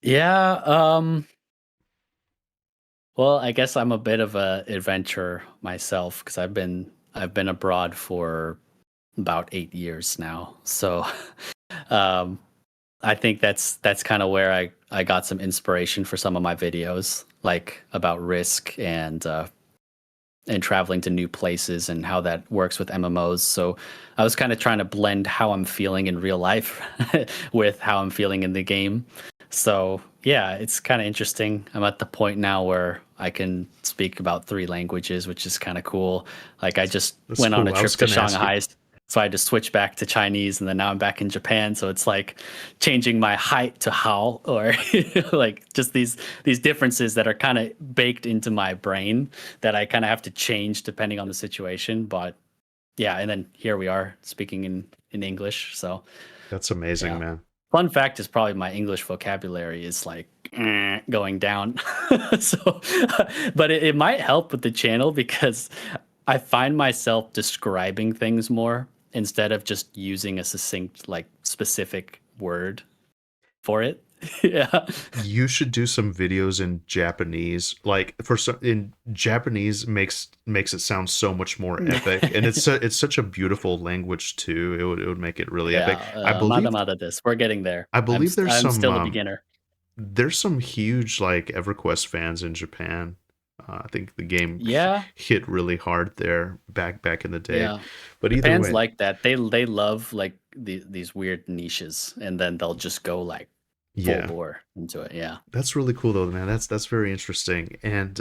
Speaker 2: Yeah, well, I guess I'm a bit of a adventurer myself because I've been abroad for about 8 years now. So um I think that's kind of where I got some inspiration for some of my videos, like about risk and traveling to new places and how that works with MMOs. So I was kind of trying to blend how I'm feeling in real life with how I'm feeling in the game. So yeah, it's kind of interesting. I'm at the point now where I can speak about 3 languages, which is kind of cool. Like I just
Speaker 1: That's
Speaker 2: went on
Speaker 1: cool.
Speaker 2: a
Speaker 1: I was
Speaker 2: trip to
Speaker 1: gonna ask you.
Speaker 2: Shanghai, so I had to switch back to Chinese, and then now I'm back in Japan. So it's like changing my height to how, or like just these differences that are kind of baked into my brain that I kind of have to change depending on the situation. But yeah, and then here we are speaking in English. So
Speaker 1: That's amazing,
Speaker 2: yeah.
Speaker 1: man.
Speaker 2: Fun fact is probably my English vocabulary is like going down. So, but it might help with the channel because I find myself describing things more instead of just using a succinct, like specific word for it. Yeah.
Speaker 1: You should do some videos in Japanese. Like for some, in Japanese makes it sound so much more epic, and it's such a beautiful language too. It would make it really
Speaker 2: Yeah.
Speaker 1: epic. I
Speaker 2: Mada
Speaker 1: believe
Speaker 2: mada this. We're getting there.
Speaker 1: I believe
Speaker 2: I'm still a beginner.
Speaker 1: there's some huge like EverQuest fans in Japan. I think the game
Speaker 2: Yeah.
Speaker 1: hit really hard there back in the day.
Speaker 2: Yeah.
Speaker 1: But either
Speaker 2: Japan's
Speaker 1: way,
Speaker 2: like that. They love like these weird niches, and then they'll just go like full
Speaker 1: yeah,
Speaker 2: bore into it. Yeah.
Speaker 1: that's really cool though, man. That's very interesting. And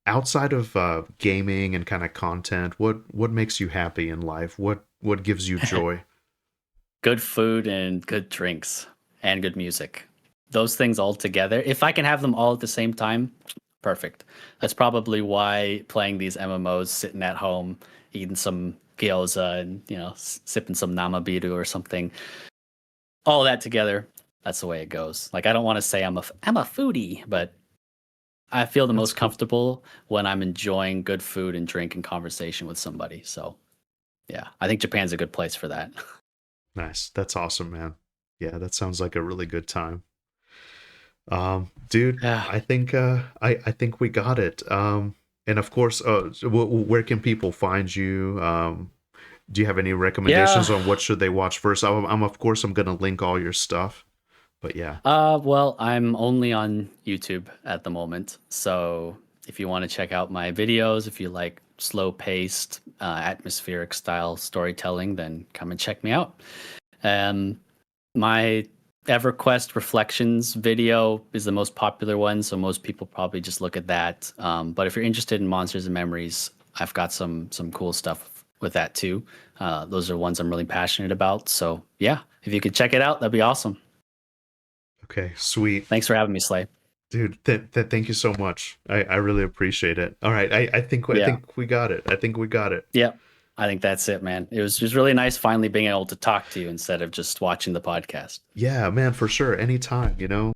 Speaker 1: outside of gaming and kind of content, what makes you happy in life? What gives you joy?
Speaker 2: Good food and good drinks and good music. Those things all together. If I can have them all at the same time, perfect. That's probably why playing these MMOs, sitting at home, eating some gyoza and, you know, sipping some namabiru or something, all that together, that's the way it goes. Like I don't want to say I'm a foodie, but I feel the
Speaker 1: That's
Speaker 2: most
Speaker 1: cool.
Speaker 2: comfortable when I'm enjoying good food and drink and conversation with somebody. So, yeah, I think Japan's a good place for that.
Speaker 1: Nice. That's awesome, man. Yeah, that sounds like a really good time. Dude,
Speaker 2: Yeah.
Speaker 1: I think I think we got it. And of course, so where can people find you? Do you have any recommendations
Speaker 2: Yeah.
Speaker 1: on what should they watch first? I'm of course I'm gonna link all your stuff, but yeah.
Speaker 2: Well, I'm only on YouTube at the moment. So if you want to check out my videos, if you like slow paced, atmospheric style storytelling, then come and check me out. My EverQuest Reflections video is the most popular one. So most people probably just look at that. But if you're interested in Monsters and Memories, I've got some cool stuff with that too. Those are ones I'm really passionate about. So yeah, if you could check it out, that'd be awesome.
Speaker 1: Okay, sweet.
Speaker 2: Thanks for having me, Slay.
Speaker 1: Dude, thank you so much. I really appreciate it. All right, I
Speaker 2: Yeah.
Speaker 1: think we got it. I think we got it.
Speaker 2: Yeah. I think that's it, man. It was just really nice finally being able to talk to you instead of just watching the podcast.
Speaker 1: Yeah, man, for sure. Anytime, you know.